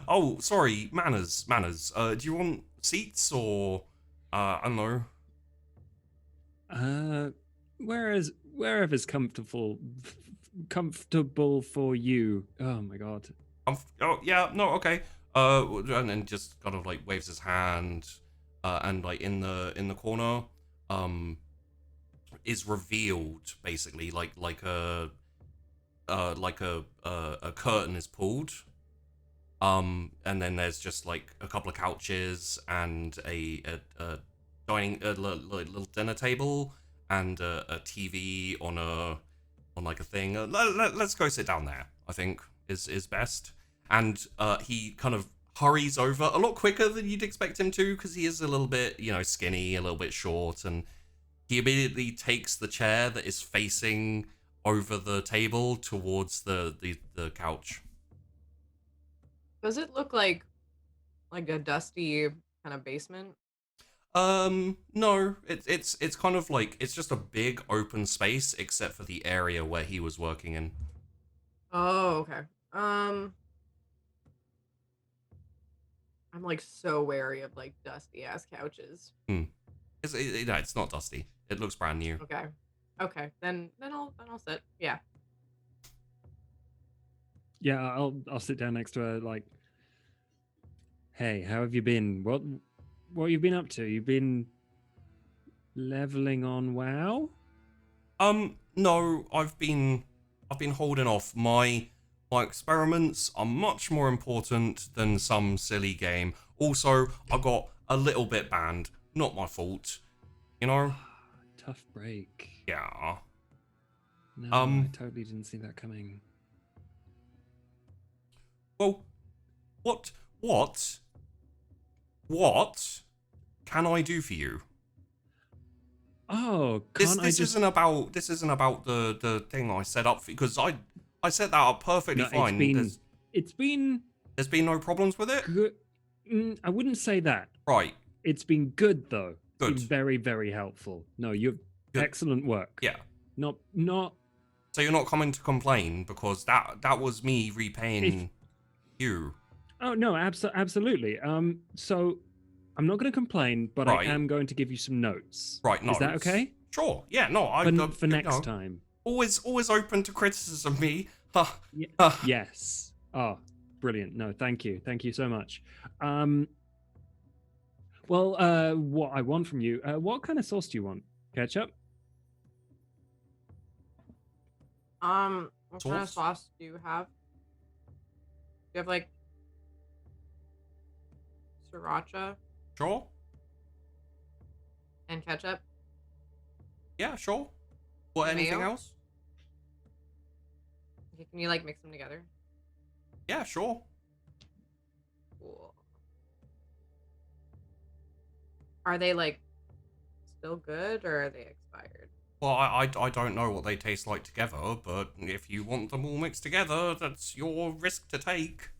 Oh, sorry, manners. Do you want seats or I don't know? Wherever's comfortable for you. Oh my god. Oh yeah, no, okay. And then just kind of like waves his hand, and like in the corner, is revealed basically like a curtain is pulled. And then there's just like a couple of couches and a little dinner table and a TV on like a thing. Let's go sit down there, I think is best. And he kind of hurries over a lot quicker than you'd expect him to, because he is a little bit, skinny, a little bit short, and he immediately takes the chair that is facing over the table towards the couch. Does it look like a dusty kind of basement? No, it's kind of like, it's just a big open space except for the area where he was working in. Oh, okay. I'm like so wary of like dusty ass couches. It's not dusty. It looks brand new. Okay. Then I'll sit. Yeah. Yeah, I'll sit down next to her. Like, hey, how have you been? What have you been up to? You've been leveling on WoW? No, I've been holding off. My experiments are much more important than some silly game. Also, I got a little bit banned. Not my fault. Tough break. Yeah. No, I totally didn't see that coming. Well, what can I do for you? Oh, this isn't about the thing I set up for you, because I set that up perfectly fine. There's been no problems with it. Good. I wouldn't say that. Right. It's been good though. Good. It's been very, very helpful. No, you've excellent work. Yeah. Not. So you're not coming to complain, because that was me repaying you. Oh no, absolutely. So I'm not going to complain, but right. I am going to give you some notes. Right. No. Is that okay? Sure. Yeah. No. For next time. Always open to criticism, me. Yes. Oh, brilliant. No, thank you so much. Well, what I want from you, what kind of sauce do you want? Ketchup? What kind of sauce do you have? Do you have like sriracha? Sure. And ketchup? Yeah, sure. What, anything else? Okay, can you like mix them together? Yeah, sure. Cool. Are they like still good, or are they expired? Well, I don't know what they taste like together, but if you want them all mixed together, that's your risk to take.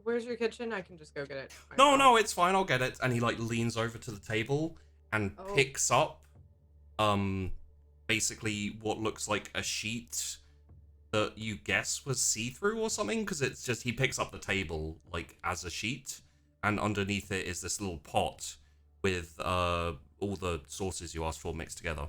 Where's your kitchen? I can just go get it. No, it's fine. I'll get it. And he like leans over to the table and picks up, basically what looks like a sheet that you guess was see-through or something, because it's just, he picks up the table like as a sheet, and underneath it is this little pot with all the sauces you asked for mixed together.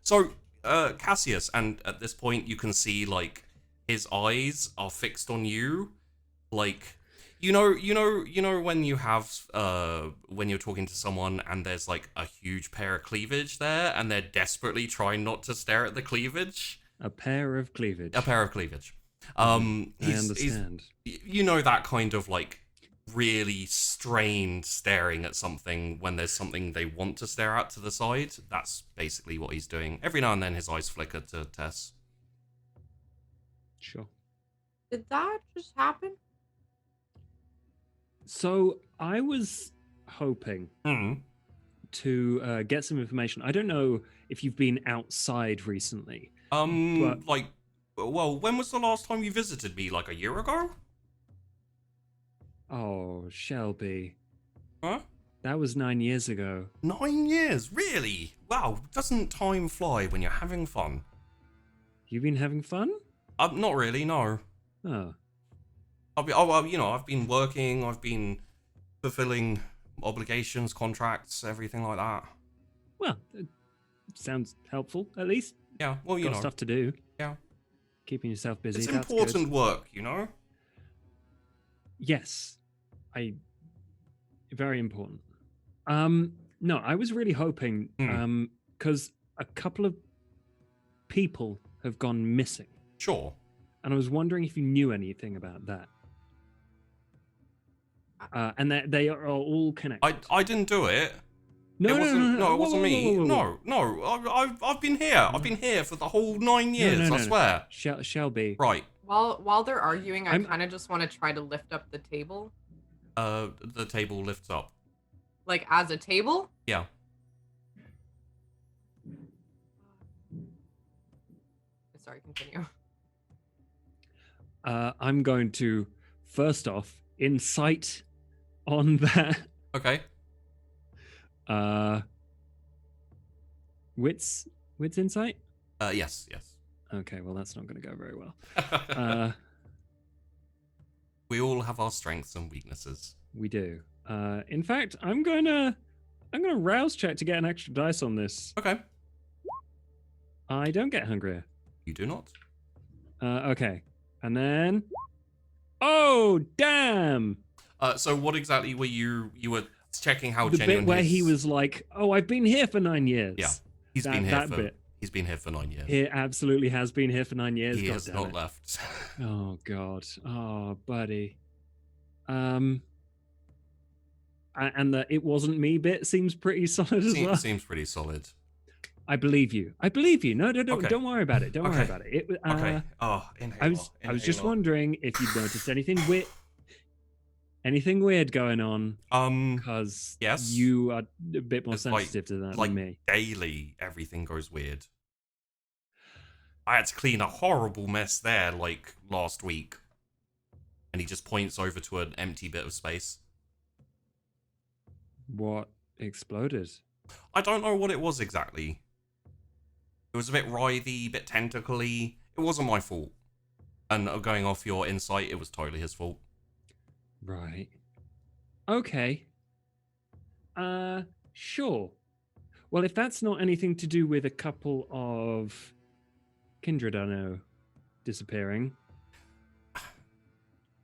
So Cassius, and at this point you can see like his eyes are fixed on you, like you know when you have when you're talking to someone and there's like a huge pair of cleavage there, and they're desperately trying not to stare at the cleavage. A pair of cleavage. I understand. That kind of like really strained staring at something when there's something they want to stare at to the side. That's basically what he's doing. Every now and then his eyes flicker to Tess. Sure. Did that just happen? So I was hoping to get some information. I don't know if you've been outside recently. Like Well, when was the last time you visited me? Like a year ago? Oh, Shelby. Huh? That was 9 years ago. 9 years? Really? Wow, doesn't time fly when you're having fun? You been having fun? Not really, no. Oh. I've been working, I've been fulfilling obligations, contracts, everything like that. Well, it sounds helpful, at least. Yeah, well, you Got know. stuff to do. Yeah. Keeping yourself busy. It's That's important good. work, you know? Yes. Very important. No, I was really hoping, because a couple of people have gone missing. Sure. And I was wondering if you knew anything about that. And they are all connected. I didn't do it. No, it wasn't Whoa, me. whoa. No, I've been here. I've been here for the whole 9 years, No. I swear. Shelby. Right. While they're arguing, I kind of just want to try to lift up the table. The table lifts up. Like, as a table? Yeah. Sorry, continue. I'm going to, first off, insight on that. Okay. Wits insight? Yes. Okay, well, that's not going to go very well. We all have our strengths and weaknesses. We do. In fact, I'm gonna rouse check to get an extra dice on this. Okay. I don't get hungrier. You do not? Okay. And then, oh damn! So what exactly were you were checking how The genuine bit where his... he was like, "Oh, I've been here for 9 years." Yeah, he's been here for 9 years. He absolutely has been here for 9 years. He God has damn not it. left. Oh god. Oh, buddy. And the "it wasn't me" bit seems pretty solid as well. Seems pretty solid. I believe you. No, Okay. don't worry about it. Don't worry about it. Okay. Inhaler. I was just wondering if you'd noticed anything weird going on. Because yes. you are a bit more It's sensitive to that than me. Daily, everything goes weird. I had to clean a horrible mess there, like, last week. And he just points over to an empty bit of space. What exploded? I don't know what it was exactly. It was a bit writhy, a bit tentacly. It wasn't my fault. And going off your insight, it was totally his fault. Right. Okay. Sure. Well, if that's not anything to do with a couple of Kindred I know disappearing.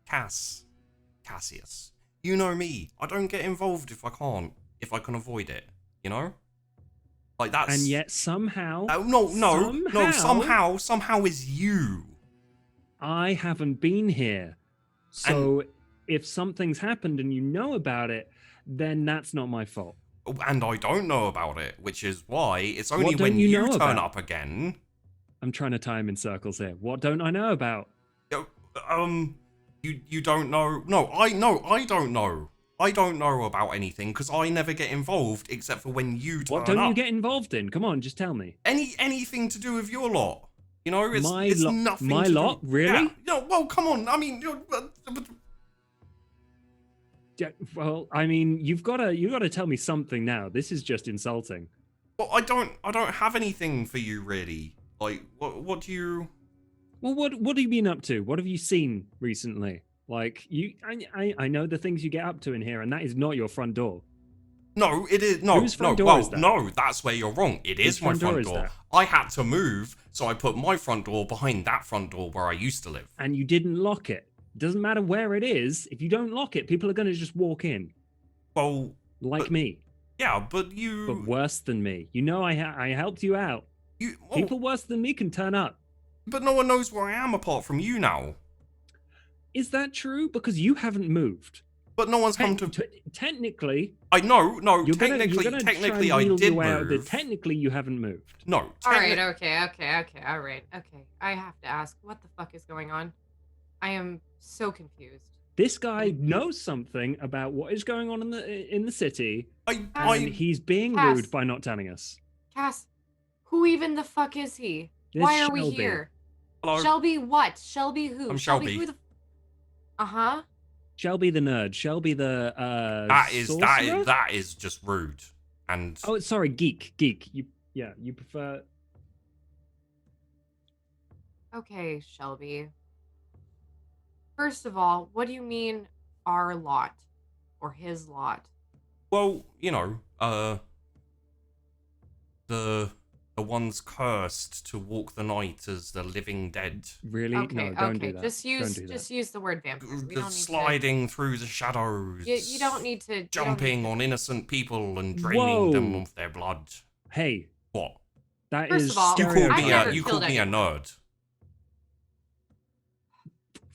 Cassius. You know me. I don't get involved if I can avoid it. You know? Like that's... And yet somehow... Somehow is you. I haven't been here. So if something's happened and you know about it, then that's not my fault. And I don't know about it, which is why it's only What don't when you you know turn about? up again. I'm trying to tie him in circles here. What don't I know about? You don't know. No, I don't know. I don't know about anything because I never get involved except for when you turn What don't up. you get involved in? Come on, just tell me. Anything to do with your lot. You know, it's nothing. My to lot? do... Really? Yeah. No, well, come on. I mean, Yeah, well, I mean, you gotta tell me something now. This is just insulting. well, I don't have anything for you really. Like, what do you? Well, what have you been up to? What have you seen recently? Like, I know the things you get up to in here, and that is not your front door. No, it is no. Whose front door is that? No, that's where you're wrong. It is my front is door. that? I had to move, so I put my front door behind that front door where I used to live. And you didn't lock it. Doesn't matter where it is. If you don't lock it, people are going to just walk in. Well, like me. Yeah, but you. But worse than me. You know, I helped you out. People worse than me can turn up. But no one knows where I am apart from you now. Is that true? Because you haven't moved. But no one's come to. Technically. I know. No. You're technically, gonna technically, I did move. Technically, you haven't moved. No. All right. Okay. All right. Okay. I have to ask, what the fuck is going on? I am so confused. This guy knows something about what is going on in the city, and he's being rude by not telling us. Cass, who even the fuck is he? This Why are we Shelby. here? Hello. Shelby what? Shelby who? I'm Shelby. Who the... Uh-huh. Shelby the nerd. Shelby the sorcerer? that is just rude. And Oh, sorry, geek. You prefer. Okay, Shelby. First of all, what do you mean our lot? Or his lot? well, the ones cursed to walk the night as the living dead. Really? Okay, No, don't okay. do that. Just use the word vampire. We The don't need sliding through the shadows. You don't need to Jumping on innocent people and draining them Whoa. of their blood. Hey, What? that First is of all, You I've called me never a you killed called me a anyone. nerd.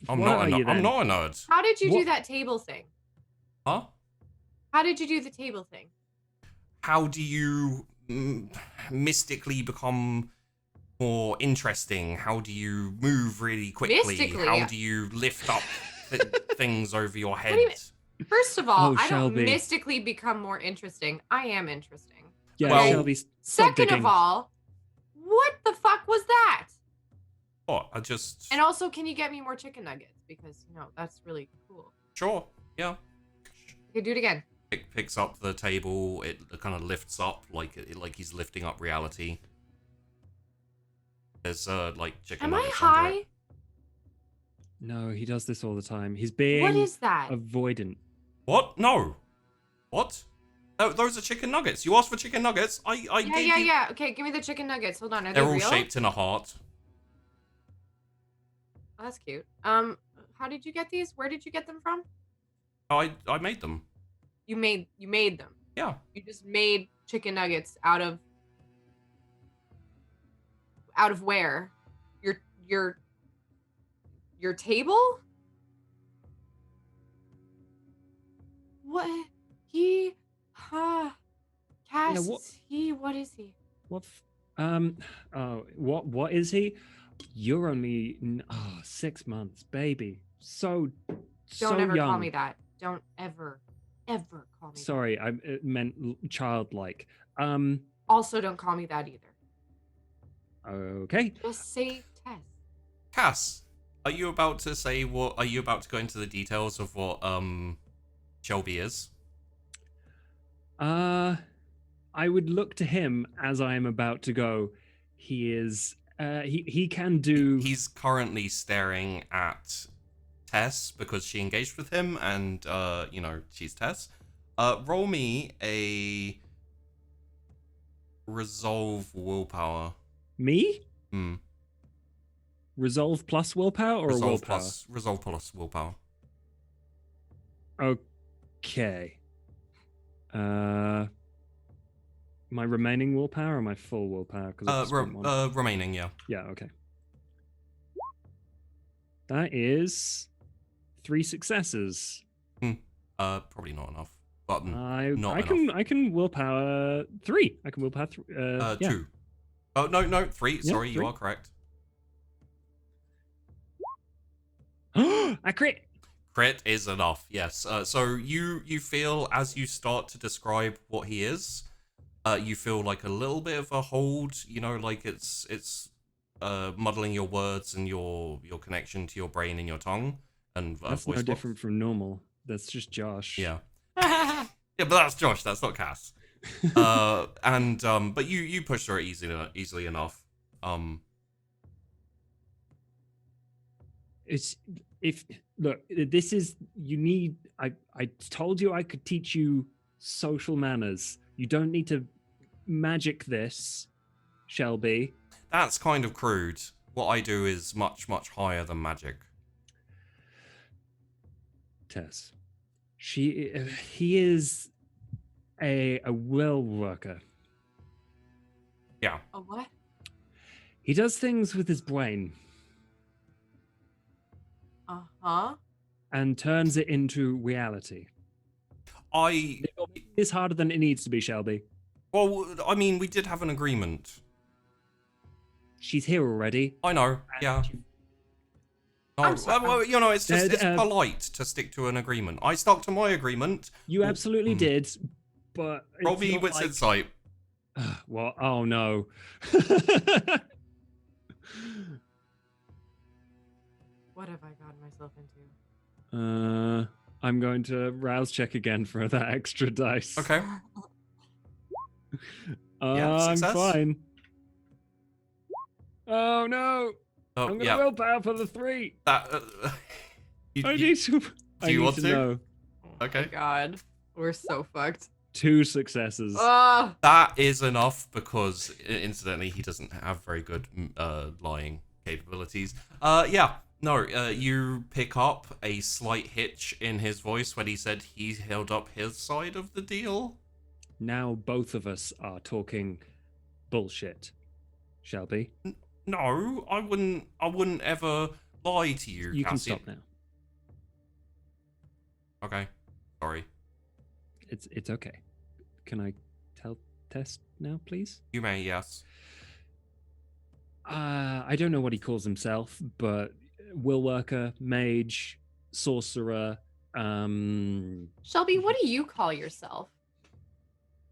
I'm What not are a you nerd. I'm then? not a nerd. How did you do What- that table thing? Huh? How did you do the table thing? How do you mystically become more interesting? How do you move really quickly? Mystically? How do you lift up things over your do you mean? head? First of all, Oh, I don't Shelby. mystically become more interesting. I am interesting. Yeah, Well- Shelby. Stop Second digging. of all, what the fuck was that? What? I just And also, can you get me more chicken nuggets? Because, that's really cool. sure. Yeah. Okay, do it again. Picks up the table. It kind of lifts up like he's lifting up reality. There's like chicken Am I nuggets under high? it. No, he does this all the time. He's being What is that? avoidant. What? No. What? Oh, those are chicken nuggets. You asked for chicken nuggets. I gave you. Yeah. Okay, give me the chicken nuggets. Hold on. Are They're they all real? shaped in a heart. Oh, that's cute. How did you get these? Where did you get them from? I made them. You made them. Yeah. You just made chicken nuggets out of where? Your table? What? Cass, what- what is he? What? What is he? You're only 6 months, baby. So Don't ever young. call me that. Don't ever call me Sorry, I meant childlike. Also, don't call me that either. Okay. Just say Tess. Cass, are you about to say what? Are you about to go into the details of what Shelby is? I would look to him as I am about to go. He is. He can do. He's currently staring at Tess because she engaged with him, and she's Tess. Roll me a resolve willpower. Me? Hmm. Resolve plus willpower or Resolve willpower? resolve plus willpower. Okay. My remaining willpower or my full willpower? Remaining, yeah. Yeah, okay. That is 3 successes. Probably not enough. But I not can willpower 3. I can willpower 3. Yeah. 2. Oh no, 3. Yeah, Sorry, 3. you are correct. I crit. Crit is enough. Yes. So you feel as you start to describe what he is, you feel like a little bit of a hold. Like it's muddling your words and your connection to your brain and your tongue and That's voice no box. different from normal. That's just Josh. Yeah. Yeah, but that's Josh. That's not Cass. But you push through it easily enough. It's this is you need. I told you I could teach you social manners. You don't need to magic this, Shelby. That's kind of crude. What I do is much, much higher than magic. Tess. He is a will worker. Yeah. A what? He does things with his brain Uh-huh. and turns it into reality. It's harder than it needs to be, Shelby. Well, I mean, we did have an agreement. She's here already. I know. Yeah. I'm Oh, sorry. well, it's just it's Dead, polite to stick to an agreement. I stuck to my agreement. You absolutely did, but Roll it's me not wits like... insight. What? Oh no. What have I gotten myself into? I'm going to rouse check again for that extra dice. Okay. Yeah, I'm success. fine. Oh no! Oh, I'm gonna yeah. willpower for the 3. That. I need to. I you need want to to? know. Oh Okay. my god. We're so fucked. 2 successes. Oh, That is enough because, incidentally, he doesn't have very good lying capabilities. Yeah. No, you pick up a slight hitch in his voice when he said he held up his side of the deal. Now both of us are talking bullshit. Shelby, No, I wouldn't ever lie to you, you can Cassius. stop now. Okay. Sorry. It's okay. Can I tell Tess now, please? You may, yes. I don't know what he calls himself, but will worker, mage, sorcerer. Shelby, what do you call yourself?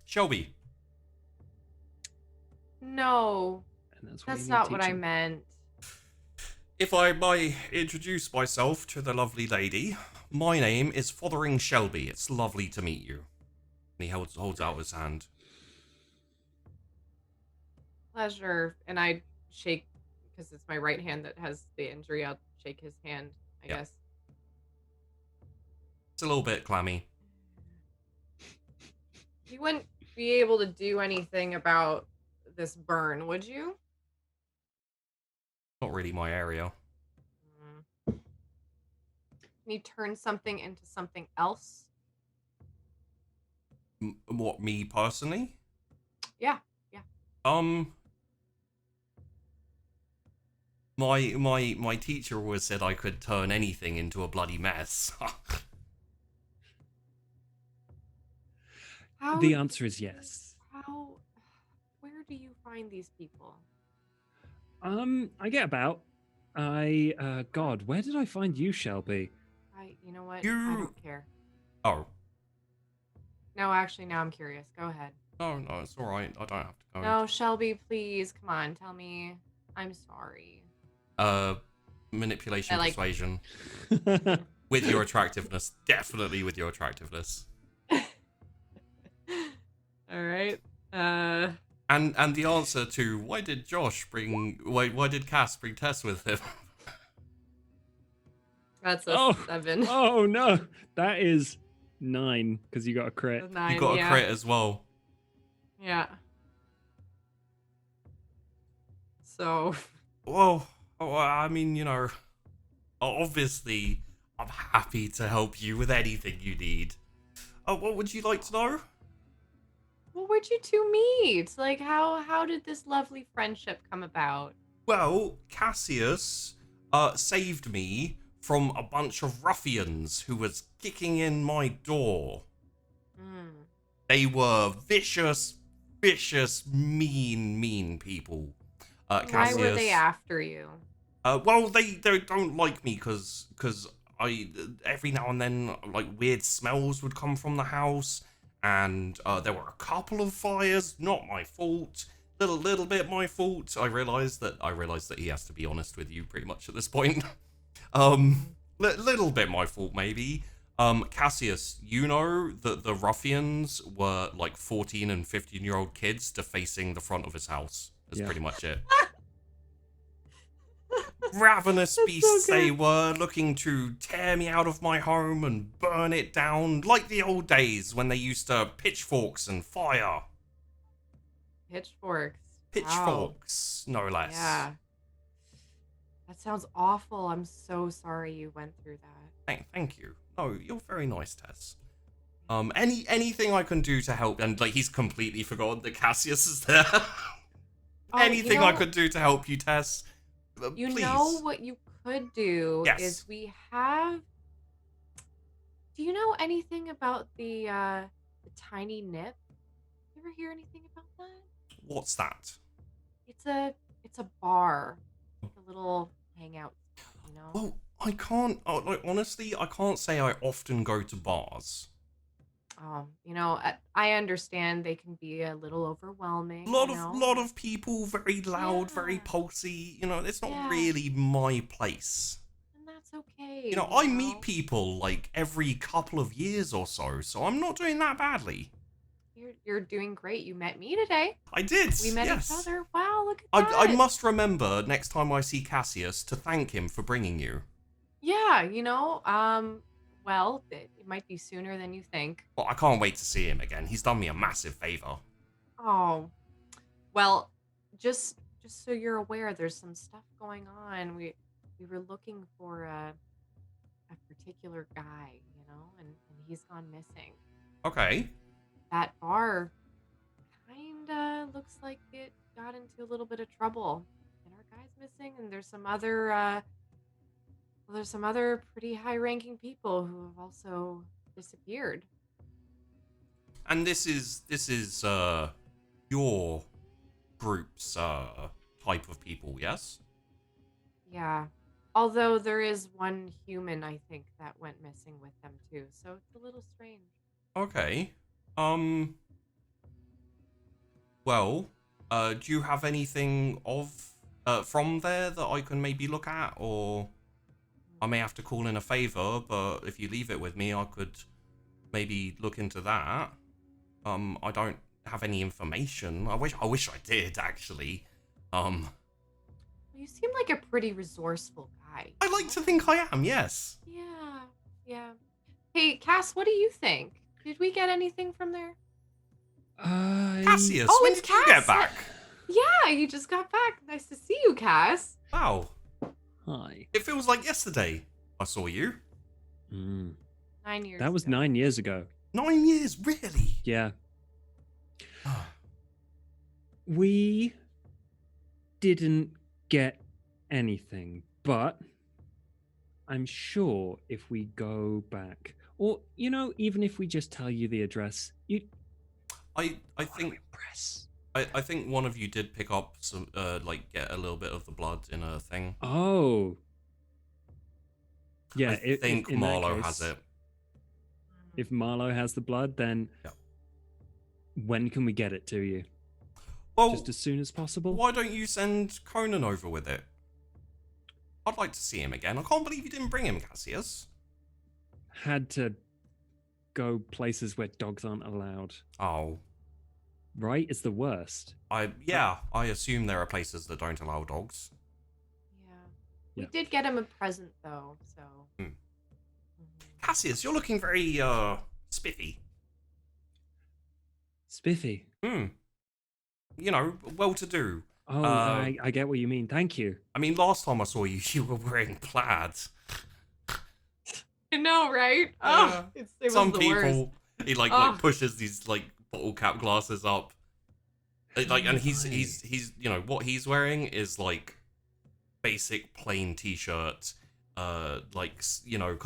Shelby. No, And that's not what I meant. meant. If I may introduce myself to the lovely lady, my name is Fothering Shelby. It's lovely to meet you. And he holds out his hand. Pleasure. And I shake, because it's my right hand that has the injury, I'll shake his hand, I Yeah. guess. It's a little bit clammy. You wouldn't be able to do anything about this burn, would you? Not really my area. Can you turn something into something else? What, me personally? Yeah. My teacher always said I could turn anything into a bloody mess. The answer is yes. Where do you find these people? I get about. God, where did I find you, Shelby? You know what? I You- don't care. Oh. No, actually, now I'm curious. Go ahead. No, it's alright. I don't have to go. No, Shelby, please, come on, tell me. I'm sorry. Manipulation, I like- persuasion. With your attractiveness. Definitely with your attractiveness. All right. And the answer to why did Cass bring Tess with him? That's a 7. Oh no, that is 9 because you got a crit. 9, You got yeah. a crit as well. Yeah. So. Well, I mean, you know, obviously, I'm happy to help you with anything you need. What would you like to know? Well, where'd you two meet? Like, how did this lovely friendship come about? Well, Cassius saved me from a bunch of ruffians who was kicking in my door. They were vicious, mean people. Why were they after you? Well, they don't like me because I every now and then like weird smells would come from the house, and there were a couple of fires. Not my fault. Little bit my fault. I realized that he has to be honest with you pretty much at this point. Little bit my fault maybe. Cassius, you know that the ruffians were like 14 and 15-year-old kids defacing the front of his house. That's pretty much it. Ravenous beasts so good. they were, looking to tear me out of my home and burn it down, like the old days when they used to pitchforks and fire. Pitchforks. Pitchforks, no less. Yeah. That sounds awful. I'm so sorry you went through that. Thank you. Oh, you're very nice, Tess. Anything I can do to help, and like he's completely forgotten that Cassius is there. Anything I could do to help you, Tess. You please. know what you could do Yes. is we have. Do you know anything about the tiny nip? You ever hear anything about that? What's that? It's a bar, like a little hangout. You know. Well, I can't. Like honestly, I can't say I often go to bars. You know, I understand they can be a little overwhelming. Lot of people, very loud, very Yeah. pulsy. You know, it's not Yeah. really my place. And That's okay. You know, I meet people like every couple of years or so I'm not doing that badly. You're doing great. You met me today. I did. We met yes. each other. Wow, look at that. I must remember next time I see Cassius to thank him for bringing you. Yeah, well, it might be sooner than you think. Well, I can't wait to see him again. He's done me a massive favor. Oh, well, just so you're aware, there's some stuff going on. We were looking for a particular guy, and he's gone missing. Okay. That bar kinda looks like it got into a little bit of trouble, and our guy's missing. And there's some other pretty high-ranking people who have also disappeared. And this is your group's type of people, yes? Yeah. Although there is one human, I think, that went missing with them too, so it's a little strange. Okay. Well, do you have anything from there that I can maybe look at, or I may have to call in a favor, but if you leave it with me, I could maybe look into that. I don't have any information. I wish I did, actually. You seem like a pretty resourceful guy. I like to think I am, yes. Yeah. Hey, Cass, what do you think? Did we get anything from there? Cassius, Oh, when it's did you get Cass. back? Yeah, you just got back. Nice to see you, Cass. Wow. Hi. It feels like yesterday I saw you. 9 years That was ago. 9 years ago. 9 years, really? Yeah. We didn't get anything, but I'm sure if we go back, or even if we just tell you the address, I think impress. I think one of you did pick up some get a little bit of the blood in a thing. Oh. Yeah, I think in that Marlowe case, has it. If Marlowe has the blood, then when can we get it to you? Well, Just as soon as possible? why don't you send Conan over with it? I'd like to see him again. I can't believe you didn't bring him, Cassius. Had to go places where dogs aren't allowed. Oh. Right? It's the worst. I assume there are places that don't allow dogs. We Yeah. did get him a present, though, so... Cassius, you're looking very, spiffy. Spiffy. Well-to-do. Oh, I get what you mean. Thank you. I mean, last time I saw you, you were wearing plaid. I know, right? Yeah. It was Some the people, worst. he like pushes these like bottle cap glasses up, and he's what he's wearing is like basic plain t-shirt, kind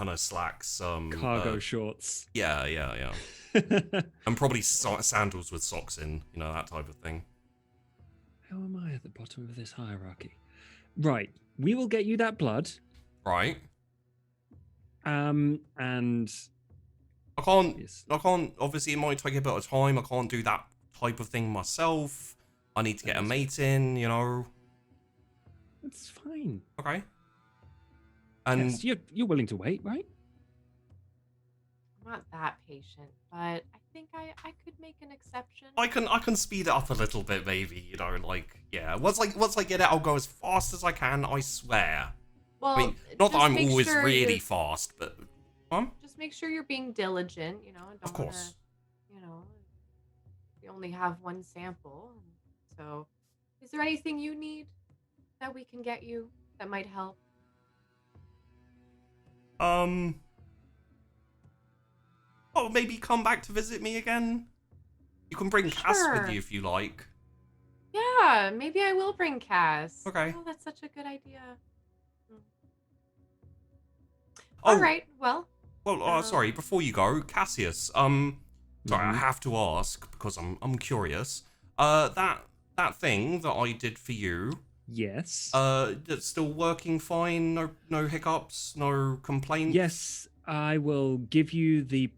of slacks, Cargo shorts. Yeah, and probably sandals with socks in, that type of thing. How am I at the bottom of this hierarchy? Right. We will get you that blood. Right. And I can't, obviously it might take a bit of time. I can't do that type of thing myself. I need to get a mate in, It's fine. Okay. And yes, you're willing to wait, right? I'm not that patient, but I think I could make an exception. I can speed it up a little bit, maybe, Once I get it, I'll go as fast as I can, I swear. Well, I mean, not that just I'm make always sure really you're- fast, but Just make sure you're being diligent, and don't Of course. we only have one sample. So, is there anything you need that we can get you that might help? Oh, maybe come back to visit me again. You can bring Cass with Sure. you if you like. Yeah, maybe I will bring Cass. Okay. Oh, that's such a good idea. Oh, All right. Well, sorry. Before you go, Cassius. Sorry, I Mhm. have to ask because I'm curious. That thing that I did for you. Yes. That's still working fine. No hiccups. No complaints. Yes, I will give you the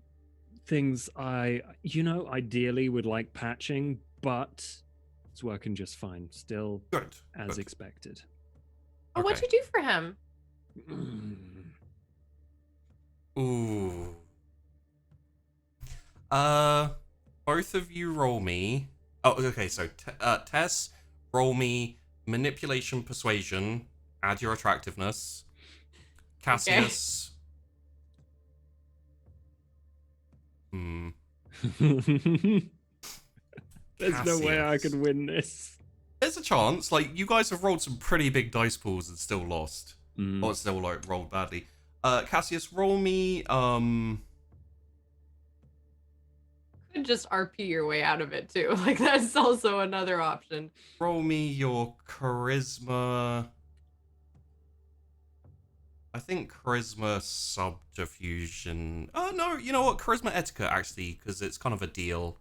things I ideally would like patching, but it's working just fine. Still Good. as good. expected. what'd Okay. you do for him? Ooh. Both of you roll me. Oh, okay. So, Tess, roll me manipulation, persuasion. Add your attractiveness. Cassius. Hmm. There's no way I could win this. There's a chance. Like, you guys have rolled some pretty big dice pools and still lost. Or still, like, rolled badly. Cassius, roll me, Could just RP your way out of it, too. Like, that's also another option. roll me your charisma. I think charisma subterfusion. Oh, no, you know what? Charisma etiquette, actually, because it's kind of a deal.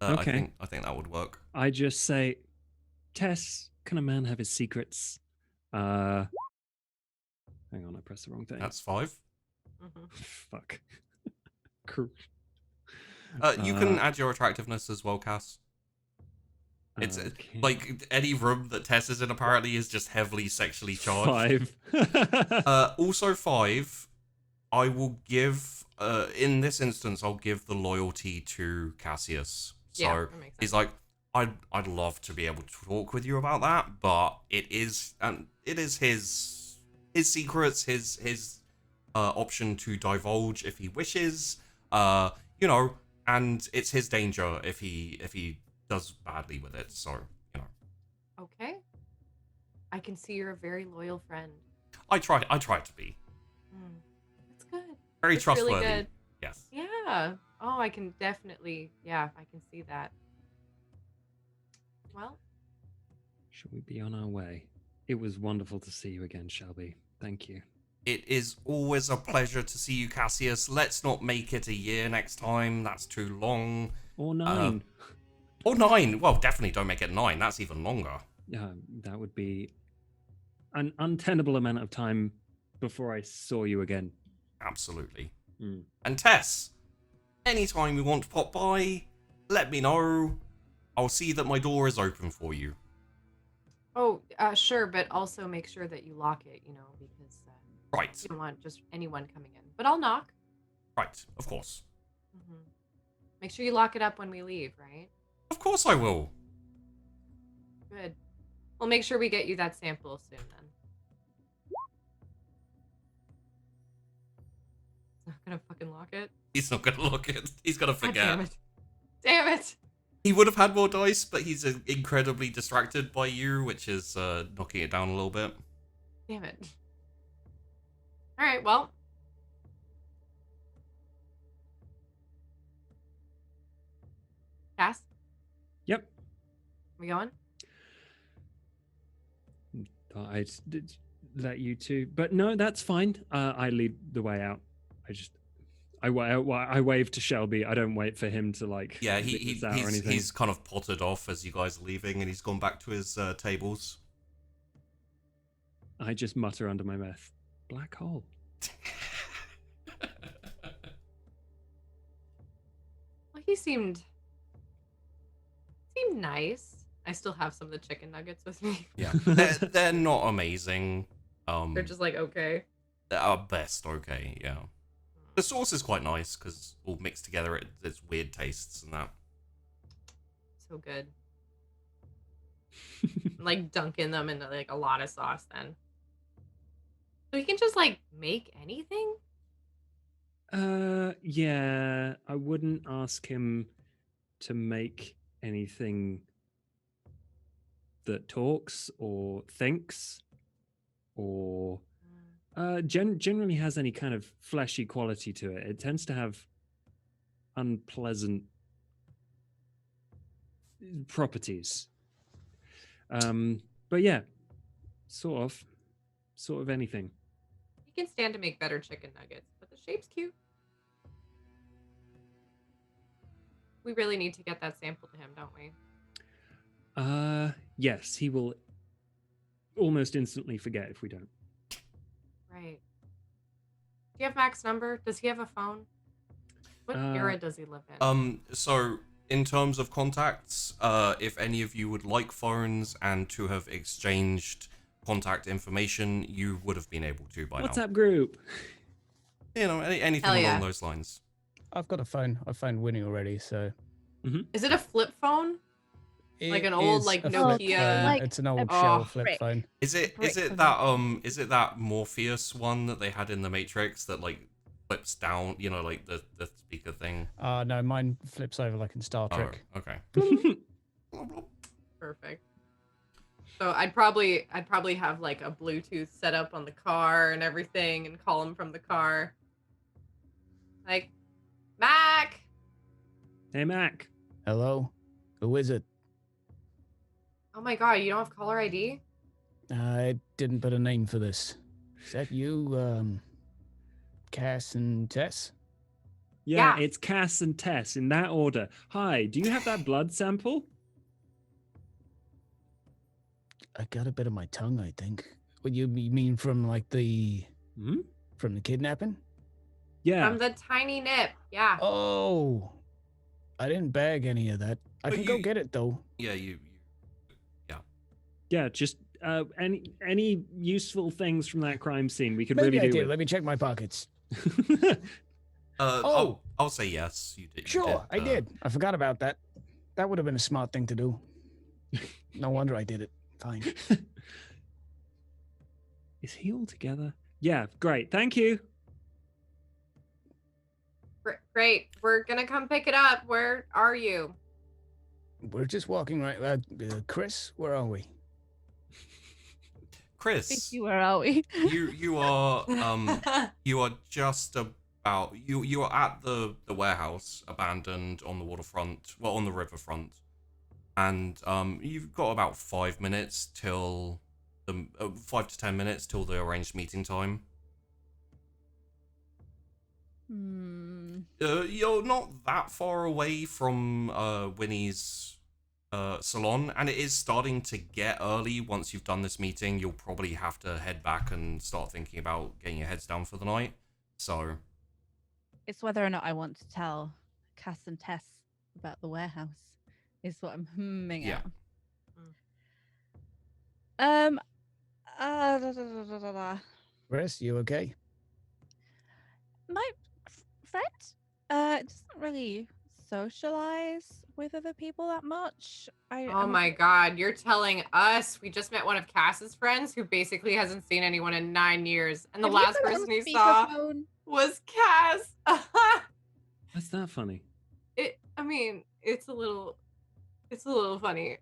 Okay. I think that would work. I just say, Tess, can a man have his secrets? Hang on, I pressed the wrong thing. That's 5. Fuck. You can add your attractiveness as well, Cass. It's like any room that Tess is in apparently is just heavily sexually charged. 5. Also 5, I will give, in this instance, I'll give the loyalty to Cassius. So that makes sense. he's like, I'd love to be able to talk with you about that, but it is his secrets, his option to divulge if he wishes, you know, and it's his danger if he does badly with it. So, you know. Okay. I can see you're a very loyal friend. I try to be. That's good. Very That's trustworthy. Really good. Yes. Yeah. Oh, I can definitely, I can see that. Well. Shall we be on our way? It was wonderful to see you again, Shelby. Thank you. It is always a pleasure to see you, Cassius. Let's not make it a year next time. That's too long. Or 9. Or 9. Well, definitely don't make it 9. That's even longer. That would be an untenable amount of time before I saw you again. Absolutely. And Tess, anytime you want to pop by, let me know. I'll see that my door is open for you. Oh, sure, but also make sure that you lock it, because Right. you don't want just anyone coming in. But I'll knock. Right, of course. Make sure you lock it up when we leave, right? Of course I will. Good. We'll make sure we get you that sample soon then. He's not gonna fucking lock it. He's not gonna look it. He's gonna God forget. damn it. Damn it. He would have had more dice, but he's incredibly distracted by you, which is knocking it down a little bit. Damn it. Alright, well. Cass? Yep. We going? Thought I'd let you two, but no, that's fine. I lead the way out. I wave to Shelby. I don't wait for him to like. Yeah, he's kind of pottered off as you guys are leaving, and he's gone back to his tables. I just mutter under my breath, "Black hole." Well, he seemed nice. I still have some of the chicken nuggets with me. Yeah, they're not amazing. They're just like okay. They're at best okay. Yeah. The sauce is quite nice because all mixed together, it's weird tastes and that. So good. Like dunking them into like a lot of sauce then. So you can just like make anything? Yeah, I wouldn't ask him to make anything that talks or thinks or generally has any kind of fleshy quality to it. It tends to have unpleasant properties. But yeah, sort of anything. You can stand to make better chicken nuggets, but the shape's cute. We really need to get that sample to him, don't we? Yes, he will almost instantly forget if we don't. Right. Do you have Mac's number? Does he have a phone? What era does he live in? So in terms of contacts, if any of you would like phones and to have exchanged contact information, you would have been able to by now. WhatsApp group. You know, anything Hell yeah. along those lines. I've got a phone. I've phoned Winnie already, so. Is it a flip phone? Like an It old, is like, a flip Nokia- phone. Like It's an old a shell Oh. flip brick. phone. Is it brick of that Morpheus one that they had in the Matrix that like flips down, you know, like the speaker thing? No, mine flips over like in Star Oh, Trek. okay. Perfect. So I'd probably have like a Bluetooth set up on the car and everything and call him from the car. Like, Mac! Hey, Mac. Hello? Who is it? Oh my god, you don't have caller ID? I didn't put a name for this. Is that you, Cass and Tess? Yeah, Yeah. it's Cass and Tess in that order. Hi, do you have that blood sample? I got a bit of my tongue, I think. What you mean from like Hmm? from the kidnapping? Yeah. From the tiny nip. Yeah. Oh, I didn't bag any of that. I But can go you- get it though. Yeah, you Yeah, just any useful things from that crime scene we could Maybe I really did. do Let me check my pockets. with. Oh. I'll say yes. You did. Sure, I did. I forgot about that. That would have been a smart thing to do. No wonder I did it. Fine. Is he all together? Yeah, great. Thank you. Great. We're gonna come pick it up. Where are you? We're just walking right. Chrys, where are we? Chrys, Where are we? you are just about you are at the warehouse, abandoned on the waterfront, well, on the riverfront, and you've got about 5 minutes till the 5 to 10 minutes till the arranged meeting time. You're not that far away from Winnie's salon, and it is starting to get early. Once you've done this meeting, you'll probably have to head back and start thinking about getting your heads down for the night. So It's whether or not I want to tell Cass and Tess about the warehouse is what I'm humming Yeah. out. Chrys, you okay? My friend doesn't really socialize with other people that much. Oh my god, you're telling us we just met one of Cass's friends who basically hasn't seen anyone in 9 years, and the last person he saw was Cass. What's that funny? I mean, it's a little funny.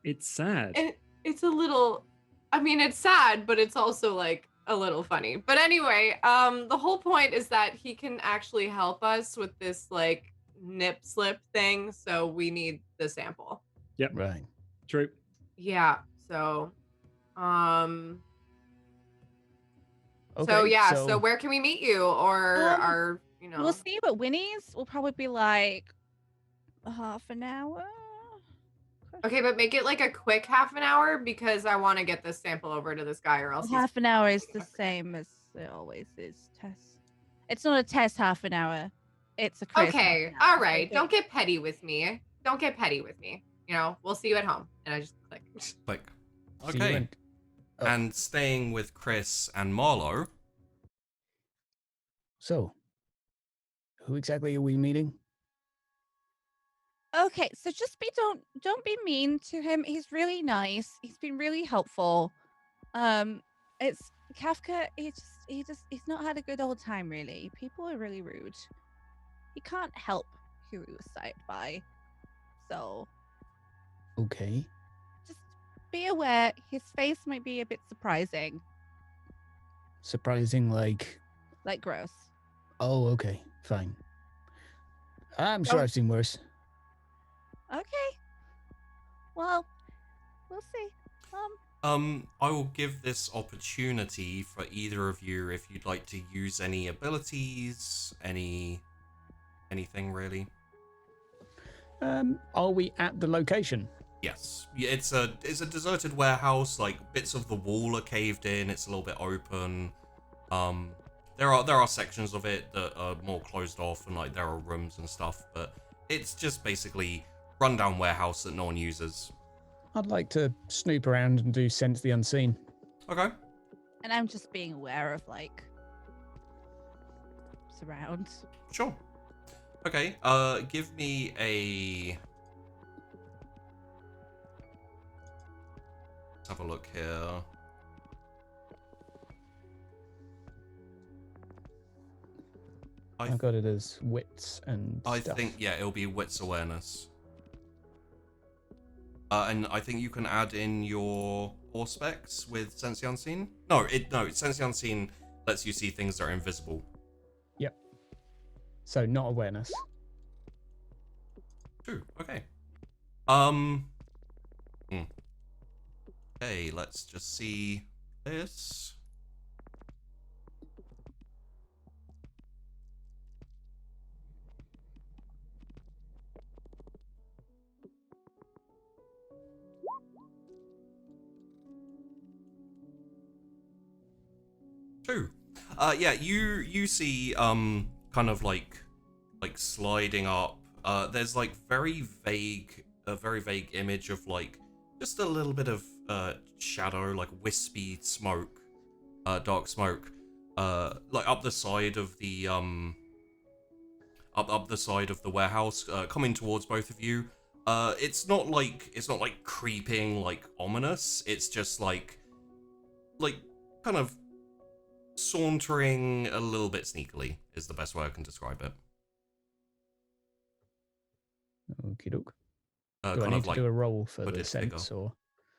It's sad. It's a little, I mean, it's sad, but it's also like a little funny. But anyway, the whole point is that he can actually help us with this like nip slip thing, so we need the sample. Yep. Right. True. Yeah. So, Okay, so where can we meet you, or We'll see, but Winnie's will probably be like half an hour. Okay, but make it like a quick half an hour because I want to get this sample over to this guy, or else Half an hour is the same as it always is, Tess. It's not a Tess half an hour. It's a Chrys Okay, half an hour. all right. Okay. Don't get petty with me. Don't get petty with me. You know, we'll see you at home. And I just click. like, See you okay. in- Oh. And staying with Chrys and Marlowe. So, who exactly are we meeting? Okay, so just don't be mean to him. He's really nice. He's been really helpful. It's Kafka. He's not had a good old time really. People are really rude. He can't help who he was sighted by. So Okay. just be aware. His face might be a bit surprising, Surprising, like. like gross. Oh, okay. Fine. I'm sure Don't- I've seen worse. Okay. Well, we'll see. I will give this opportunity for either of you if you'd like to use any abilities, anything really. Are we at the location? Yes, it's a deserted warehouse. Like bits of the wall are caved in. It's a little bit open. There are sections of it that are more closed off, and like there are rooms and stuff. But it's just basically rundown warehouse that no one uses. I'd like to snoop around and do sense the unseen. Okay. And I'm just being aware of like around. Sure. Okay. Give me a. Let's have a look here. I got it as wits and I stuff. think, yeah, it'll be wits awareness. And I think you can add in your specs with Sense the Unseen. No, Sense the Unseen lets you see things that are invisible. Yep. So not awareness. True. Okay. Okay, let's just see this. True. Yeah, you see kind of like sliding up. There's like a very vague image of like just a little bit of shadow, like wispy smoke, dark smoke, like up the side of the up the side of the warehouse, coming towards both of you. It's not like creeping, like ominous. It's just like kind of sauntering a little bit sneakily is the best way I can describe it. Okie doke. Kind Do I need of to like do a roll for the hooded sense, figure. or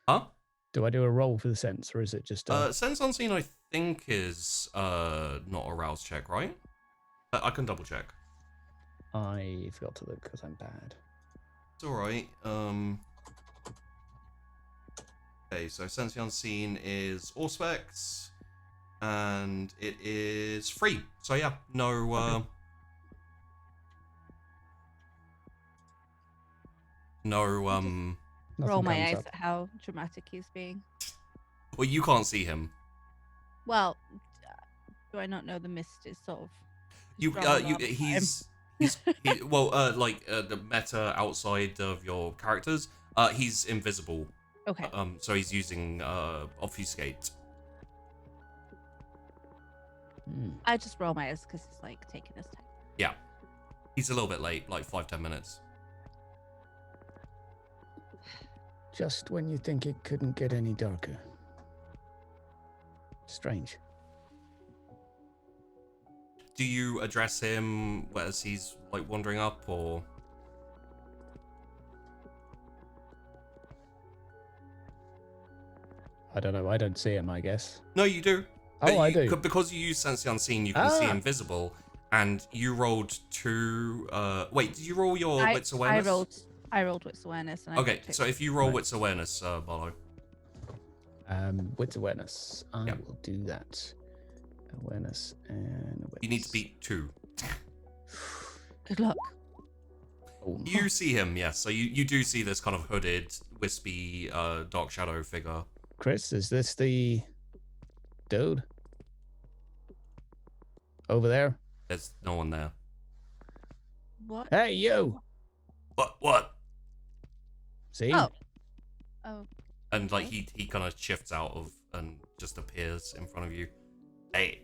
Huh? do I do a roll for the sense, or is it just Sense Unseen, I think, is not a rouse check, right? I can double check. I forgot to look because I'm bad. It's alright. Okay, so Sense the Unseen is all specs, and it is free. So yeah, no Okay. no Roll Nothing my comes eyes up. at how dramatic he's being. well, you can't see him. Well, do I not know the mist is sort of. You strong all the time? he's the meta outside of your characters, he's invisible. Okay. So he's using obfuscate. I just roll my eyes because it's like taking his time. Yeah. He's a little bit late, like 5-10 minutes. Just when you think it couldn't get any darker. Strange. Do you address him as he's like wandering up, or? I don't know. I don't see him, I guess. No, you do. Oh, I do. Because you use Sense the Unseen, you can see invisible, and you rolled 2. Wait, did you roll your Wits Awareness? I rolled Wits Awareness. And Okay, so if you roll Wits Awareness, Marlowe. Wits Awareness. I Yeah. will do that. Awareness and wits. You need to beat 2. Good luck. Oh, You see him, yes. So you do see this kind of hooded, wispy, dark shadow figure. Chrys, is this the dude over there? There's no one there. What? Hey, you! What? See? Oh. And like he kind of shifts out of and just appears in front of you. Hey,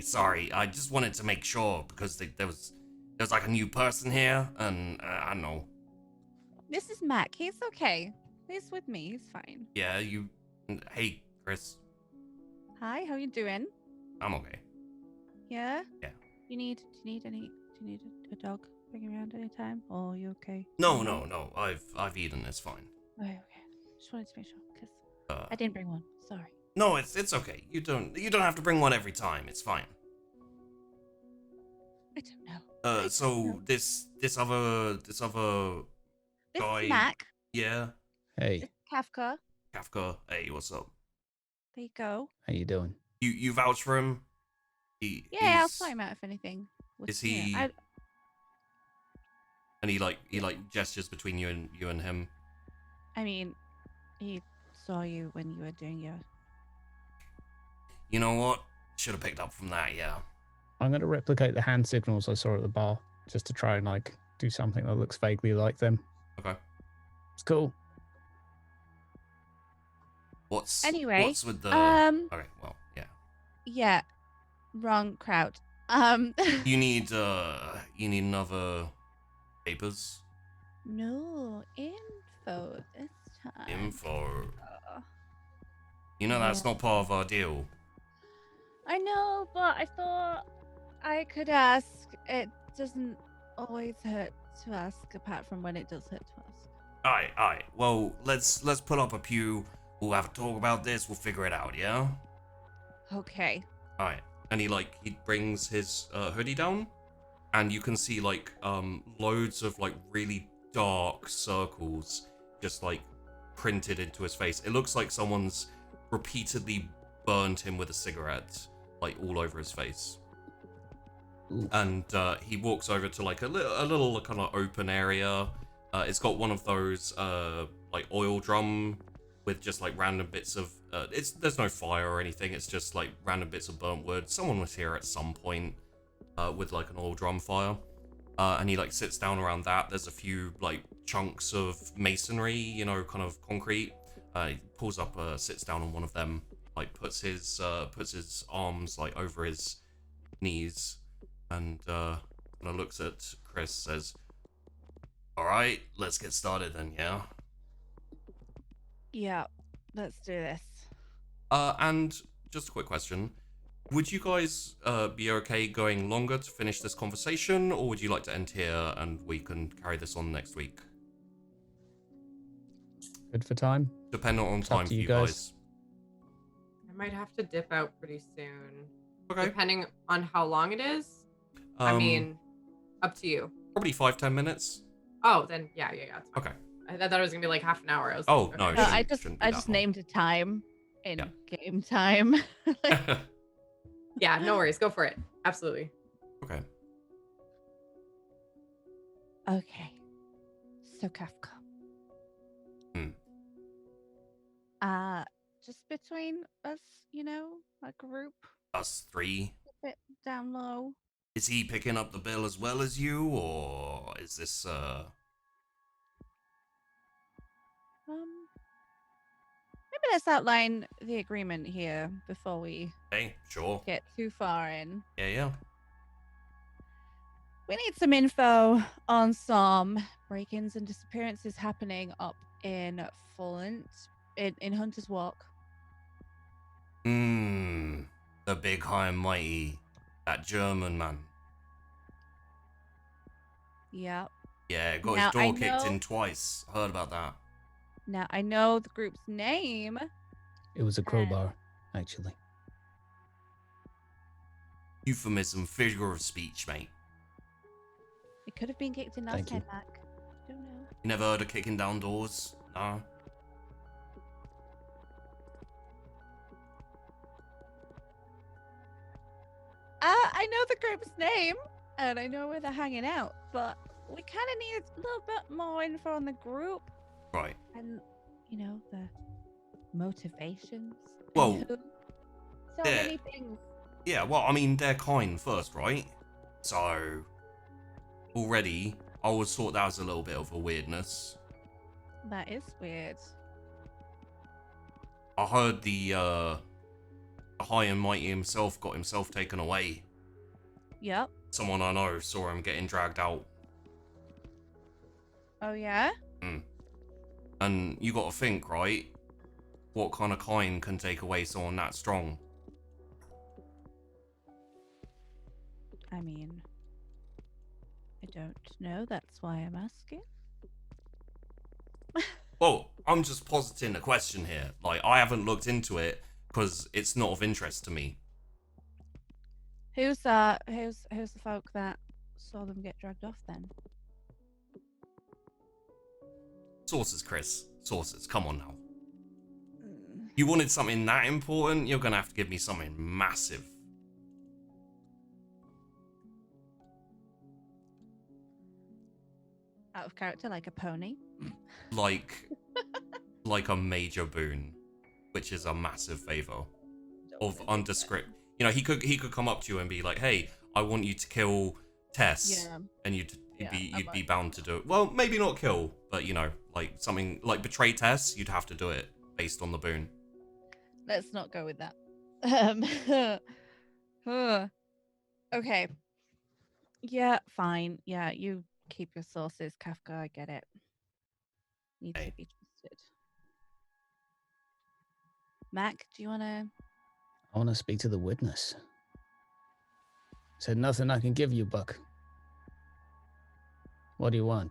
sorry. I just wanted to make sure because there was like a new person here, and I don't know. This is Mac. He's okay. He's with me. He's fine. Yeah, Hey, Chrys. Hi. How you doing? I'm okay. Yeah. Yeah. Do you need a dog bring around anytime? Or are you okay? No. I've eaten. It's fine. Okay. Just wanted to make sure because I didn't bring one. Sorry. No, it's okay. You don't have to bring one every time. It's fine. I don't know. So this other This guy. is Mac. Yeah. Hey, This is Kafka. Kafka. Hey, what's up? There you go. how you doing? You vouch for him? Yeah, I'll fly him out if anything. Is he? And he gestures between you and him. I mean, he saw you when you were doing your. You know what? Should have picked up from that. Yeah. I'm going to replicate the hand signals I saw at the bar just to try and like do something that looks vaguely like them. Okay. It's cool. Anyway, What's with the? um. Okay. Well, yeah. Yeah, wrong crowd. You need another papers? No info this time. Info. Uh, You know that's yeah. not part of our deal. I know, but I thought I could ask. It doesn't always hurt to ask, apart from when it does hurt to ask. Alright. Well, let's put up a pew. We'll have a talk about this. We'll figure it out, yeah? Okay. Alright. And he brings his hoodie down, and you can see loads of really dark circles just printed into his face. It looks like someone's repeatedly burned him with a cigarette, all over his face. Ooh. And he walks over to a little kind of open area. It's got one of those oil drum with just random bits of there's no fire or anything. It's just random bits of burnt wood. Someone was here at some point with an oil drum fire, and he sits down around that. There's a few chunks of masonry, kind of concrete. He pulls up, sits down on one of them, puts his arms over his knees, and kind of looks at Chrys, says, "All right, let's get started then, yeah." Yeah, let's do this. And just a quick question. Would you guys be okay going longer to finish this conversation, or would you like to end here and we can carry this on next week? Good for time. Depending on It's up time to for you you guys. guys. I might have to dip out pretty soon. Okay. Depending on how long it is. I mean, up to you. Probably 5-10 minutes. Oh, then yeah. It's fine. Okay. I thought it was gonna be half an hour. I was Oh, like, no, okay. No, shouldn't be I that just long. named a time in Yeah. game time. Yeah, no worries. Go for it. Absolutely. Okay. Okay. So Kafka. Just between us, a group, Us three. a bit down low. Is he picking up the bill as well as you, or is this Maybe let's outline the agreement here before we Okay, sure. get too far in. Yeah. We need some info on some break-ins and disappearances happening up in Fullant, in Hunter's Walk. The big high and mighty, that German man. Yep. Yeah, got Now, his door I kicked know- in twice. I heard about that. Now, I know the group's name. It was a crowbar, actually. Euphemism, figure of speech, mate. It could have been kicked in last Thank you. time back. Don't know. You never heard of kicking down doors? No? I know the group's name, and I know where they're hanging out, but we kind of need a little bit more info on the group Right. and, the motivations. and Well, who. So yeah. many things. Yeah, well, I mean, they're kind first, right? So, already, I always thought that was a little bit of a weirdness. That is weird. I heard the high and mighty himself got himself taken away. Yep. Someone I know saw him getting dragged out. Oh, yeah? And you gotta think, right? What kind of kind can take away someone that strong? I mean, I don't know. That's why I'm asking. Well, I'm just positing a question here. I haven't looked into it because it's not of interest to me. Who's the folk that saw them get dragged off then? Sources, Chrys. Sources. Come on now. You wanted something that important, you're gonna have to give me something massive. Out of character, like a pony. Like a major boon, which is a massive favor of Don't undescript. He could come up to you and be like, "Hey, I want you to kill Tess," Yeah. and you'd Yeah, be I might. bound to do it. Well, maybe not kill, but something like betray Tess. You'd have to do it based on the boon. Let's not go with that. Okay. Yeah, fine. Yeah, you keep your sources, Kafka. I get it. Needs Okay. to be trusted. Mac, do you want to? I want to speak to the witness. Said nothing I can give you, Buck. What do you want?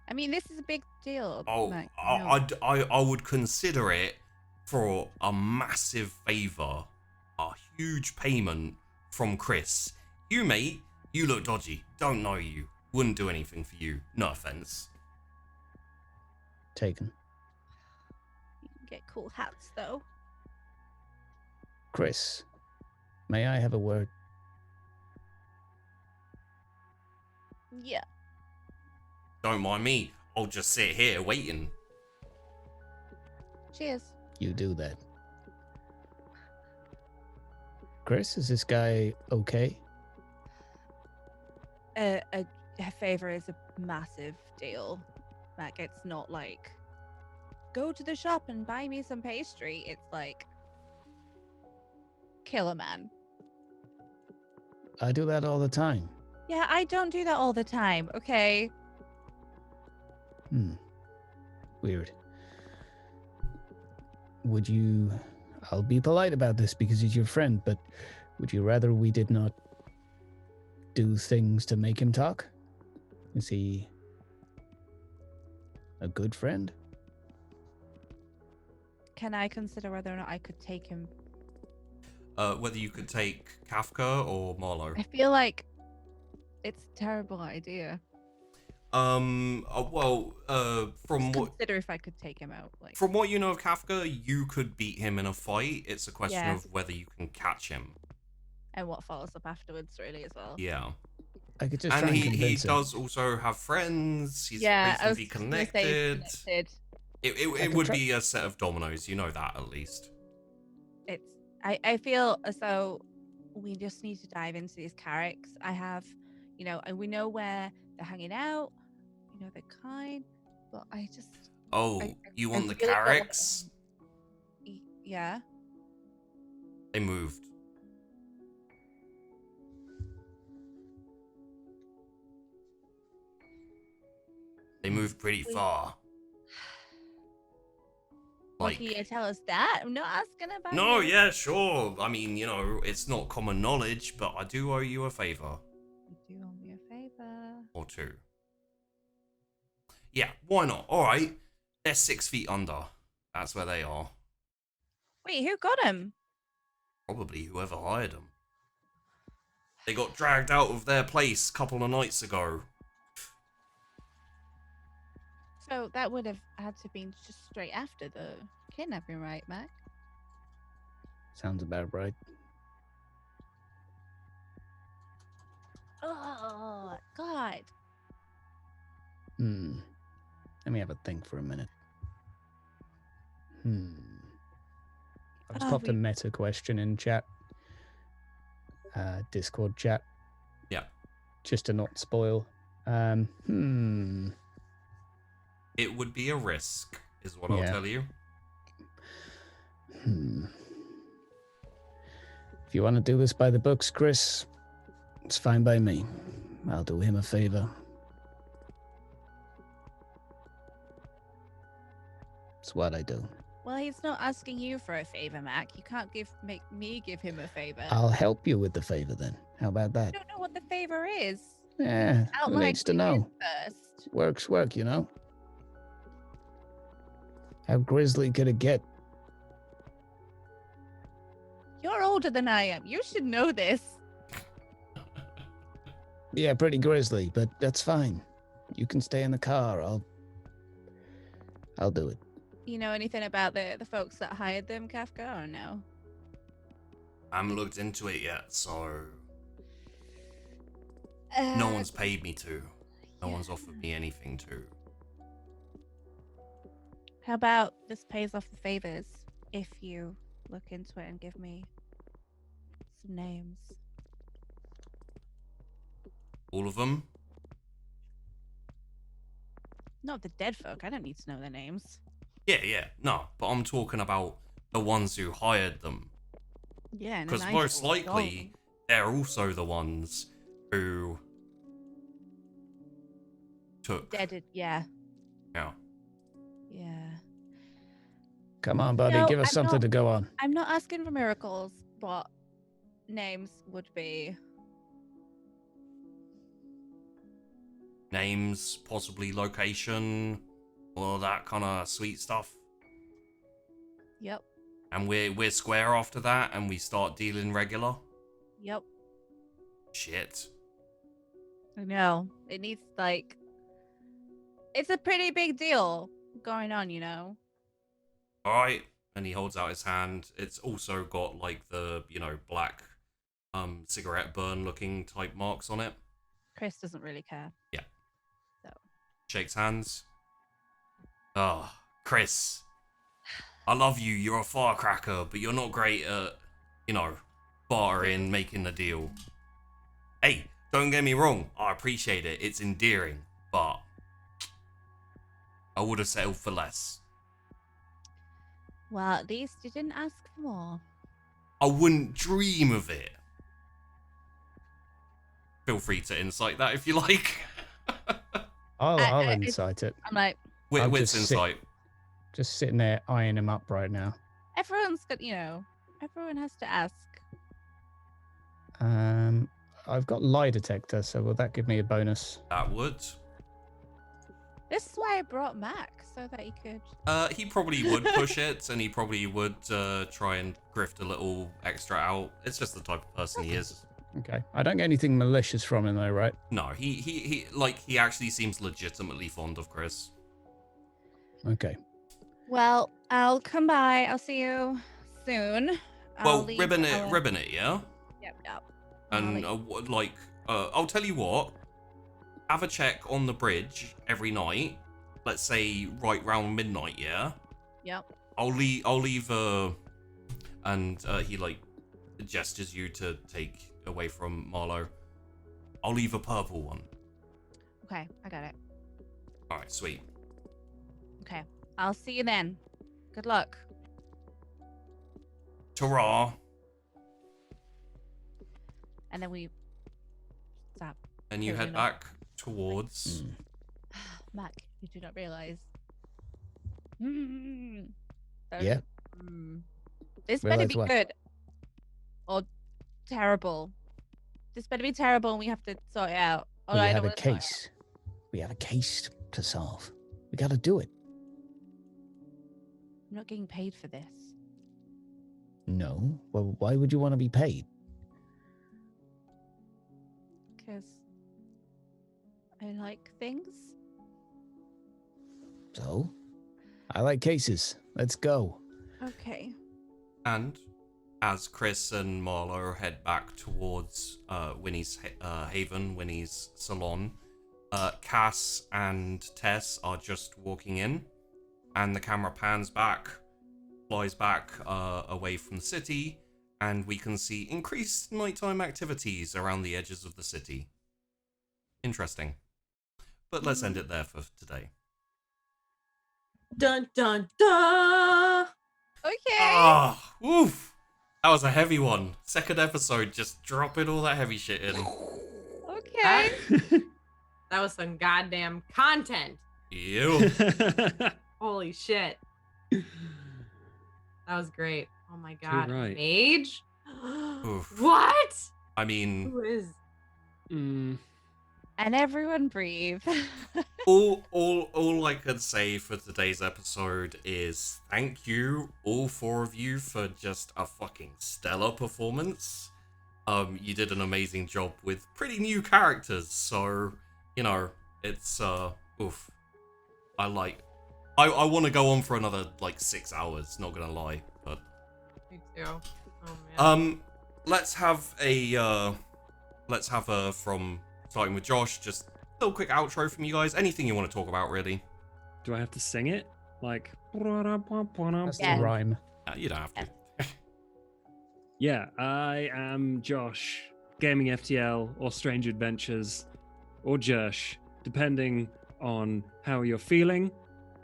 I mean, this is a big deal. Oh, Mac. No. I would consider it for a massive favor, a huge payment from Chrys. You, mate, you look dodgy. Don't know you. Wouldn't do anything for you. No offense. Taken. You can get cool hats, though. Chrys, may I have a word? Yeah. Don't mind me. I'll just sit here waiting. Cheers. You do that. Chrys, is this guy okay? A favor is a massive deal. Mac, it's not like go to the shop and buy me some pastry. It's like kill a man. I do that all the time. Yeah, I don't do that all the time, okay? Weird. Would you... I'll be polite about this because he's your friend, but would you rather we did not do things to make him talk? Is he a good friend? Can I consider whether or not I could take him? Whether you could take Kafka or Marlowe. I feel like it's a terrible idea. From Just what consider if I could take him out. Like, from what you know of Kafka, you could beat him in a fight. It's a question Yeah. of whether you can catch him. and what follows up afterwards, really, as well. Yeah. I could just And try and he convince him. does also have friends. He's Yeah, I was reasonably gonna say connected. he's connected. It can would try- be a set of dominoes. You know that at least. It's. I feel as though we just need to dive into these characters. I have, and we know where they're hanging out. We know they're kind, but I just. Oh, you want the really don't want Carricks? Yeah. They moved. They moved pretty far. Well, can you tell us that? I'm not asking about. No, it. yeah, sure. I mean, it's not common knowledge, but I do owe you a favor. You do owe me a favor. Or two. Yeah, why not? Alright. They're 6 feet under. That's where they are. Wait, who got him? Probably whoever hired them. They got dragged out of their place a couple of nights ago. So that would have had to been just straight after the kidnapping, right, Mac? Sounds about right. Oh God. Let me have a think for a minute. I've just Oh, popped a we- meta question in chat. Discord chat. Yeah. Just to not spoil. It would be a risk, is what I'll Yeah. tell you. If you want to do this by the books, Chrys, it's fine by me. I'll do him a favor. It's what I do. Well, he's not asking you for a favor, Mac. You can't make me give him a favor. I'll help you with the favor then. How about I that? don't know what the favor is. Yeah, who Outline needs to what it is know? first. Work's work, you know? How grisly could it get? You're older than I am. You should know this. Yeah, pretty grisly, but that's fine. You can stay in the car. I'll do it. You know anything about the folks that hired them, Kafka, or no? I haven't looked into it yet, so no one's paid me to. No one's offered me anything to. How about this pays off the favors if you look into it and give me some names? All of them? Not the dead folk. I don't need to know their names. Yeah. No, but I'm talking about the ones who hired them. Yeah, and Because then I most shall go. likely they're also the ones who took. Deaded, yeah. Yeah. Yeah. Come on, buddy, No, give us I'm something not- to go on. I'm not asking for miracles, but names would be. Names, possibly location, all that kind of sweet stuff. Yep. And we're square after that, and we start dealing regular. Yep. Shit. I know. It needs like. It's a pretty big deal going on, you know. All right. And he holds out his hand. It's also got like the black, cigarette burn looking type marks on it. Chrys doesn't really care. Yeah. So. Shakes hands. Oh, Chrys. I love you. You're a firecracker, but you're not great at, bartering, making the deal. Hey, don't get me wrong. I appreciate it. It's endearing, but I would have settled for less. Well, at least you didn't ask for more. I wouldn't dream of it. Feel free to insight that if you like. I'll incite it. I'm like, I'll Wit's just insight. Just sitting there eyeing him up right now. everyone's got, everyone has to ask. I've got lie detector, so will that give me a bonus? That would. This is why I brought Mac, so that he could. He probably would push it, and he probably would try and grift a little extra out. It's just the type of person he is. Okay. I don't get anything malicious from him though, right? No, he actually seems legitimately fond of Chrys. Okay. Well, I'll come by. I'll see you soon. Well, ribbon it, yeah? Yep, yep. And I'll tell you what. Have a check on the bridge every night. Let's say right round midnight, yeah? Yep. I'll leave and he gestures you to take away from Marlowe. I'll leave a purple one. Okay, I got it. Alright, sweet. Okay, I'll see you then. Good luck. Ta-ra! And then we stop. And you Here, head you know. back towards... Mac, you do not realize. Yeah. This better Realize be what? good. Or terrible. This better be terrible and we have to sort it out. We have a case. We have a case to solve. We got to do it. I'm not getting paid for this. No. Well, why would you want to be paid? Because I like things. So, I like cases. Let's go. Okay. And as Chrys and Marlowe head back towards Winnie's haven, Winnie's salon, Cass and Tess are just walking in, and the camera pans back, flies back away from the city, and we can see increased nighttime activities around the edges of the city. Interesting. But let's end it there for today. Dun dun dun. Okay. Ah, woof! That was a heavy one. Second episode, just dropping all that heavy shit in. Okay. That was some goddamn content. Ew. Holy shit. That was great. Oh my god. right. Mage? Oof. What? I mean, Who is? And everyone breathe. all I could say for today's episode is thank you, all four of you, for just a fucking stellar performance. You did an amazing job with pretty new characters, so it's oof. I want to go on for another 6 hours, not gonna lie, but Me too. Oh man. let's have a from starting with Josh, just a little quick outro from you guys. Anything you want to talk about, really. Do I have to sing it? Like. That's Yeah. the rhyme. You don't have to. Yeah, I am Josh, Gaming FTL, or Strange Adventures, or Jersh, depending on how you're feeling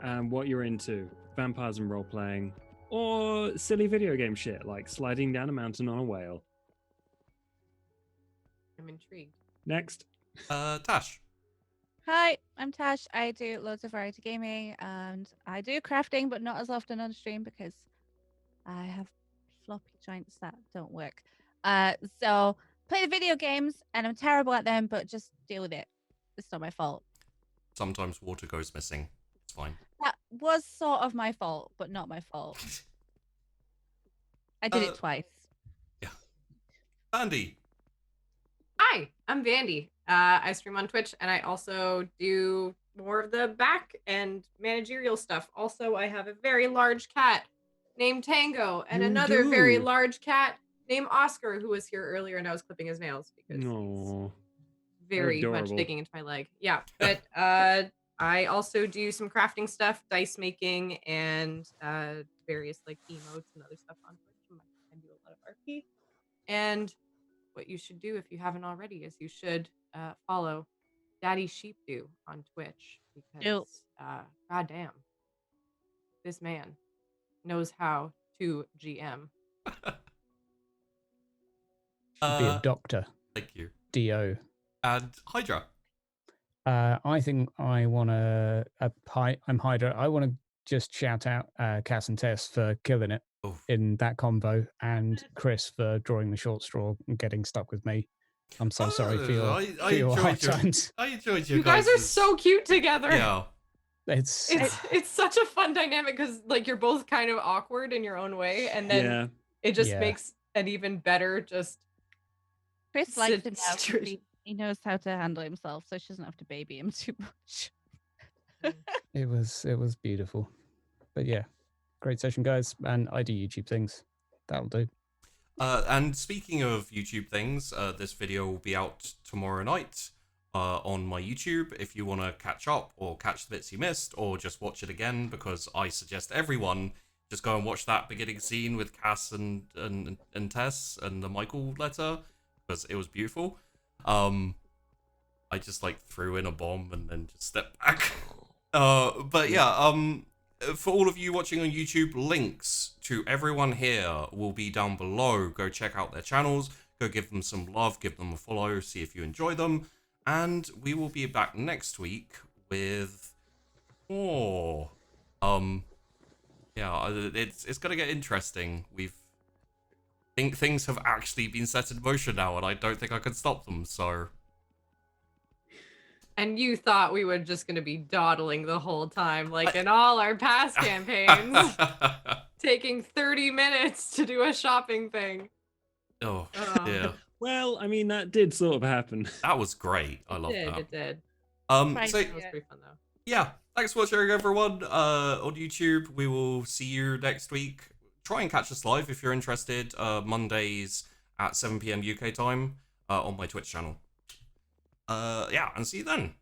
and what you're into. Vampires and role-playing, or silly video game shit like sliding down a mountain on a whale. I'm intrigued. Next. Tash. Hi, I'm Tash. I do loads of variety gaming and I do crafting, but not as often on stream because I have floppy joints that don't work. So play the video games and I'm terrible at them, but just deal with it. It's not my fault. Sometimes water goes missing. It's fine. That was sort of my fault, but not my fault. I did it twice. Yeah. Andy. Hi, I'm Vandy. I stream on Twitch and I also do more of the back and managerial stuff. Also, I have a very large cat named Tango and another very large cat named Oscar who was here earlier and I was clipping his nails because he's very much digging into my leg. Yeah, but I also do some crafting stuff, dice making, and various like emotes and other stuff on Twitch. I do a lot of RP. And what you should do if you haven't already is you should follow Daddy Sheepdo on Twitch because goddamn, this man knows how to GM. Should be a doctor. Thank you. Do. And Hydra. I think I want to. I'm Hydra. I want to just shout out Cass and Tess for killing it in that combo, and Chrys for drawing the short straw and getting stuck with me. I'm so sorry for your hard times. I enjoyed you guys are so cute together. Yeah. It's such a fun dynamic because like you're both kind of awkward in your own way, and then it just makes an even better just. Chrys likes him now. He knows how to handle himself, so she doesn't have to baby him too much. It was beautiful, but yeah, great session, guys. And I do YouTube things. That'll do. And speaking of YouTube things, this video will be out tomorrow night on my YouTube. If you want to catch up or catch the bits you missed, or just watch it again, because I suggest everyone just go and watch that beginning scene with Cass and Tess and the Michael letter, because it was beautiful. I just like threw in a bomb and then just stepped back. But yeah, for all of you watching on YouTube, links to everyone here will be down below. Go check out their channels, go give them some love, give them a follow, see if you enjoy them. And we will be back next week with more. Yeah, it's gonna get interesting. Things have actually been set in motion now, and I don't think I can stop them, so. And you thought we were just going to be dawdling the whole time, like in all our past campaigns, taking 30 minutes to do a shopping thing. Oh, yeah. Well, I mean, that did sort of happen. That was great. I love that. It did. So, that was pretty fun, though. Yeah, thanks for watching, everyone. On YouTube, we will see you next week. Try and catch us live if you're interested. Mondays at 7 PM UK time on my Twitch channel. Yeah, and see you then.